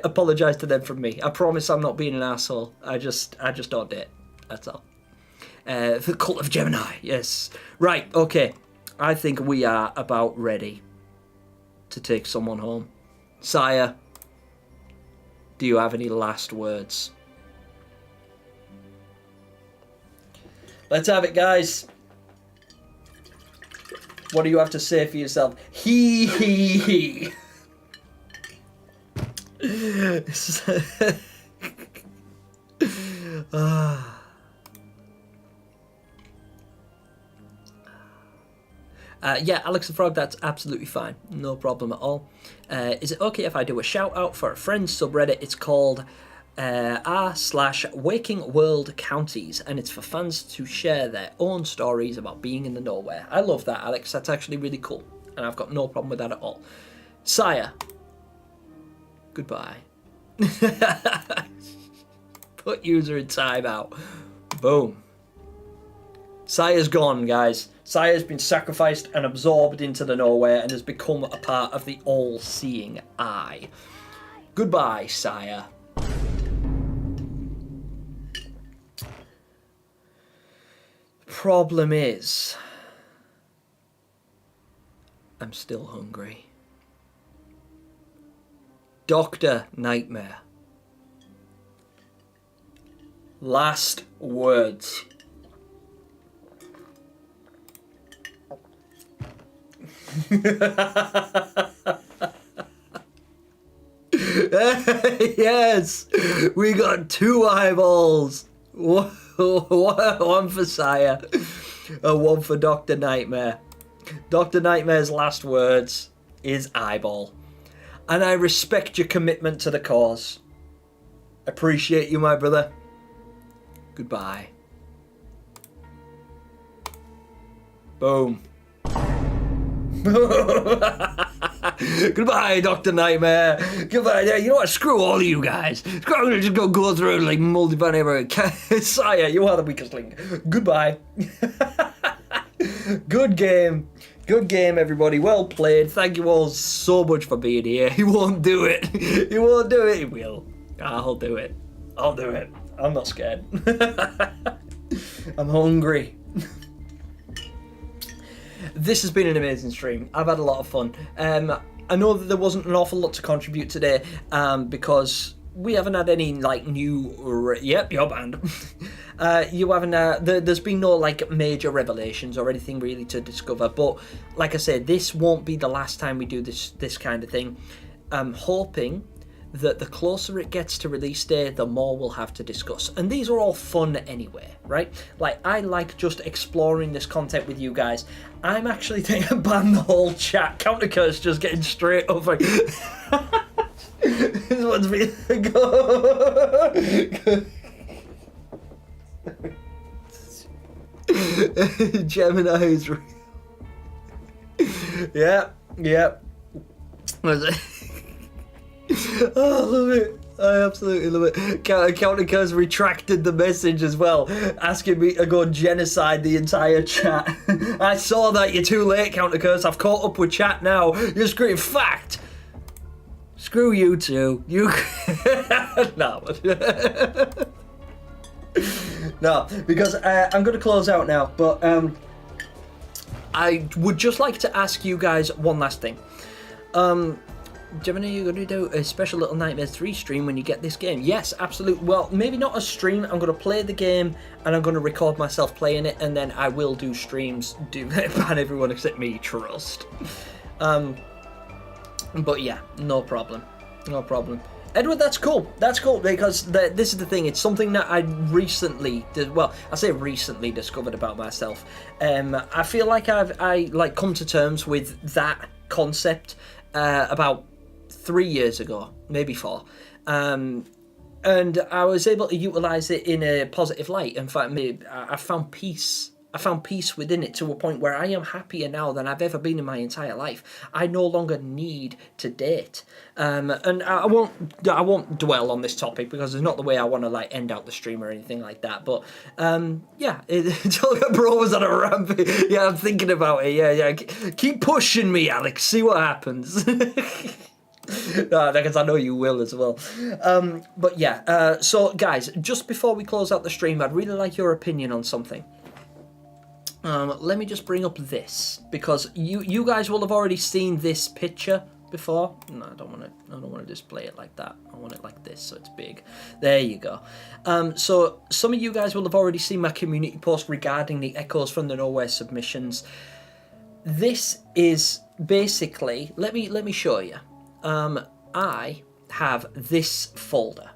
Speaker 1: Apologise to them from me. I promise I'm not being an asshole. I just don't date. That's all. The Cult of Gemini, yes. Right, okay. I think we are about ready to take someone home. Sire, do you have any last words? Let's have it, guys. What do you have to say for yourself? He. Yeah, Alex the Frog, that's absolutely fine. No problem at all. Is it okay if I do a shout out for a friend's subreddit? It's called r/Waking World Counties, and it's for fans to share their own stories about being in the nowhere. I love that, Alex. That's actually really cool, and I've got no problem with that at all. Sire, goodbye. Put user in timeout. Boom. Sire's gone, guys. Sire's been sacrificed and absorbed into the nowhere and has become a part of the all-seeing eye. Goodbye, Sire. Problem is, I'm still hungry. Dr. Nightmare. Last words. Yes, we got 2 eyeballs. One for Sire and one for Dr. Nightmare. Dr. Nightmare's last words is eyeball. And I respect your commitment to the cause. Appreciate you, my brother. Goodbye. Boom. Goodbye, Dr. Nightmare. Goodbye. You know what? Screw all of you guys. I'm gonna just go through like multi-bunny. Sire, you are the weakest link. Goodbye. Good game. Good game, everybody. Well played. Thank you all so much for being here. He won't do it. He won't do it. He will. I'll do it. I'll do it. I'm not scared. I'm hungry. This has been an amazing stream. I've had a lot of fun. I know that there wasn't an awful lot to contribute today because we haven't had any like new. Yep, you're banned. You haven't. There's been no like major revelations or anything really to discover. But like I said, this won't be the last time we do this kind of thing. I'm hoping that the closer it gets to release day, the more we'll have to discuss. And these are all fun anyway, right? Like, I like just exploring this content with you guys. I'm actually thinking of ban the whole chat. Countercurse just getting straight up. Like, this one's been... Gemini is real. Yeah. Oh, I love it. I absolutely love it. Countercurse retracted the message as well, asking me to go genocide the entire chat. I saw that. You're too late, Countercurse. I've caught up with chat now. You're screaming fact. Screw you two. You. No. No, because I'm going to close out now. But I would just like to ask you guys one last thing. Gemini, you're going to do a special Little Nightmares 3 stream when you get this game? Yes, absolutely. Well, maybe not a stream. I'm going to play the game and I'm going to record myself playing it, and then I will do streams. Ban everyone except me, trust. But yeah, no problem. No problem. Edward, that's cool. That's cool because this is the thing. It's something that I recently did. Well, I say recently discovered about myself. I feel like I come to terms with that concept about 3 years ago, maybe 4, and I was able to utilize it in a positive light. In fact, I found peace. I found peace within it to a point where I am happier now than I've ever been in my entire life. I no longer need to date, and I won't dwell on this topic because it's not the way I want to like end out the stream or anything like that. But yeah, bro was on a rampage. Yeah, I'm thinking about it. Yeah. Keep pushing me, Alex. See what happens. No, because I know you will as well. But yeah, so guys, just before we close out the stream, I'd really like your opinion on something. Let me just bring up this because you guys will have already seen this picture before. No, I don't want to display it like that. I want it like this so it's big. There you go. So some of you guys will have already seen my community post regarding the Echoes from the Nowhere submissions. This is basically, let me show you. I have this folder.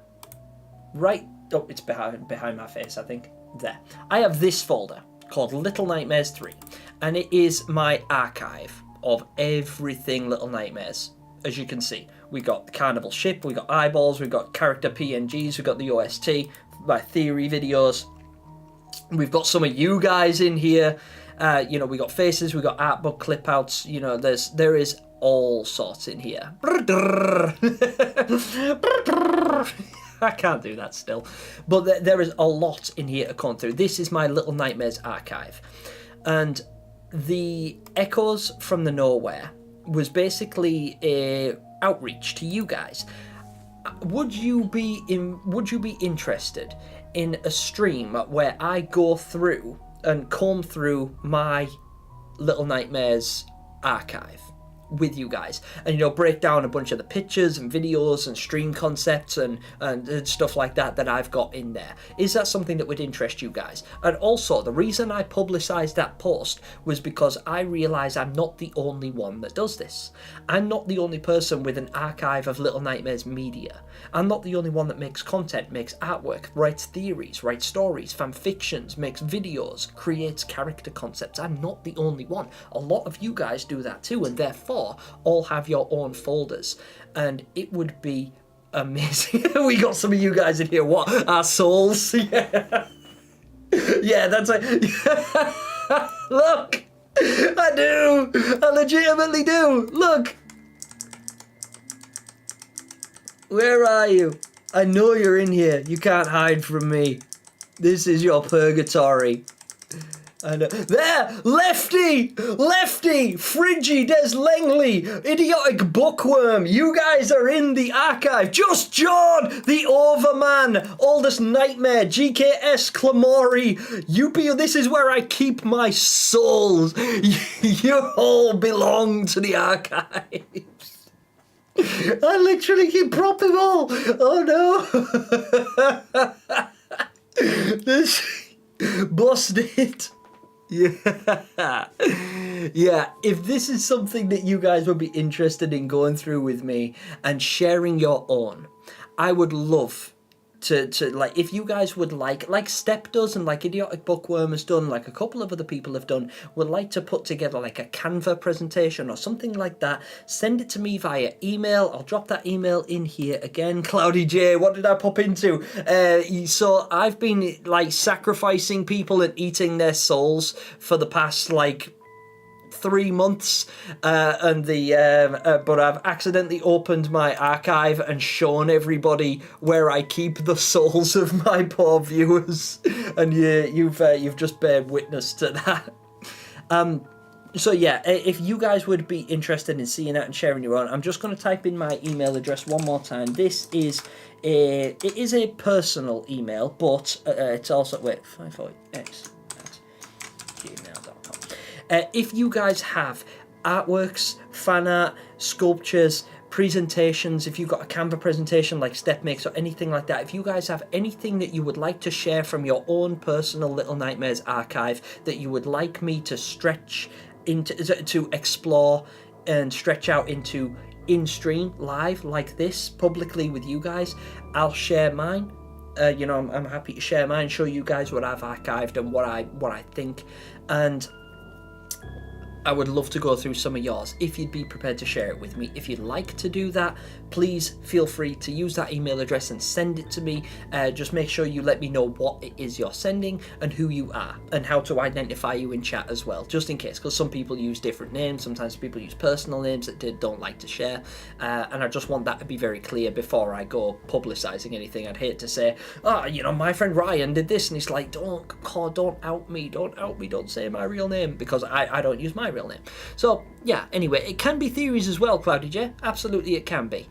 Speaker 1: Right, oh, it's behind my face, I think. There. I have this folder called Little Nightmares 3, and it is my archive of everything Little Nightmares, as you can see. we got the carnival ship, we got eyeballs, we got character PNGs, we got the OST, my theory videos. We've got some of you guys in here. You know, we got faces, we got art book clip outs. You know, there is all sorts in here. I can't do that still. But there is a lot in here to come through. This is my Little Nightmares archive. And the Echoes from the Nowhere was basically a outreach to you guys. Would you be interested in a stream where I go through and comb through my Little Nightmares archive with you guys, and you know, break down a bunch of the pictures and videos and stream concepts and stuff like that I've got in there? Is that something that would interest you guys? And also, the reason I publicized that post was because I realize I'm not the only one that does this. I'm not the only person with an archive of Little Nightmares media. I'm not the only one that makes content, makes artwork, writes theories, writes stories, fan fictions, makes videos, creates character concepts. I'm not the only one. A lot of you guys do that too, and therefore all have your own folders, and it would be amazing. We got some of you guys in here. What? Our souls? Yeah, yeah, that's like look, I do. I legitimately do. Look. Where are you? I know you're in here. You can't hide from me. This is your purgatory. And there, Lefty, Friggy, Des Langley, Idiotic Bookworm, you guys are in the archive. Just John, the Overman, Oldest Nightmare, GKS Clamori, UP, this is where I keep my souls. You all belong to the archives. I literally keep propping all. Oh no. This busted. Yeah. Yeah, if this is something that you guys would be interested in going through with me and sharing your own, I would love to like, if you guys would like Step does and like Idiotic Bookworm has done, like a couple of other people have done, would like to put together like a Canva presentation or something like that, send it to me via email. I'll drop that email in here again. Cloudy J, what did I pop into? So I've been like sacrificing people and eating their souls for the past like 3 months, but I've accidentally opened my archive and shown everybody where I keep the souls of my poor viewers, and you've just bear witness to that. So yeah, if you guys would be interested in seeing that and sharing your own, I'm just going to type in my email address one more time. It is a personal email, but it's also 540x@gmail.com. If you guys have artworks, fan art, sculptures, presentations, if you've got a Canva presentation like Step makes or anything like that, if you guys have anything that you would like to share from your own personal Little Nightmares archive that you would like me to stretch into, to explore and stretch out into in stream live like this publicly with you guys, I'll share mine. I'm happy to share mine, show you guys what I've archived and what I think, and I would love to go through some of yours if you'd be prepared to share it with me. If you'd like to do that, please feel free to use that email address and send it to me. Just make sure you let me know what it is you're sending and who you are and how to identify you in chat as well, just in case, because some people use different names. Sometimes people use personal names that they don't like to share, and I just want that to be very clear before I go publicising anything. I'd hate to say, my friend Ryan did this, and he's like, don't out me, don't say my real name, because I don't use my real name. So yeah, anyway, it can be theories as well, Cloudy J. Absolutely it can be.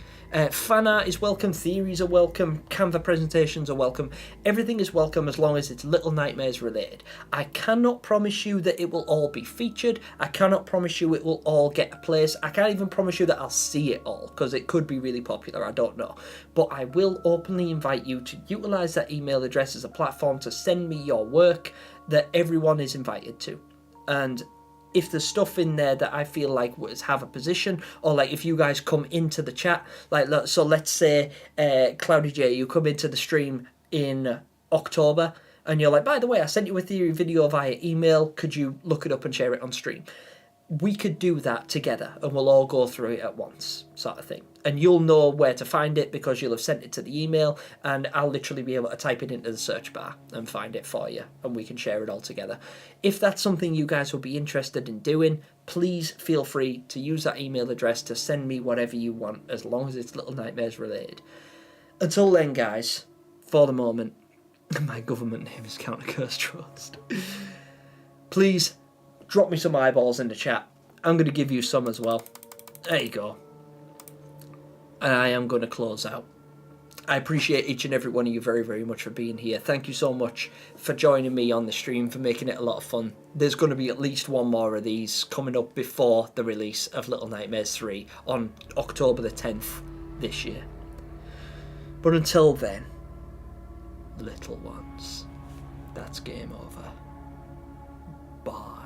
Speaker 1: Fan art is welcome, theories are welcome, Canva presentations are welcome. Everything is welcome as long as it's Little Nightmares related. I cannot promise you that it will all be featured. I cannot promise you it will all get a place. I can't even promise you that I'll see it all, because it could be really popular, I don't know. But I will openly invite you to utilise that email address as a platform to send me your work that everyone is invited to. And if there's stuff in there that I feel like would have a position, or like if you guys come into the chat, so let's say Cloudy J, you come into the stream in October and you're like, by the way, I sent you a theory video via email, could you look it up and share it on stream? we could do that together and we'll all go through it at once, sort of thing. And you'll know where to find it because you'll have sent it to the email, and I'll literally be able to type it into the search bar and find it for you, and we can share it all together. If that's something you guys would be interested in doing, please feel free to use that email address to send me whatever you want, as long as it's Little Nightmares related. Until then, guys, for the moment, my government name is Counter Curse Trust. Please drop me some eyeballs in the chat. I'm going to give you some as well. There you go. And I am going to close out. I appreciate each and every one of you very, very much for being here. Thank you so much for joining me on the stream, for making it a lot of fun. There's going to be at least one more of these coming up before the release of Little Nightmares 3 on October the 10th this year. But until then, little ones, that's game over. Bye.